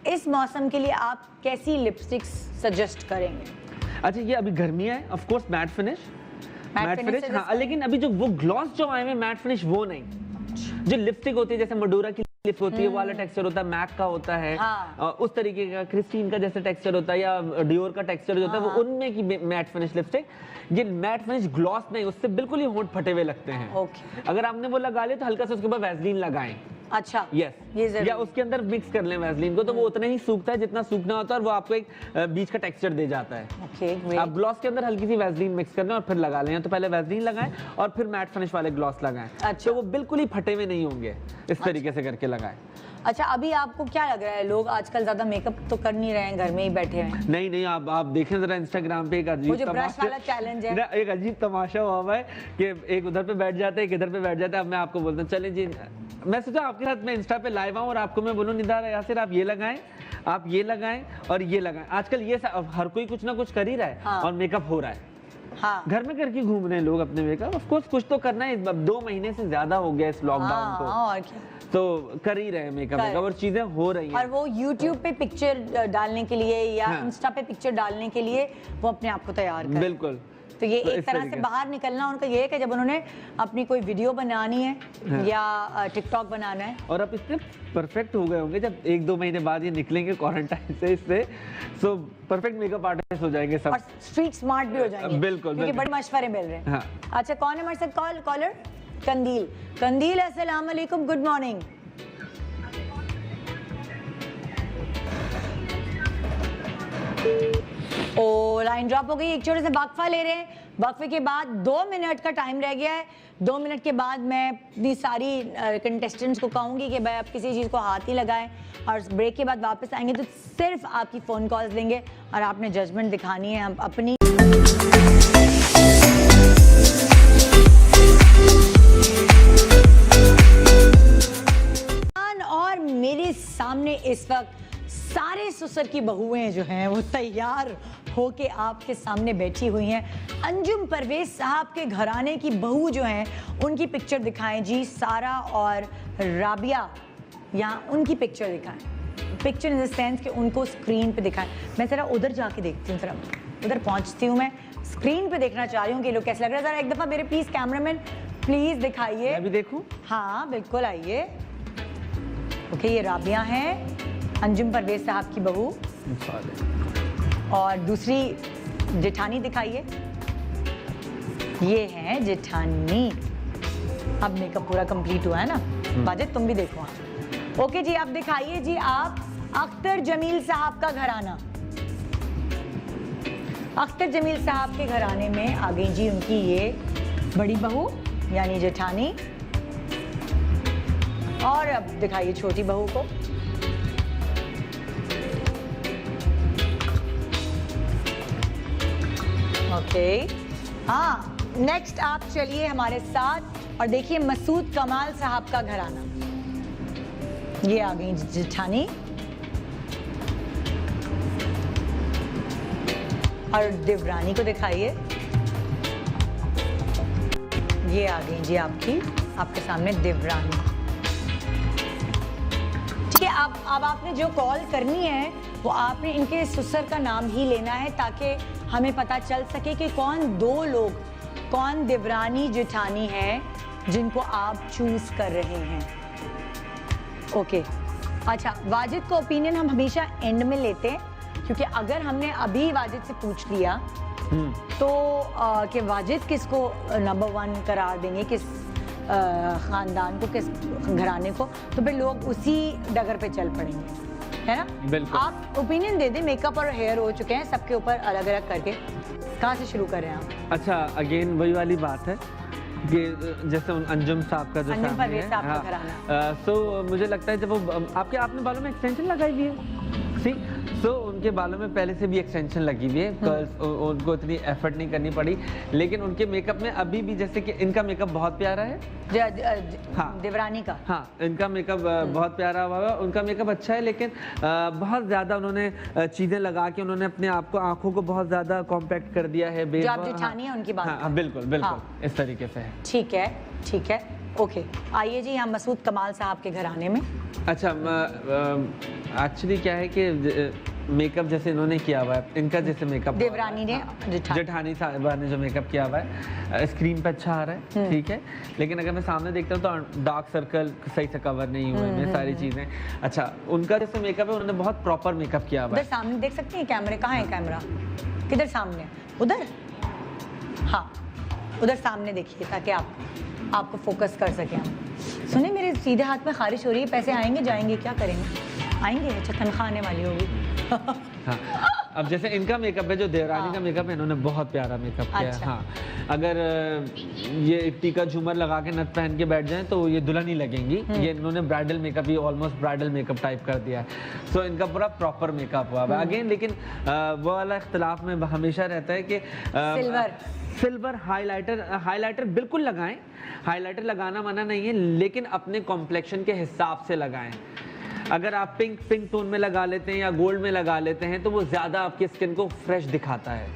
इस मौसम के लिए आप कैसी लिपस्टिक्स सजेस्ट करेंगे? अच्छा, ये अभी गर्मियाँ है, ऑफ कोर्स मैट फिनिश। हाँ, लेकिन अभी जो वो ग्लॉस जो आए हैं मैट फिनिश वो नहीं, जो लिपस्टिक होती है जैसे मडोरा की लिप होती है, वो वाला टेक्सचर होता है, मैक का होता है। उस तरीके का क्रिस्टीन का जैसे टेक्सचर होता है या डियोर का टेक्सचर जो होता है, वो उनमें की मैट फिनिश लिपस्टिक। ये मैट फिनिश ग्लॉस नहीं, उससे बिल्कुल ही होंठ फटे हुए लगते हैं। अगर आपने वो लगा लिया तो हल्का सा उसके ऊपर वैसलीन लगाएं। अच्छा, यस, या उसके अंदर मिक्स कर लें वैसलीन को, तो वो उतना ही सूखता है जितना सूखना होता है, और वो आपको एक बीच का टेक्सचर दे जाता है। आप ग्लॉस के अंदर हल्की सी वैसलीन मिक्स कर लें और फिर लगा लें, तो पहले वैसलीन लगाएं और फिर मैट फिनिश वाले ग्लॉस लगाएं। अच्छा, तो वो बिल्कुल ही फटे हुए नहीं होंगे, इस तरीके से करके लगाएं। अच्छा, अभी आपको क्या लग रहा है, लोग आजकल ज्यादा मेकअप तो कर नहीं रहे हैं, घर में ही बैठे हैं? नहीं, आप देखें जरा इंस्टाग्राम पे एक अजीब तमाशा वाला चैलेंज है, एक अजीब तमाशा हुआ है कि एक उधर पे बैठ जाते हैं, एक इधर पे बैठ जाते हैं। अब मैं आपको बोलता हूँ, चलें जी, मैं सोचा आपके साथ मैं इंस्टा पे लाइव आऊँ और आपको मैं बोलूँ, निदा यासिर आप ये लगाएं, आप ये लगाएं और ये लगाएं। आजकल ये हर कोई कुछ ना कुछ कर ही रहा है और मेकअप हो रहा है। हाँ, घर में करके घूम रहे हैं लोग अपने मेकअप। ऑफ कोर्स कुछ तो करना है, 2 महीने से ज्यादा हो गया इस लॉकडाउन को। और क्या, तो कर ही रहे हैं मेकअप और चीजें हो रही हैं। और वो YouTube पे पिक्चर डालने के लिए या इंस्टा पे पिक्चर डालने के लिए वो अपने आप को तैयार कर। बिल्कुल, तो ये एक तरह से बाहर निकलना उनका ये है कि जब उन्होंने अपनी कोई वीडियो बनानी है या टिकटॉक बनाना है। और अब इतने परफेक्ट हो गए होंगे जब 1-2 महीने बाद ये निकलेंगे क्वारंटाइन से, इससे सो परफेक्ट मेकअप आर्टिस्ट हो जाएंगे सब, और स्ट्रीट स्मार्ट भी हो जाएंगे। बिल्कुल, क्योंकि बड़े मशवरे मिल रहे हैं। हाँ। अच्छा, कौन है हमारे साथ कॉलर? कंदील, अस्सलाम वालेकुम, गुड मॉर्निंग। ओ, लाइन ड्रॉप हो गई। एक छोटे से वक्फा ले रहे हैं, वक्फे के बाद 2 मिनट का टाइम रह गया है। 2 मिनट के बाद मैं अपनी सारी कंटेस्टेंट्स को कहूंगी कि भाई आप किसी चीज़ को हाथ ही लगाएं, और ब्रेक के बाद वापस आएंगे तो सिर्फ आपकी फ़ोन कॉल्स लेंगे और आपने जजमेंट दिखानी है अपनी। और मेरे सामने इस वक्त सारे ससुर की बहुएं जो हैं वो तैयार होके आपके सामने बैठी हुई हैं। अंजुम परवेज साहब के घराने की बहू जो हैं उनकी पिक्चर दिखाएं जी, सारा और राबिया, यहाँ उनकी पिक्चर दिखाएं। पिक्चर इन द सेंस कि उनको स्क्रीन पे दिखाएं। मैं ज़रा उधर जाके देखती हूँ, ज़रा उधर पहुँचती हूँ, मैं स्क्रीन पे देखना चाह रही हूँ कि लोग कैसे लग रहा है। ज़रा एक दफ़ा मेरे प्लीज़ कैमरामैन प्लीज़ दिखाइए। मैं भी देखूँ? हाँ बिल्कुल, आइए। ओके, ये राबिया हैं, अंजुम परवेज साहब की बहू, और दूसरी जेठानी दिखाइए। ये है जेठानी। अब मेकअप पूरा कंप्लीट हुआ है ना? बाजिद तुम भी देखो। ओके जी, आप दिखाइए जी, आप अख्तर जमील साहब का घराना। अख्तर जमील साहब के घराने में आ गई जी उनकी ये बड़ी बहू यानी जेठानी, और अब दिखाइए छोटी बहू को। ओके, हाँ, नेक्स्ट आप चलिए हमारे साथ और देखिए मसूद कमाल साहब का घराना। ये आ गई जेठानी, और देवरानी को दिखाइए। ये आ गई जी आपके सामने देवरानी। ठीक है, अब आपने जो कॉल करनी है वो आपने इनके ससुर का नाम ही लेना है, ताकि हमें पता चल सके कि कौन 2 लोग, कौन देवरानी जेठानी है जिनको आप चूज कर रहे हैं। ओके, अच्छा, वाजिद को ओपिनियन हम हमेशा एंड में लेते हैं, क्योंकि अगर हमने अभी वाजिद से पूछ लिया तो कि वाजिद किसको नंबर 1 करार देंगे, किस खानदान को, किस घराने को, तो फिर लोग उसी डगर पे चल पड़ेंगे, है ना? बिल्कुल। आप ओपिनियन दे दें। मेकअप और हेयर हो चुके हैं सबके ऊपर अलग अलग करके। कहाँ से शुरू कर रहे हैं आप? अच्छा, अगेन वही वाली बात है कि जैसे अंजुम साहब का जो सामने है, सो मुझे लगता है जब वो आपने बालों में एक्सटेंशन लगाई हुई है, सो उनके बालों में पहले से भी एक्सटेंशन लगी हुई है, उनको इतनी एफर्ट नहीं करनी पड़ी, लेकिन उनके मेकअप में अभी भी, जैसे कि इनका मेकअप बहुत प्यारा है, हाँ, देवरानी का, हाँ, इनका मेकअप बहुत प्यारा हुआ है, उनका मेकअप अच्छा है, लेकिन बहुत ज़्यादा उन्होंने चीज़ें लगा के उन्होंने अपने आप को, आंखों को बहुत ज़्यादा कॉम्पैक्ट कर दिया है। जो आप जेठानी है उनकी बात। हाँ, बिल्कुल, इस तरीके से है। ठीक है, ओके, आइए जी, हम मसूद कमाल साहब के घराने में। अच्छा, एक्चुअली क्या है कि मेकअप जैसे इन्होंने किया हुआ है, इनका जैसे मेकअप देवरानी ने, जेठानी साहिबा ने जो मेकअप किया हुआ है, स्क्रीन पे अच्छा आ रहा है, ठीक है, लेकिन अगर मैं सामने देखता हूँ तो डार्क सर्कल सही से कवर नहीं हुए हैं, सारी चीज़ें। अच्छा, उनका जैसे मेकअप है, उन्होंने बहुत प्रॉपर मेकअप किया हुआ है। उधर सामने देख सकते हैं कैमरे, कहाँ है कैमरा? किधर सामने? उधर, हाँ, उधर सामने देखिए ताकि आपको फोकस कर सकें हम। सुने, मेरे सीधे हाथ में खारिश हो रही है, पैसे आएंगे जाएंगे, क्या करेंगे? आएंगे? अच्छा, तनख्वाह आने वाली होगी। हाँ, अब जैसे इनका मेकअप है, जो देवरानी का मेकअप है, इन्होंने बहुत प्यारा मेकअप किया है। हाँ, अगर ये टीका झूमर लगा के नथ पहन के बैठ जाएं तो ये दुल्हन ही लगेंगी। ये इन्होंने ब्राइडल मेकअप, ये ऑलमोस्ट ब्राइडल मेकअप टाइप कर दिया है, सो इनका पूरा प्रॉपर मेकअप हुआ है अगेन। लेकिन वो वाला इख्तिलाफ में हमेशा रहता है कि सिल्वर हाइलाइटर बिल्कुल लगाएं, हाइलाइटर लगाना मना नहीं है, लेकिन अपने कॉम्प्लेक्शन के हिसाब से लगाएं। अगर आप पिंक टोन में लगा लेते हैं या गोल्ड में लगा लेते हैं तो वो ज्यादा आपकी स्किन को फ्रेश दिखाता है।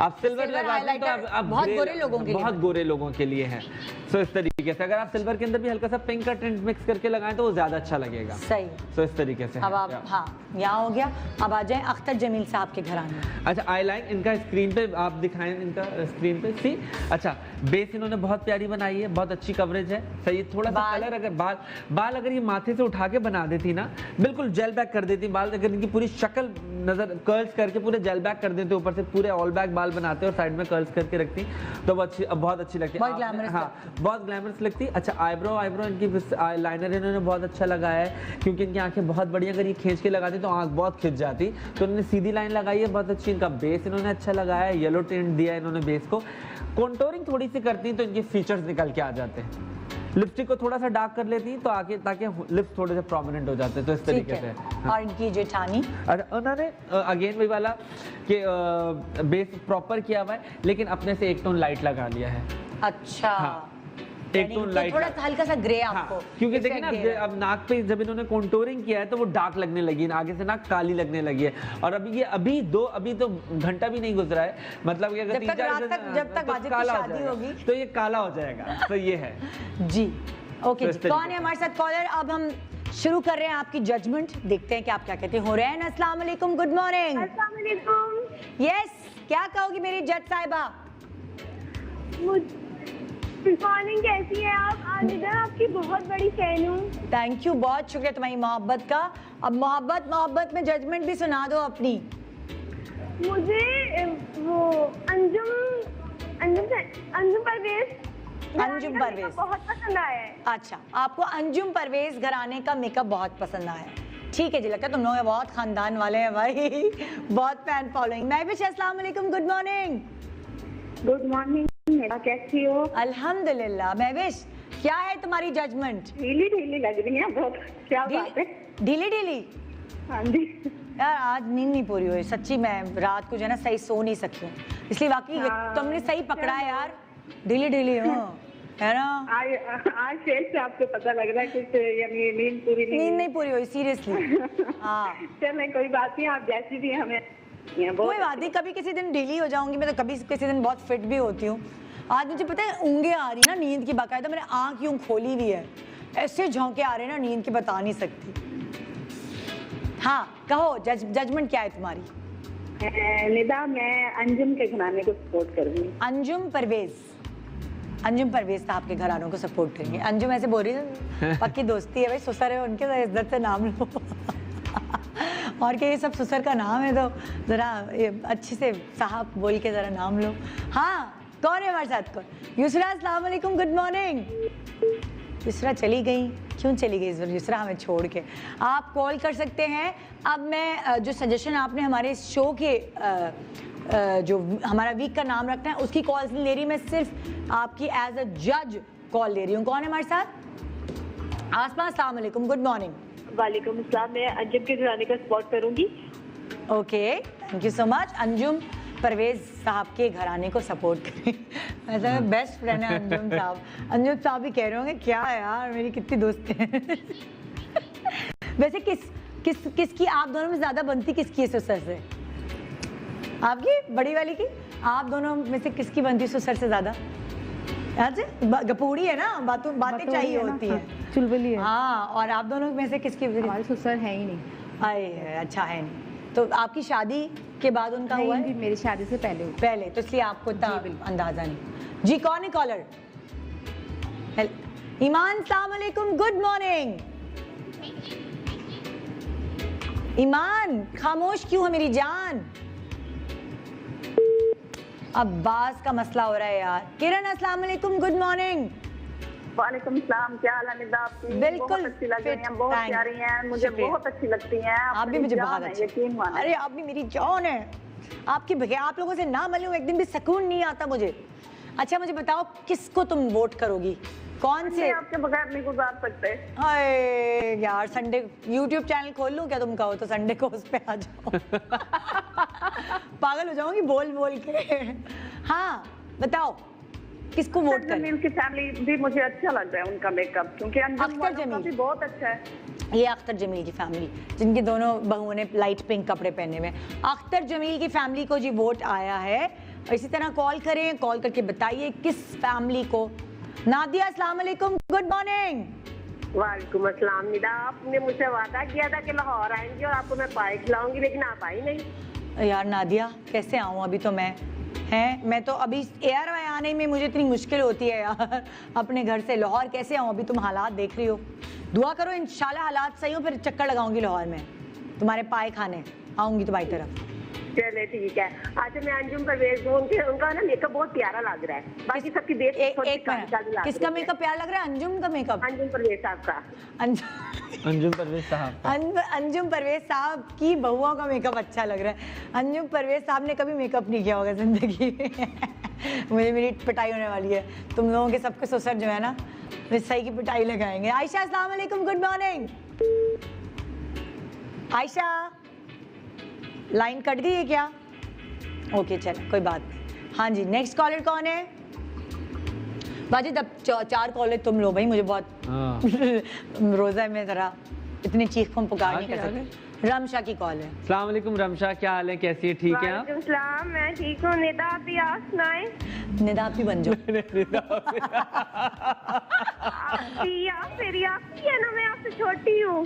आप सिल्वर लगाते हैं तो आप बहुत गोरे लोगों के लिए है, सो इस तरीके ठीक है, अगर आप सिल्वर के अंदर भी हल्का सा पिंक का टिंट मिक्स करके लगाएं तो वो ज्यादा अच्छा लगेगा। सही। तो इस तरीके से अब आप, हाँ यहाँ हो गया। अब आ जाए अख्तर जमील साहब के घराने। अच्छा, आई लाइन इनका स्क्रीन पे आप दिखाएं, इनका स्क्रीन पे सी। अच्छा, बेस इन्होंने बहुत प्यारी बनाई है, बहुत अच्छी कवरेज है। सही, थोड़ा सा कलर, अगर बाल अगर ये माथे से उठा के बना देती ना, बिल्कुल जेल बैक कर देती बाल। अगर इनकी पूरी शक्ल नजर कर्ल्स करके पूरे जेल बैक कर देते, ऊपर से पूरे ऑल बैक बाल बनाते और साइड में कर्ल्स करके रखती, तो बहुत अच्छी लगती है। हाँ, बहुत ग्लैमरस लगती है। अच्छा, आईब्रो इनकी लाइनर इन्होंने बहुत अच्छा लगाया है, क्योंकि इनकी आंखें बहुत बड़ी, अगर ये खींच के लगाती तो आंख बहुत खिंच जाती, तो इन्होंने सीधी लाइन लगाई है, बहुत अच्छी। इनका बेस इन्होंने अच्छा लगाया है, येलो टिंट दिया है इन्होंने बेस को। कॉन्टोरिंग थोड़ी सी करती हैं तो इनके फीचर्स निकल के आ जाते हैं। लिपस्टिक को थोड़ा सा डार्क कर लेती तो आगे, ताकि लिप्स थोड़े से प्रोमिनेंट हो जाते हैं, तो इस तरीके से। हाँ। और इनकी जेठानी, उन्होंने अगेन वही वाला कि बेस प्रॉपर किया हुआ है, लेकिन अपने से एक टोन लाइट लगा लिया है। अच्छा। हाँ, एक टोन लाइट, थोड़ा सा हल्का सा ग्रे आपको। हाँ, क्योंकि देखिए ना, अब नाक पे जब इन्होंने कॉन्टोरिंग किया है तो वो डार्क लगने लगी, आगे से नाक काली लगने लगी है। और अभी तो घंटा भी नहीं गुजरा है, मतलब कि अगर 3-4 जब तक वाजिद की शादी होगी तो ये काला हो जाएगा। तो ये है जी। ओके, कौन है हमारे साथ कॉलर? अब हम शुरू कर रहे हैं आपकी जजमेंट, देखते हैं कि आप क्या कहते हैं। हो रहे हैं। अस्सलाम वालेकुम, गुड मॉर्निंग। अस्सलाम वालेकुम। यस, क्या कहोगी मेरी जज साहिबा? गुड मॉर्निंग, कैसी है आप? आनिदा, आपकी बहुत बड़ी फैन हूँ। थैंक यू, बहुत शुक्रिया तुम्हारी मोहब्बत का। अब मोहब्बत में जजमेंट भी सुना दो अपनी। मुझे वो अंजुम परवेज बहुत पसंद आया है। अच्छा, आपको अंजुम परवेज घराने का मेकअप बहुत पसंद आया है। ठीक है जी, लगता है तुम लोग बहुत खानदान वाले हैं भाई, बहुत फैन फॉलोइंग। मैं भी अस्सलाम वालेकुम, गुड मॉर्निंग। गुड मॉर्निंग, कैसी हो? अल्हम्दुलिल्लाह। महविश, क्या है तुम्हारी जजमेंट? ढीली लग रही है बहुत। क्या बात है? ढीली? हाँ जी यार, आज नींद नहीं पूरी हुई सच्ची। मैं रात को जो है ना सही सो नहीं सकी हूँ, इसलिए वाकई तुमने सही पकड़ा है यार। ढीली हो है ना। आज फेस से आपको पता लग रहा है कुछ, यानी नींद नहीं पूरी हुई सीरियसली। हाँ चलो, कोई बात नहीं, आप जैसी भी हमें कोई बात नहीं। कभी किसी दिन ढीली हो जाऊंगी मैं, तो कभी किसी दिन बहुत फिट भी होती हूँ। आज मुझे पता है ऊँगे आ रही ना नींद की, बाकायदा मैंने आँख यूँ खोली हुई है, ऐसे झोंके आ रहे हैं ना नींद की, बता नहीं सकती। हाँ कहो, जजमेंट क्या है तुम्हारी? निदा, मैं अंजुम के घराने को सपोर्ट करूंगी। अंजुम परवेज साहब के घरानों को सपोर्ट करेंगे। अंजुम ऐसे बोल रही है, पक्की दोस्ती है भाई, सुसर है उनके, इज्जत से नाम लो। और क्या, ये सब सुसर का नाम है, तो जरा अच्छे से साहब बोल के जरा नाम लो। हाँ, कौन है हमारे साथ? कौन? युसरा, अस्सलाम वालेकुम, गुड मॉर्निंग। युसरा चली गई, क्यों चली गई युसरा हमें छोड़ के? आप कॉल कर सकते हैं। अब मैं जो सजेशन आपने हमारे शो के जो हमारा वीक का नाम रखना है, उसकी कॉल्स नहीं ले रही मैं, सिर्फ आपकी एज अ जज कॉल ले रही हूँ। कौन है हमारे साथ? आसमा, अस्सलाम वालेकुम, गुड मॉर्निंग। वालेकुम अस्सलाम, मैं अंजुम के घराने का सपोर्ट करूंगी। Okay, thank you so much. Anjum Parvez साहब के घराने को सपोर्ट करें। ऐसा बेस्ट फ्रेंड है अंजुम साहब। अंजुम साहब भी कह रहे होंगे क्या है यार, मेरी कितनी दोस्तें हैं। वैसे किसकी आप दोनों में ज्यादा बनती किसकी है सुसर से? आपकी बड़ी वाली की? आप दोनों में से किसकी बनती सुसर से ज्यादा? गपूड़ी है ना, बातें चाहिए होती है, चुलबुली है। हाँ, और आप दोनों में से किसकी? हमारी सुसर है ही नहीं। अरे अच्छा, है नहीं। तो आपकी शादी के बाद उनका हुआ है? मेरी शादी से पहले, तो इसलिए आपको इतना अंदाजा नहीं। जी, कौन है कॉलर? ईमान, अस्सलाम वालेकुम, गुड मॉर्निंग। ईमान, खामोश क्यों है मेरी जान? अब्बास का मसला हो रहा है यार। किरण, अस्सलाम वालेकुम, गुड मॉर्निंग। वालेकुम सलाम, क्या हाल है? आपकी बिल्कुल अच्छी लग रही हैं, बहुत प्यारी हैं, मुझे बहुत अच्छी लगती हैं। आप भी मुझे बहुत अच्छी, यकीन मानो। अरे आप भी मेरी जान है। आपकी बगैर, आप लोगों से ना मिलूं एक दिन भी सुकून नहीं आता मुझे। अच्छा मुझे बताओ, किसको तुम वोट करोगी? कौन से? आपके बगैर नहीं गुजार सकते। हाय यार, संडे YouTube चैनल खोल लूं क्या? तुम कहो तो संडे को उस पे आ जाओ। पागल हो जाऊंगी बोल के। हाँ बताओ, किसको वोट करें? उनकी फैमिली भी मुझे अच्छा लग रहा है, उनका मेकअप, क्योंकि अख्तर जमील भी बहुत अच्छा है। ये अख्तर जमील की फैमिली, जिनके दोनों बहुओं ने लाइट पिंक कपड़े पहने हुए, अख्तर जमील की फैमिली को जी वोट आया है। इसी तरह कॉल करें, कॉल करके बताइए किस फैमिली को नादिया अस्सलाम वालेकुम, गुड मॉर्निंग। वालेकुम अस्सलाम। निदा, आपने मुझसे वादा किया था कि लाहौर आएंगी और आपको मैं पाए खिलाऊंगी, लेकिन आप आई नहीं। यार नादिया कैसे आऊँ, अभी तो मैं तो अभी एयरवे आने में मुझे इतनी मुश्किल होती है यार, अपने घर से लाहौर कैसे आऊँ। अभी तुम हालात देख रही हो, दुआ करो इंशाल्लाह हालात सही हो, फिर चक्कर लगाऊंगी लाहौर में तुम्हारे पाए खाने, आऊंगी तुम्हारी तरफ। चले ठीक है। अच्छा मैं अंजुम परवेज हूँ, उनका ना मेकअप बहुत प्यारा लग रहा है, बाकी सबकी देख एक मिनट, किसका मेकअप प्यारा लग रहा है? अंजुम का मेकअप? अंजुम परवेज साहब का। अंजुम परवेज साहब, अंजुम परवेज साहब की बहुओं का मेकअप अच्छा लग रहा है। अंजुम परवेज साहब ने कभी मेकअप नहीं किया होगा जिंदगी में। मुझे मेरी पिटाई होने वाली है, तुम लोगों के सबके ससुर जो है ना वे सही की पिटाई लगाएंगे। आयशा अस्सलाम वालेकुम, good morning. Ayesha line cut गई है क्या? ओके चलो कोई बात नहीं। हाँ जी, नेक्स्ट कॉलर कौन है? बाजिद अब 4 कॉलर तुम लो भाई, मुझे बहुत रोजा में जरा इतनी चीख को पुकार नहीं कर सकती। रमशा की कॉल है। अस्सलाम वालेकुम रमशा, क्या हाल है, कैसी है, ठीक है आप? वालेकुम सलाम, मैं ठीक हूँ। निदा आप भी आप सुनाएं। निदा आप ही बन जाओ। आप मेरी आपकी है ना, मैं आपसे छोटी हूँ।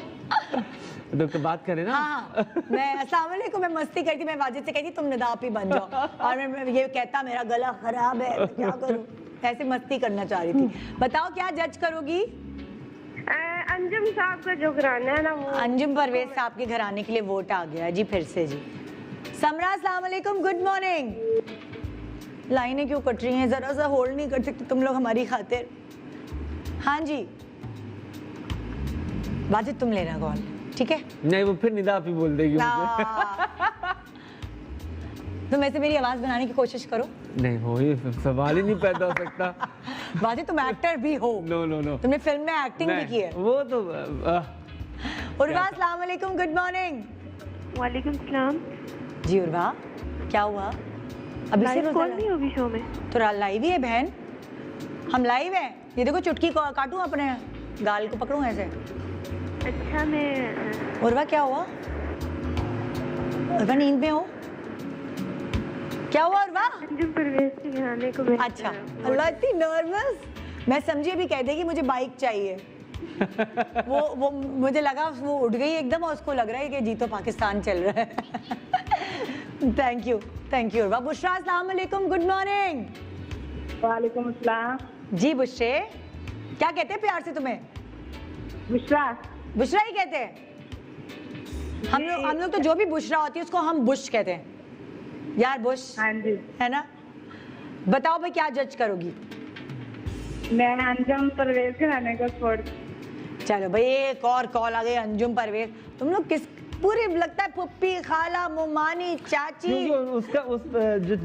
तो बात करें ना। हाँ, मैं अस्सलाम वालेकुम, मैं मस्ती करती, मैं वाजिद से कहती तुम निदा आप ही बन जाओ, और मैं ये कहता मेरा गला खराब है, मैं क्या करूं, ऐसे मस्ती करना चाह रही थी। बताओ क्या जज करोगी? अंजुम साहब का जो घराना है ना वो। अंजुम परवेज साहब के घराने के लिए वोट आ गया जी फिर से जी। समरा अस्सलाम वालेकुम, गुड मॉर्निंग। लाइनें क्यों कट रही हैं, जरा सा होल्ड नहीं कर सकते तुम लोग हमारी खातिर? हाँ जी वाजिद तुम लेना कॉल, ठीक है? नहीं वो फिर निदा आप ही बोल देगी तुम ऐसे मेरी आवाज बनाने की कोशिश करो। नहीं वो ही सवाल ही नहीं पैदा हो सकता। वाजिद तुम एक्टर भी हो। नो नो नो, तुमने फिल्म में एक्टिंग भी की है। वो तो उर्वा अस्सलाम वालेकुम, गुड मॉर्निंग। वालेकुम सलाम जी। उर्वा क्या हुआ, अभी से कॉल नहीं होगी शो में? तो लाइव ही है बहन, हम लाइव है। ये देखो चुटकी काटूं अपने गाल को पकड़ूं ऐसे। अच्छा मैं उर्वा क्या हुआ? उर्वा नींद में हो? क्या हुआ उर्वा? अंजुम परवेज के घराने को। अच्छा अल्लाह इतनी नर्वस, मैं समझी अभी कह देगी मुझे बाइक चाहिए। वो मुझे लगा वो उठ गई एकदम और उसको लग रहा है कि जी तो पाकिस्तान चल रहा है। Thank you Urwa. बुशरा अस्सलाम वालेकुम, गुड मॉर्निंग। वालेकुम अस्सलाम। जी बुशरे, क्या कहते हैं प्यार से तुम्हें? बुशरा ही कहते हैं हम लोग तो जो भी बुशरा होती है उसको हम बुश कहते हैं यार, बुश। हाँ जी है ना। बताओ भाई क्या जज करोगी? मैं अंजुम परवेज के रहने का सपोर्ट। चलो भाई एक और कॉल आ गई अंजुम परवेज। तुम लोग किस पूरी लगता है पुप्पी खाला मुमानी चाची, उसका उस जो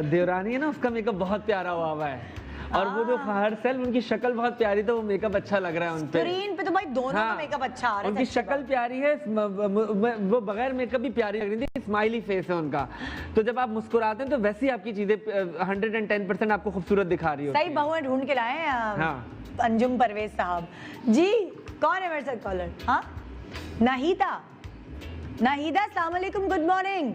देवरानी है ना उसका मेकअप बहुत प्यारा हुआ है, और वो जो हर सेल उनकी शक्ल बहुत प्यारी, तो वो मेकअप अच्छा लग रहा है उन पे। स्क्रीन पे तो भाई दोनों का मेकअप अच्छा आ रहा है। उनकी शक्ल प्यारी है, वो बगैर मेकअप भी प्यारी लग रही थी, स्माइली फेस है उनका, तो जब आप मुस्कुराते हैं तो वैसे ही आपकी चीजें 110% आपको खूबसूरत दिखा रही होती है। सही बहुएं ढूंढ के लाए हैं अंजुम परवेज साहब जी। कौन है मेरे साथ कॉलर? हाँ नाहिदा अस्सलाम वालेकुम, गुड मॉर्निंग।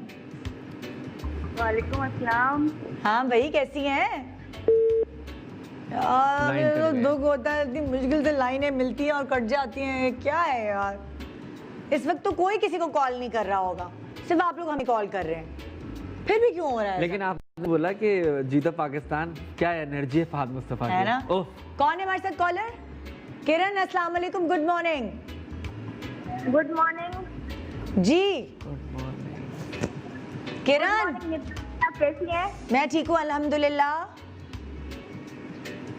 वालेकुम अस्सलाम। हाँ भाई कैसी हैं? यार दुख होता है, इतनी मुश्किल से लाइनें मिलती हैं और कट जाती हैं, क्या है यार। इस वक्त तो कोई किसी को कॉल नहीं कर रहा होगा, सिर्फ आप लोग हमें कॉल कर रहे हैं, फिर भी क्यों हो रहा है? लेकिन आपने बोला कि जीता पाकिस्तान, क्या एनर्जी है फहद मुस्तफा है ना। कौन है हमारे साथ कॉलर? किरण अस्सलाम वालेकुम, गुड मॉर्निंग। गुड मॉर्निंग जी। किरण आप कैसी हैं? मैं ठीक हूँ अल्हम्दुलिल्लाह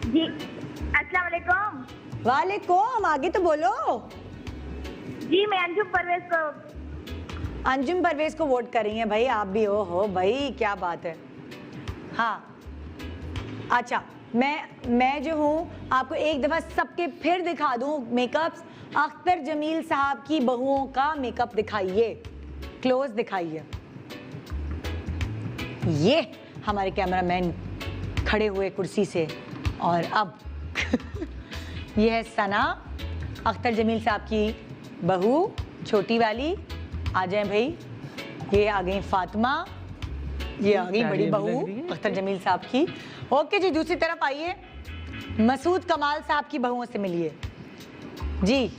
जी। अस्सलाम वालेकुम। वालेकुम, आगे तो बोलो। जी मैं अंजुम परवेज को वोट कर रही हैं भाई, आप भी हो भाई, क्या बात है। हाँ अच्छा, मैं जो हूँ आपको एक दफा सबके फिर दिखा दूँ मेकअप्स। अख्तर जमील साहब की बहुओं का मेकअप दिखाइए, क्लोज दिखाइए। ये हमारे कैमरामैन खड़े हुए कुर्सी से, और अब ये है सना, अख्तर जमील साहब की बहू छोटी वाली। आ जाए भाई, ये आ गई फातिमा, ये आ गई बड़ी बहू अख्तर जमील साहब की। ओके जी, दूसरी तरफ आइए। मसूद कमाल साहब की बहुओं से मिलिए। जी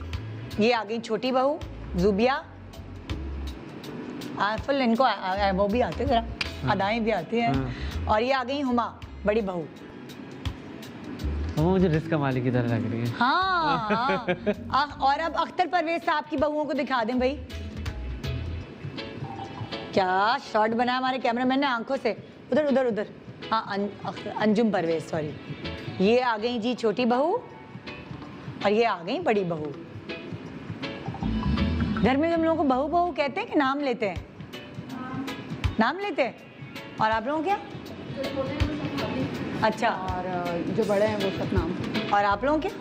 ये आ गई छोटी बहू जुबिया, फुल इनको वो भी आते जरा, अदाएं भी आती हैं। और ये आ गई हुमा बड़ी बहू। वो मुझे रिस्क कमाली की तरह लग रही है। हाँ। और अब अख्तर परवेज साहब की बहुओं को दिखा दें भाई। क्या शॉट बनाया हमारे कैमरामैन ने आंखों से। उधर उधर उधर। हाँ अंजुम परवेज, सॉरी। ये आ गई जी छोटी बहू और ये आ गई बड़ी बहू। घर में तुम लोगों को बहू बहू कहते हैं कि नाम लेते हैं? नाम लेते हैं। और आप लोगों क्या? अच्छा। और जो बड़े हैं वो सब नाम। और आप लोगों क्या?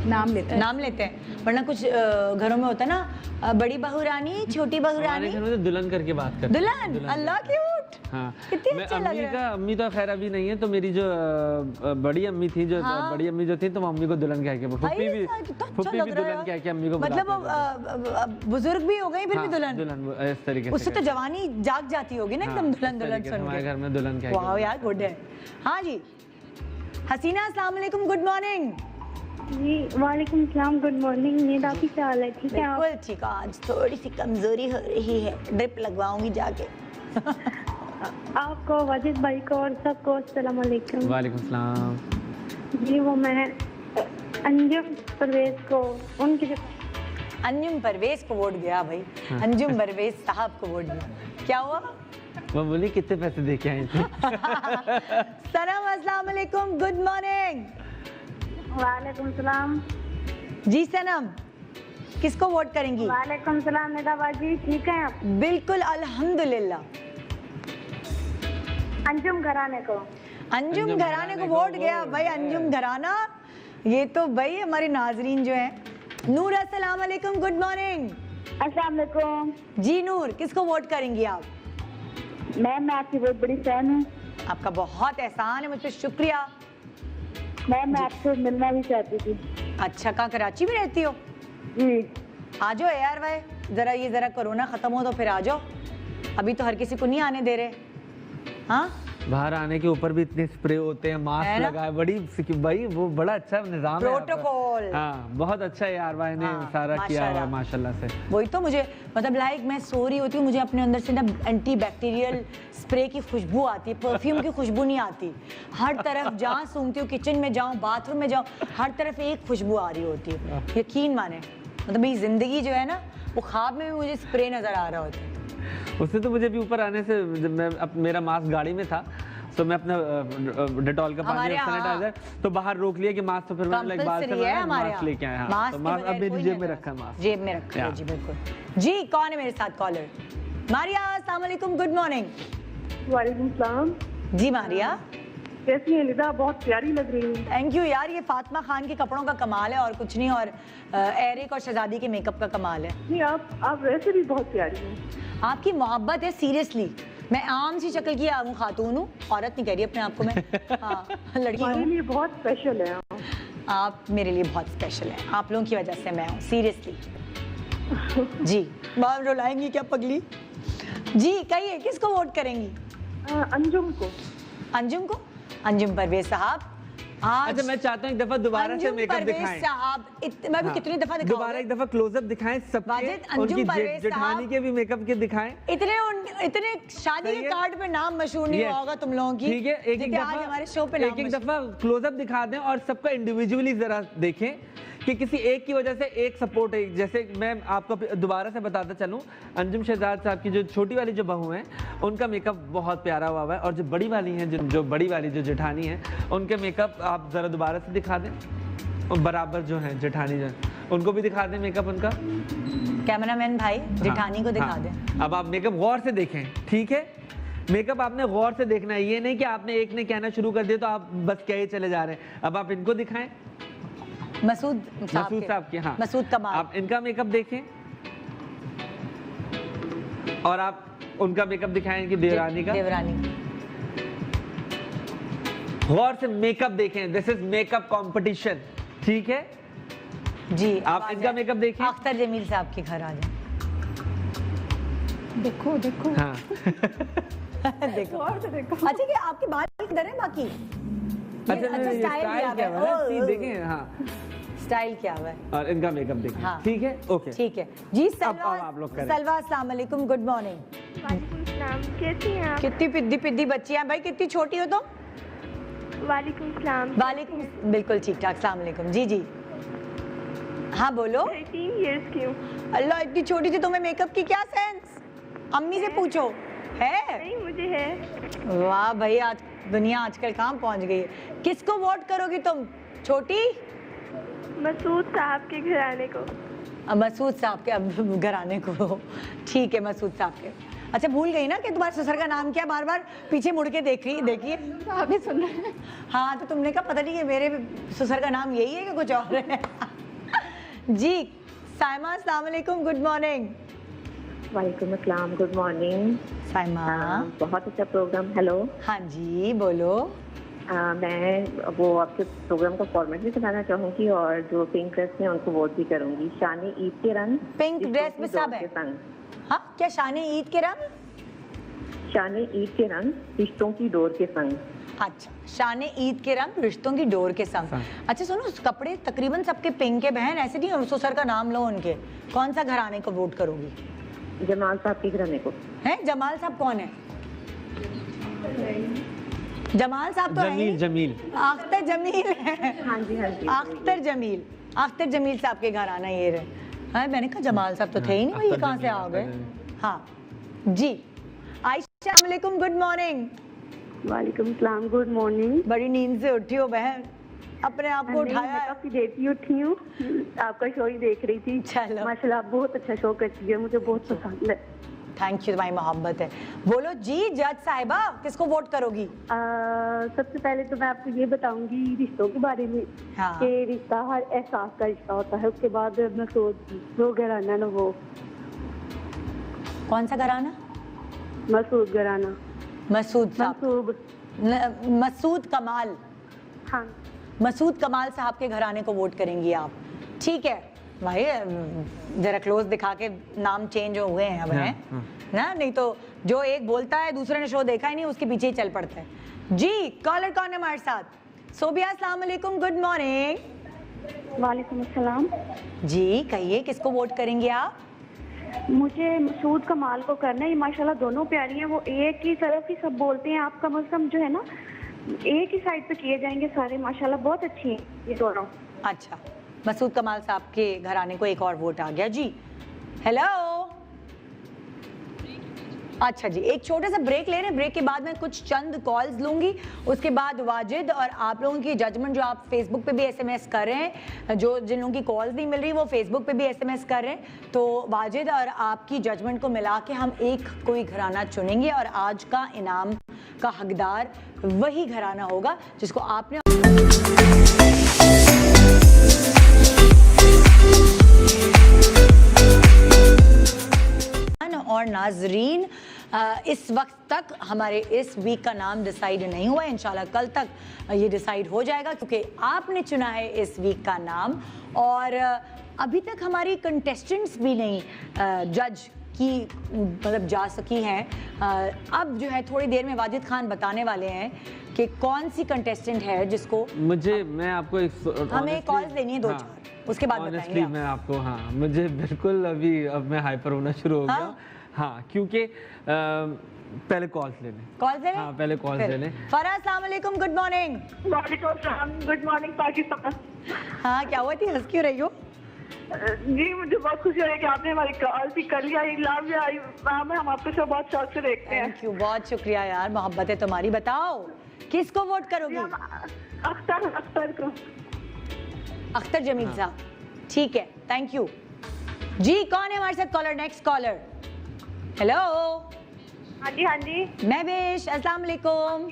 नाम लेते हैं। नाम लेते हैं। वरना कुछ घरों में होता है ना, बड़ी बहू रानी, छोटी बहू रानी। घर में तो दुल्हन करके बात करते हैं। दुल्हन, अल्लाह क्यूट। हाँ। कितनी अच्छा लग रहा है। अम्मी तो खैर अभी नहीं है, तो मेरी जो बड़ी अम्मी थी, जो बड़ी अम्मी जो थी, तो मम्मी को दुल्हन कह के, फुप्पी भी दुल्हन कह के अम्मी को मतलब बुजुर्ग भी हो गई फिर भी दुल्हन। दुल्हन इस तरीके से उससे तो जवानी जाग जाती होगी ना एकदम दुल्हन दुल्हन सुन के। हमारे घर में दुल्हन कह के। वाह यार गुड है। हाँ जी हसीना अस्सलाम वालेकुम, गुड मॉर्निंग। जी वालेकुम सलाम, गुड मॉर्निंग। नींद आपकी क्या हाल है? ठीक है आप? बिल्कुल ठीक। आज थोड़ी सी कमजोरी हो रही है, ड्रिप लगवाऊंगी जाके। आपको, वाजिद भाई को और सबको अस्सलाम वालेकुम। वालेकुम सलाम। जी वो मैं अंजुम परवेज को, उनकी जो अंजुम परवेज को वोट गया भाई। अंजुम परवेज साहब को वोट गया। क्या हुआ? वो बोली कितने पैसे दे के आई थी। सनम अस्सलाम वालेकुम, गुड मॉर्निंग। वालेकुम सलाम। जी सनम किसको वोट करेंगी? वालेकुम सलाम निदाबाजी, ठीक है आप? बिल्कुल अल्हम्दुलिल्लाह। अंजुम घराने को। अंजुम घराने को वोट गया भाई। अंजुम घराना, ये तो भाई हमारे नाजरीन जो है। नूर अस्सलाम वालेकुम, गुड मॉर्निंग। अस्सलाम वालेकुम। जी नूर किसको वोट करेंगी आप? मैम मैं आपकी बहुत बड़ी फैन हूँ। आपका बहुत एहसान है, मुझ पर शुक्रिया। मैम मैं आपसे मिलना भी चाहती थी। अच्छा कहाँ कराची में रहती हो? जी। आ जाओ यार भाई, जरा कोरोना खत्म हो तो फिर आ जाओ। अभी तो हर किसी को नहीं आने दे रहे। हाँ बाहर आने के ऊपर भी इतने स्प्रे होते हैं, मास्क लगाए, बड़ी भाई वो बड़ा अच्छा निजाम है, प्रोटोकॉल। हाँ बहुत अच्छा है यार भाई ने सारा किया है माशाल्लाह से। वही तो मुझे मतलब लाइक मैं सो रही होती हूँ, मुझे अपने अंदर से ना एंटी बैक्टीरियल स्प्रे की खुशबू आती है, परफ्यूम की खुशबू नहीं आती। हर तरफ जहाँ सूंघती हूँ, किचन में जाऊँ, बाथरूम में जाऊँ, हर तरफ एक खुशबू आ रही होती है। यकीन माने मतलब मेरी जिंदगी जो है ना, वो ख्वाब में भी मुझे स्प्रे नजर आ रहा होता है। उससे तो मुझे भी ऊपर आने से, जब मैं मेरा मास्क गाड़ी में था तो मैं अपना डेटॉल का पानी सैनिटाइजर तो बाहर रोक लिया कि मास्क, तो फिर मैंने लाइक बात कर मास्क लेके आया। हाँ तो मास्क अब मेरी जेब में रखा है, मास्क जेब में रखा है। जी बिल्कुल। जी कौन है मेरे साथ कॉलर? मारिया अस्सलाम वालेकुम, गुड मॉर्निंग। वालेकुम सलाम। जी मारिया कैसी है निदा? बहुत प्यारी लग रही है। थैंक यू यार, ये फातिमा खान के कपड़ों का कमाल है और कुछ नहीं, और एरिक और शहजादी के मेकअप का कमाल है। नहीं आप वैसे भी बहुत प्यारी हैं। आपकी मोहब्बत है सीरियसली। मैं आम सी शक्ल की खातून हूँ, औरत नहीं कह रही अपने आप को मैं। हाँ लड़की हूँ। मेरे लिए बहुत स्पेशल है आप, मेरे लिए बहुत स्पेशल है। आप लोगों की वजह से मैं हूँ सीरियसली। जी बाल रुलाएंगी क्या पगली? जी कहिए किसको वोट करेंगी? अंजुम को। अंजुम को? अंजुम परवेज साहब आज। अच्छा मैं चाहता हूँ एक दफा दोबारा से मेकअप दिखाएं। साहब मैं भी कितनी दफा दिखाऊं? दोबारा एक दफा क्लोजअप दिखाएं सबके, उनकी जेठानी के भी मेकअप के दिखाएं। इतने शादी के कार्ड पे नाम मशहूर नहीं होगा तुम लोगों की। ठीक है एक हमारे शो पे एक दफा क्लोजअप दिखा दें और सबका इंडिविजुअली जरा देखें कि किसी एक की वजह से एक सपोर्ट है। जैसे मैं आपको दोबारा से बताता चलूं, अंजुम शहजाद साहब की जो छोटी वाली जो बहू हैं उनका मेकअप बहुत प्यारा हुआ है, और जो बड़ी वाली हैं, जो बड़ी वाली जो जेठानी है, उनके मेकअप आप जरा दोबारा से दिखा दें। और बराबर जो है जेठानी जो उनको भी दिखा दें मेकअप उनका। कैमरामैन भाई जेठानी को दिखा दें। अब आप मेकअप गौर से देखें, ठीक है? मेकअप आपने गौर से देखना है, ये नहीं कि आपने एक ने कहना शुरू कर दिया तो आप बस कहे चले जा रहे हैं। अब आप इनको दिखाएं, मसूद साहब के। हाँ मसूद कमाल। आप इनका मेकअप देखें और आप उनका मेकअप दिखाएं इनकी देवरानी का। देवरानी गौर से मेकअप देखें, दिस इज मेकअप कंपटीशन, ठीक है जी? आप इनका मेकअप देखें। अख्तर जमील साहब के घर आ जाए। देखो देखो। हाँ देखो और से देखो। अच्छा कि आपके बाल किधर है बाकी? अच्छा स्टाइल क्या है, देखें। हाँ स्टाइल क्या है और इनका मेकअप देखें। हाँ। ठीक है, ओके ठीक है जी। सलवा आप लोग करें। सलवा अस्सलाम वालेकुम, गुड मॉर्निंग। वालेकुम सलाम, कैसी हैं आप? कितनी पिद्दी पिद्दी बच्ची हैं भाई, कितनी छोटी हो तुम? वालेकुम सलाम। वालेकुम, बिल्कुल ठीक ठाक, अस्सलाम वालेकुम। जी जी हाँ बोलो। 13 इयर्स की हूँ। अल्लाह इतनी छोटी थी, तुम्हें मेकअप की क्या सेंस? अम्मी से पूछो है? नहीं मुझे है। वाह भाई, आज दुनिया आजकल कहाँ पहुँच गई है। किसको वोट करोगी तुम छोटी? मसूद साहब के घराने को। मसूद साहब के घराने को, ठीक है मसूद साहब के। अच्छा भूल गई ना कि तुम्हारे ससुर का नाम क्या, बार बार पीछे मुड़ के देखिए। आप ही सुन रहे हैं। हाँ तो तुमने कहा पता नहीं कि मेरे ससुर का नाम यही है कि कुछ और है। जी साइमा अस्सलाम वालेकुम, गुड मॉर्निंग। वालेकुम अस्सलाम, गुड मॉर्निंग साइमा। बहुत अच्छा प्रोग्राम। हेलो। हाँ जी बोलो। मैं वो आपके प्रोग्राम का फॉर्मेट भी बताना चाहूँगी और जो पिंक ड्रेस में उनको वोट भी करूँगी। शाने ईद के रंग। पिंक ड्रेस में सब है। हाँ क्या शाने ईद के रंग? शाने ईद के रंग रिश्तों की डोर के संग। अच्छा शाने ईद के रंग रिश्तों की डोर के संग। अच्छा सुनो, कपड़े तकरीबन सबके पिंक के बहन, ऐसे नहीं ससुर का नाम लो उनके। कौन सा घराने को वोट करोगी? जमाल साहब के घराने को। है जमाल साहब कौन है? जमाल साहब तो जमील, जमील अख्तर जमील है। हाँ जी हाँ जी अख्तर जमील, अख्तर जमील साहब के घर आना ये रहे। हाँ मैंने कहा जमाल साहब तो थे ही नहीं, ये कहाँ से आ गए। हाँ जी आयशा वालेकुम, गुड मॉर्निंग। वालेकुम सलाम, गुड मॉर्निंग। बड़ी नींद से उठी हो बहन, अपने आप को उठाया? मैं काफी देर की उठी हूँ, आपका शो ही देख रही थी। चलो माशाल्लाह बहुत अच्छा शो करती है, मुझे बहुत पसंद है। थैंक यू, तुम्हारी मोहब्बत है। बोलो जी जज साहिबा, किसको वोट करोगी? सबसे पहले तो मैं आपको ये बताऊंगी रिश्तों के बारे में। हाँ। कि रिश्ता हर एहसास का रिश्ता होता है। उसके बाद मसूद वो घराना ना, वो कौन सा घराना? मसूद घराना। मसूद मसूद कमाल। हाँ मसूद कमाल साहब के घराने को वोट करेंगी आप, ठीक है भाई। जरा क्लोज दिखा के नाम चेंज हो हुए हैं अब हैं ना, नहीं तो जो एक बोलता है दूसरे ने शो देखा ही नहीं उसके पीछे ही चल पड़ता है। जी कॉलर कौन है हमारे साथ? सोबिया अस्सलाम वालेकुम, गुड मॉर्निंग। वालेकुम अस्सलाम। जी कहिए किसको वोट करेंगे आप? मुझे मसूद कमाल को करना है। माशाल्लाह दोनों प्यारी हैं, वो एक ही तरफ ही सब बोलते हैं। आप कम से कम जो है ना एक ही साइड पे किए जाएंगे सारे। माशाल्लाह बहुत अच्छी हैं ये दोनों। अच्छा मसूद कमाल साहब के घराने को एक और वोट आ गया। जी हेलो। अच्छा जी एक छोटा सा ब्रेक ले रहे हैं, ब्रेक के बाद मैं कुछ चंद कॉल्स लूंगी, उसके बाद वाजिद और आप लोगों की जजमेंट जो आप फेसबुक पे भी एसएमएस कर रहे हैं, जो जिन लोगों की कॉल्स नहीं मिल रही वो फेसबुक पे भी एसएमएस कर रहे हैं, तो वाजिद और आपकी जजमेंट को मिला के हम एक कोई घराना चुनेंगे और आज का इनाम का हकदार वही घराना होगा जिसको आपने और नाजरीन इस वक्त तक हमारे इस वीक का नाम डिसाइड नहीं हुआ है। इंशाल्लाह कल तक ये डिसाइड हो जाएगा क्योंकि आपने चुना है इस वीक का नाम। और अभी तक हमारी कंटेस्टेंट्स भी नहीं जज की मतलब जा सकी हैं। अब जो है थोड़ी देर में वाजिद खान बताने वाले हैं कि कौन सी कंटेस्टेंट है जिसको मैं आपको एक हमें कॉल्स देनी है 2-4 उसके बाद बताएंगे मैं आपको। हाँ मुझे बिल्कुल अब मैं हाइपर होना शुरू हो गया। हाँ क्योंकि पहले कॉल्स ले लें। कॉल्स ले लें? हाँ पहले कॉल्स ले लें। फराह अस्सलाम वालेकुम, गुड मॉर्निंग। वालेकुम सलाम, गुड मॉर्निंग पाकिस्तान। हाँ क्या हुआ थी, हंस क्यों रही हो? जी मुझे बहुत खुशी हो रही है कि आपने हमारी कॉल भी कर लिया। लव यू मैम, हम आपके शो बहुत शौक से देखते हैं। थैंक यू, बहुत शुक्रिया यार, मोहब्बत है तुम्हारी। बताओ किसको वोट करोगी? अख्तर को। अख्तर जमील साहब, ठीक है, थैंक यू। जी कौन है हमारे साथ कॉलर? Next collar. हेलो। हाँ जी हाँ जी। महविश अस्सलाम वालेकुम।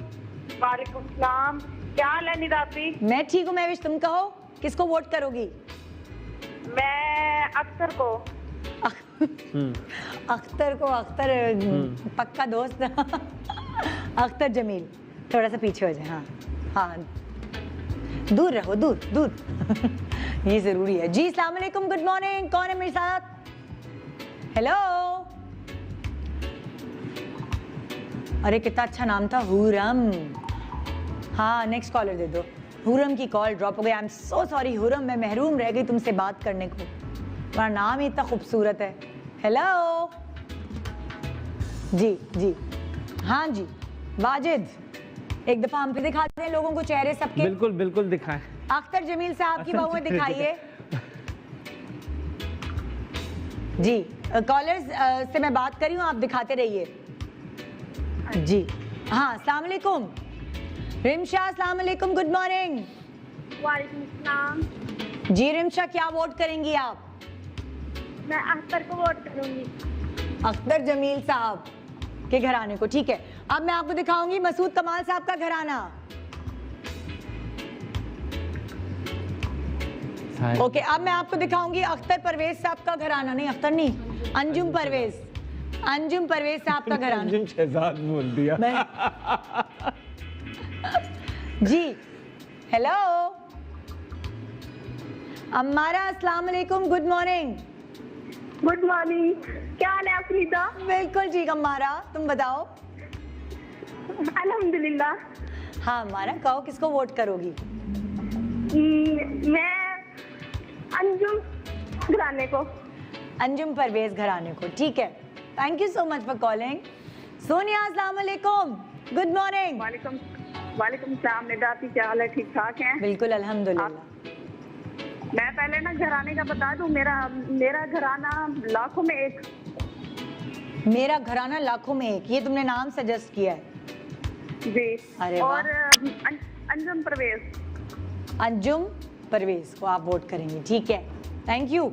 वालेकुम सलाम, क्या हाल है निदा आपकी? मैं ठीक हूँ महविश, तुम कहो किसको वोट करोगी? मैं अख्तर को। अख्तर को? अख्तर पक्का दोस्त। अख्तर जमील थोड़ा सा पीछे हो जाए। हाँ हाँ दूर रहो, दूर दूर। ये जरूरी है। जी अस्सलाम वालेकुम, गुड मॉर्निंग। कौन है मेरे साथ? हेलो। अरे कितना अच्छा नाम था, हुरम। हाँ नेक्स्ट कॉलर दे दो। हुरम की कॉल ड्रॉप हो गई। आई एम सो सॉरी हुरम, मैं महरूम रह गई तुमसे बात करने को, तुम्हारा नाम ही इतना खूबसूरत है। हेलो जी जी, हाँ जी वाजिद, एक दफा हम पे दिखाते हैं लोगों को चेहरे सबके। बिल्कुल बिल्कुल दिखाएं। अख्तर जमील साहब की बहुएं दिखाइए जी। कॉलर्स से मैं बात कर रही हूँ, आप दिखाते रहिए जी। हाँ अस्सलाम वालेकुम रिमशा, अस्सलाम वालेकुम, गुड मॉर्निंग। वालेकुम सलाम। जी रिमशा, क्या वोट करेंगी आप? मैं अख्तर को वोट करूंगी। अख्तर जमील साहब के घराने को, ठीक है। अब मैं आपको दिखाऊंगी मसूद कमाल साहब का घराना। ओके अब मैं आपको दिखाऊंगी अख्तर परवेज साहब का घराना। नहीं अख्तर नहीं, अंजुम परवेज, अंजुम परवेज साहब का घराना। अंजुम शहजाद बोल दिया जी। हेलो अम्मारा, अस्सलाम वालेकुम, गुड मॉर्निंग। गुड मॉर्निंग, क्या हाल है अफरीदा? बिल्कुल ठीक अम्मारा, तुम बताओ? अल्हम्दुलिल्लाह। हाँ अम्मारा कहो किसको वोट करोगी? मैं अंजुम घराने को। अंजुम परवेज घराने को, ठीक है। Thank you so much for calling. Sonia अस्सलाम वालेकुम, गुड मॉर्निंग। वालेकुम सलाम। निदाती क्या हाल है, ठीक ठाक हैं? बिल्कुल अल्हम्दुलिल्लाह। मैं पहले ना घराने का बता दूं, मेरा घराना लाखों में एक। मेरा घराना लाखों में एक, ये तुमने नाम सजेस्ट किया है जी। अरे और अंजुम परवेज। अंजुम परवेज को आप वोट करेंगे, ठीक है। थैंक यू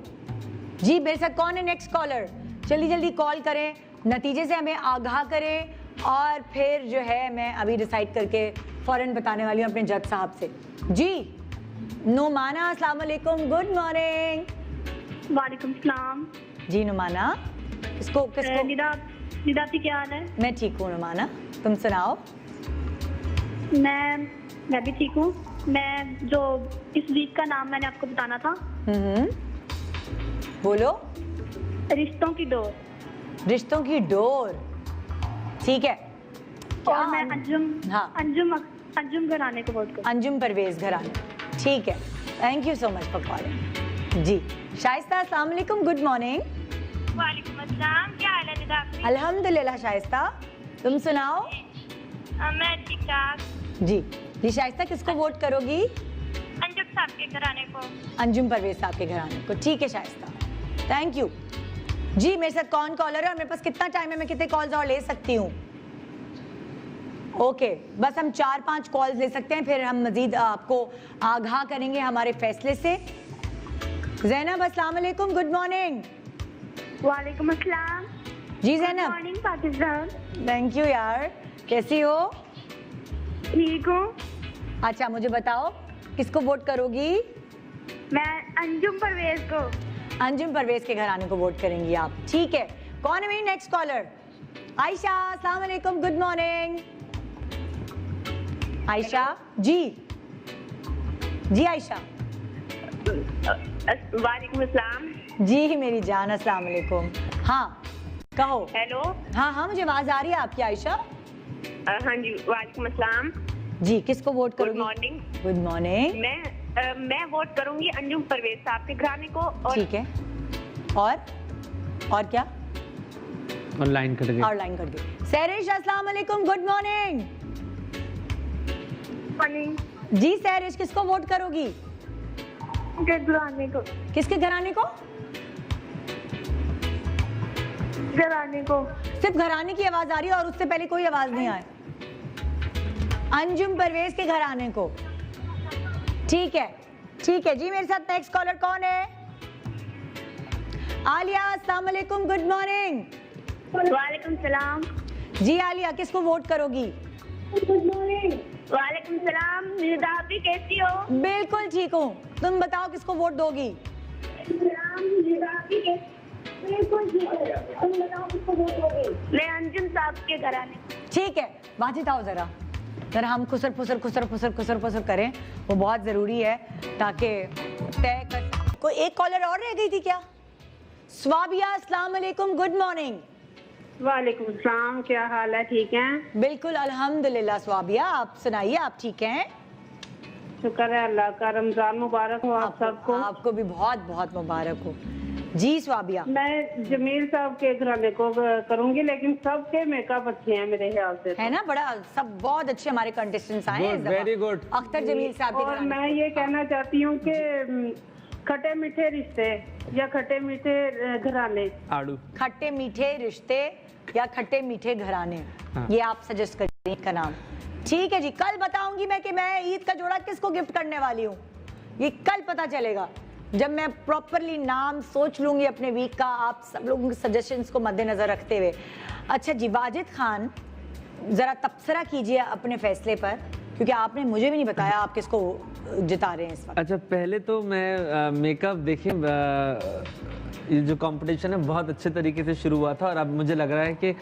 जी। मेरे साथ कौन है नेक्स्ट कॉलर? जल्दी जल्दी कॉल करें, नतीजे से हमें आगाह करें और फिर जो है मैं अभी डिसाइड करके फौरन बताने वाली हूँ अपने जज साहब से जी। नुमाना अस्सलाम वालेकुम, गुड मॉर्निंग। वालेकुम सलाम जी नुमाना, किसको निदाती क्या हाल है? मैं ठीक हूँ नुमाना, तुम सुनाओ? मैं भी ठीक हूँ। मैं जो इस वीक का नाम मैंने आपको बताना था। बोलो। रिश्तों की डोर। रिश्तों की डोर, ठीक है। और मैं अंजुम घराने को वोट करूँ। अंजुम परवेज घराने, ठीक है। Thank you so much for calling जी। शाइस्ता अस्सलाम वालेकुम, गुड मॉर्निंग। वालेकुम अस्सलाम, क्या हाल है निदाती? अल्हम्दुलिल्लाह शाइस्ता, तुम सुनाओ? मैं ठीक ठाक जी। जी शाइस्ता, किसको वोट करोगी? अंजुम साहब के घराने को। अंजुम परवेज साहब के घराने को, ठीक है शाइस्ता, थैंक यू जी। मेरे साथ कौन कॉलर है और मेरे पास कितना टाइम है, मैं कितने कॉल्स और ले सकती हूँ? ओके बस हम 4-5 कॉल्स ले सकते हैं, फिर हम मजीद आपको आगाह करेंगे हमारे फैसले से। ज़ैनब अस्सलाम वालेकुम, गुड मॉर्निंग। वालेकुम अस्सलाम ji Zainab. Good morning Pakistan. Thank you यार, कैसी हो? ठीक हूँ। अच्छा मुझे बताओ किसको वोट करोगी? मैं अंजुम परवेज को। अंजुम परवेज के घराने को वोट करेंगी आप, ठीक है। कौन है मेरी नेक्स्ट कॉलर? आयशा अस्सलाम वालेकुम, गुड मॉर्निंग। आयशा जी। जी आयशा। वालेकुम अस्सलाम। जी मेरी जान, अस्सलाम वालेकुम। हाँ कहो। हेलो। हाँ हाँ मुझे आवाज आ रही है आपकी आयशा। हाँ जी वालेकुम अस्सलाम जी। किसको वोट करोगी? Good morning. Good morning. मैं वोट करूंगी अंजुम परवेज साहब के घराने को। ठीक है। और क्या? और लाइन कट गई। और लाइन कट गई। सहरिश अस्सलाम वालेकुम, गुड मॉर्निंग। मॉर्निंग जी। सहरिश किसको वोट करोगी? घराने को। किसके घराने को? घराने को। सिर्फ घराने की आवाज आ रही है और उससे पहले कोई आवाज नहीं आई। अंजुम परवेज के घराने को, ठीक है ठीक है जी। मेरे साथ नेक्स्ट कॉलर कौन है? आलिया अस्सलाम वालेकुम, गुड मॉर्निंग। वालेकुम सलाम जी। आलिया किसको वोट करोगी? Good morning. वालेकुम सलाम। निदाती कैसी हो? बिल्कुल ठीक हूँ, तुम बताओ किसको वोट दोगी? मैं अंजुम साहब के घराने। ठीक है वाजिद आओ जरा हम खुसर फुसर करें, वो बहुत जरूरी है ताकि तय कर। कोई एक कॉलर और रह गई थी क्या? स्वाबिया अस्सलाम वालेकुम, गुड मॉर्निंग। वालेकुम सलाम, क्या हाल है? ठीक हैं? बिल्कुल अल्हम्दुलिल्लाह स्वाबिया, आप सुनाइए, आप ठीक हैं? शुक्र है अल्लाह का। रमजान मुबारक हो आप सबको। आपको भी बहुत बहुत मुबारक हो जी स्वाबिया। मैं जमील साहब के घराने को करूंगी, लेकिन सबके मेकअप अच्छे हैं मेरे ख्याल से। है ना, बड़ा सब बहुत अच्छे हमारे कंटेस्टेंट्स आए हैं। Very good. अख्तर जमील साहब के और मैं ये कहना चाहती हूँ कि खट्टे मीठे रिश्ते या खट्टे मीठे घराने, आड़ू खट्टे मीठे रिश्ते या खट्टे मीठे घराने, ये आप सजेस्ट करिए का नाम। ठीक है जी, कल बताऊंगी मैं कि मैं ईद का जोड़ा किसको गिफ्ट करने वाली हूँ। ये कल पता चलेगा जब मैं प्रॉपरली नाम सोच लूंगी अपने वीक का, आप सब लोगों के सजेशंस को मद्देनजर रखते हुए। अच्छा जी, वाजिद खान जरा तबसरा कीजिए अपने फैसले पर, क्योंकि आपने मुझे भी नहीं बताया आप किसको जिता रहे हैं इस वक्त। अच्छा, पहले तो मैं मेकअप देखिए, ये जो कंपटीशन है बहुत अच्छे तरीके से शुरू हुआ था और अब मुझे लग रहा है कि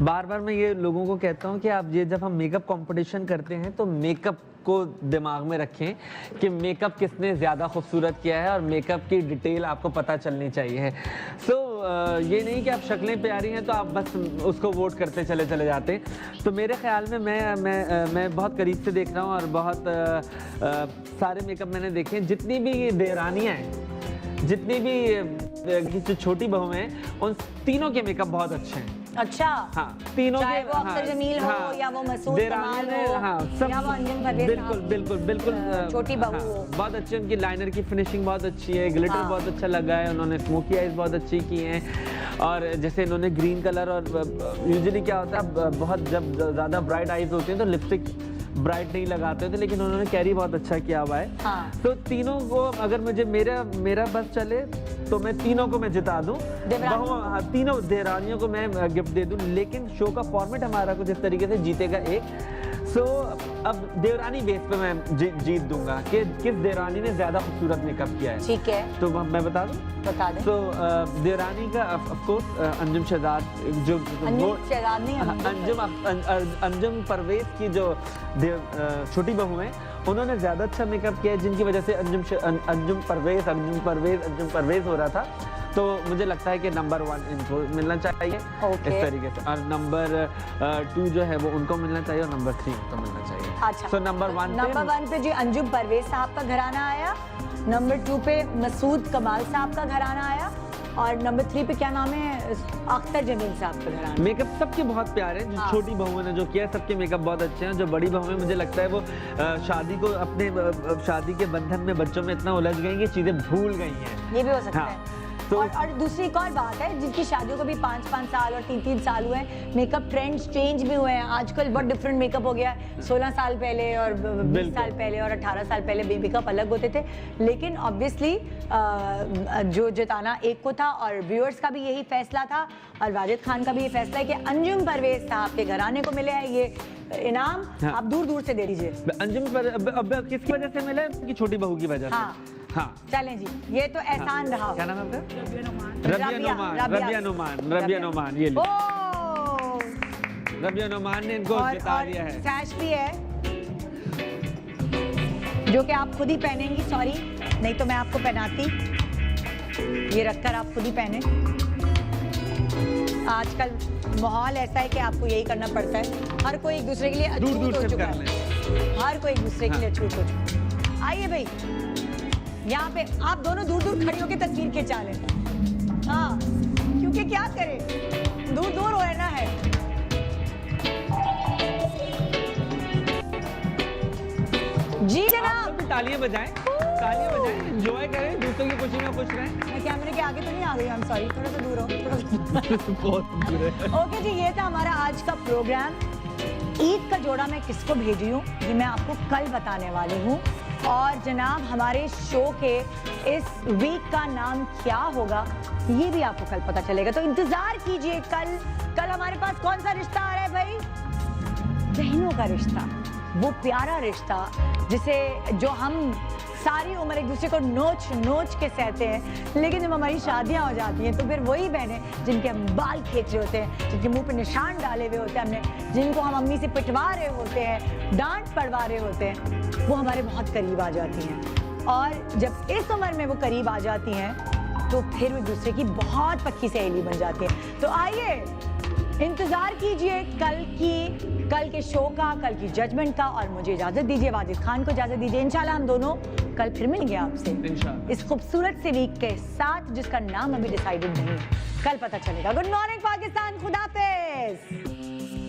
बार बार मैं ये लोगों को कहता हूँ कि आप ये जब हम मेकअप कंपटीशन करते हैं तो मेकअप को दिमाग में रखें कि मेकअप किसने ज़्यादा खूबसूरत किया है और मेकअप की डिटेल आपको पता चलनी चाहिए। ये नहीं कि आप शक्लें प्यारी हैं तो आप बस उसको वोट करते चले जाते हैं। तो मेरे ख्याल में मैं बहुत करीब से देख रहा हूँ और बहुत सारे मेकअप मैंने देखे हैं। जितनी भी देरानियाँ हैं, जितनी भी जो छोटी बहू हैं, उन तीनों के मेकअप बहुत अच्छे हैं। अच्छा, हाँ, तीनों चाहे वो अख्तर जमील हो या वो मसूद कमाल हो या वो अंजुम परवेज, बिल्कुल छोटी बहू हो, बहुत अच्छी उनकी लाइनर की फिनिशिंग बहुत अच्छी है, ग्लिटर बहुत अच्छा लगा है, उन्होंने स्मोकी आईज बहुत अच्छी की हैं। और जैसे इन्होंने ग्रीन कलर, और यूजुअली क्या होता है बहुत जब ज़्यादा ब्राइट आईज होती हैं तो लिपस्टिक ब्राइट नहीं लगाते थे, लेकिन उन्होंने कैरी बहुत अच्छा किया हुआ है। हाँ। तो तीनों को अगर मुझे मेरा बस चले तो मैं तीनों को मैं जिता दूं, तीनों देरानियों को मैं गिफ्ट दे दूं। लेकिन शो का फॉर्मेट हमारा कुछ इस तरीके से जीतेगा एक। अब देवरानी बेस पे मैं जीत दूंगा कि किस देवरानी ने ज्यादा खूबसूरत मेकअप किया है। ठीक है, तो मैं बता दूं? बता दें। तो देवरानी का ऑफ कोर्स अंजुम शहजाद, जो अंजुम परवेज की जो छोटी बहू है, उन्होंने ज्यादा अच्छा मेकअप किया है, जिनकी वजह से अंजुम परवेज हो रहा था। तो मुझे लगता है कि नंबर 1 इनको मिलना चाहिए इस तरीके से, और नंबर 2 जो है वो उनको मिलना चाहिए, और नंबर 3 उनको मिलना चाहिए। अच्छा, तो नंबर 1 पे जी अंजुम परवेज साहब का घराना आया, नंबर 2 पे मसूद कमाल साहब का घराना आया, और नंबर 3 पे क्या नाम है, अख्तर जमील साहब का घराना। मेकअप सबके बहुत प्यारे हैं। जो छोटी बहू ने जो किया है, सबके मेकअप बहुत अच्छे हैं। जो बड़ी बहू है, मुझे लगता है वो शादी को अपने शादी के बंधन में बच्चों में इतना उलझ गई कि चीजें भूल गई हैं। ये भी हो सकता है। तो और दूसरी एक और बात है, जिनकी शादियों को भी 5-5 साल और 3-3 साल हुए हैं, मेकअप ट्रेंड्स चेंज भी हुए हैं। आजकल बहुत डिफरेंट मेकअप हो गया है। 16 साल पहले और 20 साल पहले और 18 साल पहले मेकअप अलग होते थे। लेकिन ऑब्वियसली जो जिताना एक को था, और व्यूअर्स का भी यही फैसला था, और वाजिद खान का भी ये फैसला है कि अंजुम परवेज साहब के घराने को मिले हैं ये इनाम। आप दूर दूर से दे दीजिए। अंजुम पर अब किसकी वजह से मिला है? उनकी छोटी बहू की वजह से। हाँ, चलें जी, ये तो एहसान रहा। क्या नाम है आपका? रबिया नोमान। ये रबिया नोमान ने इनको जिता दिया है। सैश भी है जो कि आप खुद ही पहनेंगी, सॉरी नहीं तो मैं आपको पहनाती। ये रखकर आप खुद ही पहने। आजकल माहौल ऐसा है कि आपको यही करना पड़ता है। हर कोई एक दूसरे के लिए अछूत हो चुका है। हर कोई एक दूसरे के लिए अछूत हो चुका है। आइए भाई, यहाँ पे आप दोनों दूर दूर खड़ी होकर तस्वीर खिंचा लें। हाँ, क्योंकि क्या करें, दूर दूर रहना है। जी जनाब, तालियां बजाएं, एंजॉय करें, दूसरों की खुशी में खुश रहें। मैं कैमरे के आगे तो नहीं आ गई, I'm sorry, थोड़ा सा दूर हो। बहुत दूर है। ओके जी, ये था हमारा आज का प्रोग्राम। ईद का जोड़ा मैं किसको भेजी हूँ ये मैं आपको कल बताने वाली हूँ। और जनाब, हमारे शो के इस वीक का नाम क्या होगा ये भी आपको कल पता चलेगा, तो इंतजार कीजिए। कल हमारे पास कौन सा रिश्ता आ रहा है भाई? बहनों का रिश्ता, वो प्यारा रिश्ता जो हम सारी उम्र एक दूसरे को नोच के सहते हैं, लेकिन जब हमारी शादियां हो जाती हैं तो फिर वही बहनें जिनके हम बाल खींच रहे होते हैं, जिनके मुंह पे निशान डाले हुए होते हैं हमने, जिनको हम अम्मी से पिटवा रहे होते हैं, डांट पड़वा रहे होते हैं, वो हमारे बहुत करीब आ जाती हैं। और जब इस उम्र में वो करीब आ जाती हैं तो फिर एक दूसरे की बहुत पक्की सहेली बन जाती है। तो आइए इंतजार कीजिए कल के शो का, कल की जजमेंट का। और मुझे इजाजत दीजिए, वाजिद खान को इजाजत दीजिए। इंशाल्लाह हम दोनों कल फिर मिलेंगे आपसे इस खूबसूरत से वीक के साथ जिसका नाम अभी डिसाइडेड नहीं है। कल पता चलेगा। गुड मॉर्निंग पाकिस्तान, खुदा हाफिज।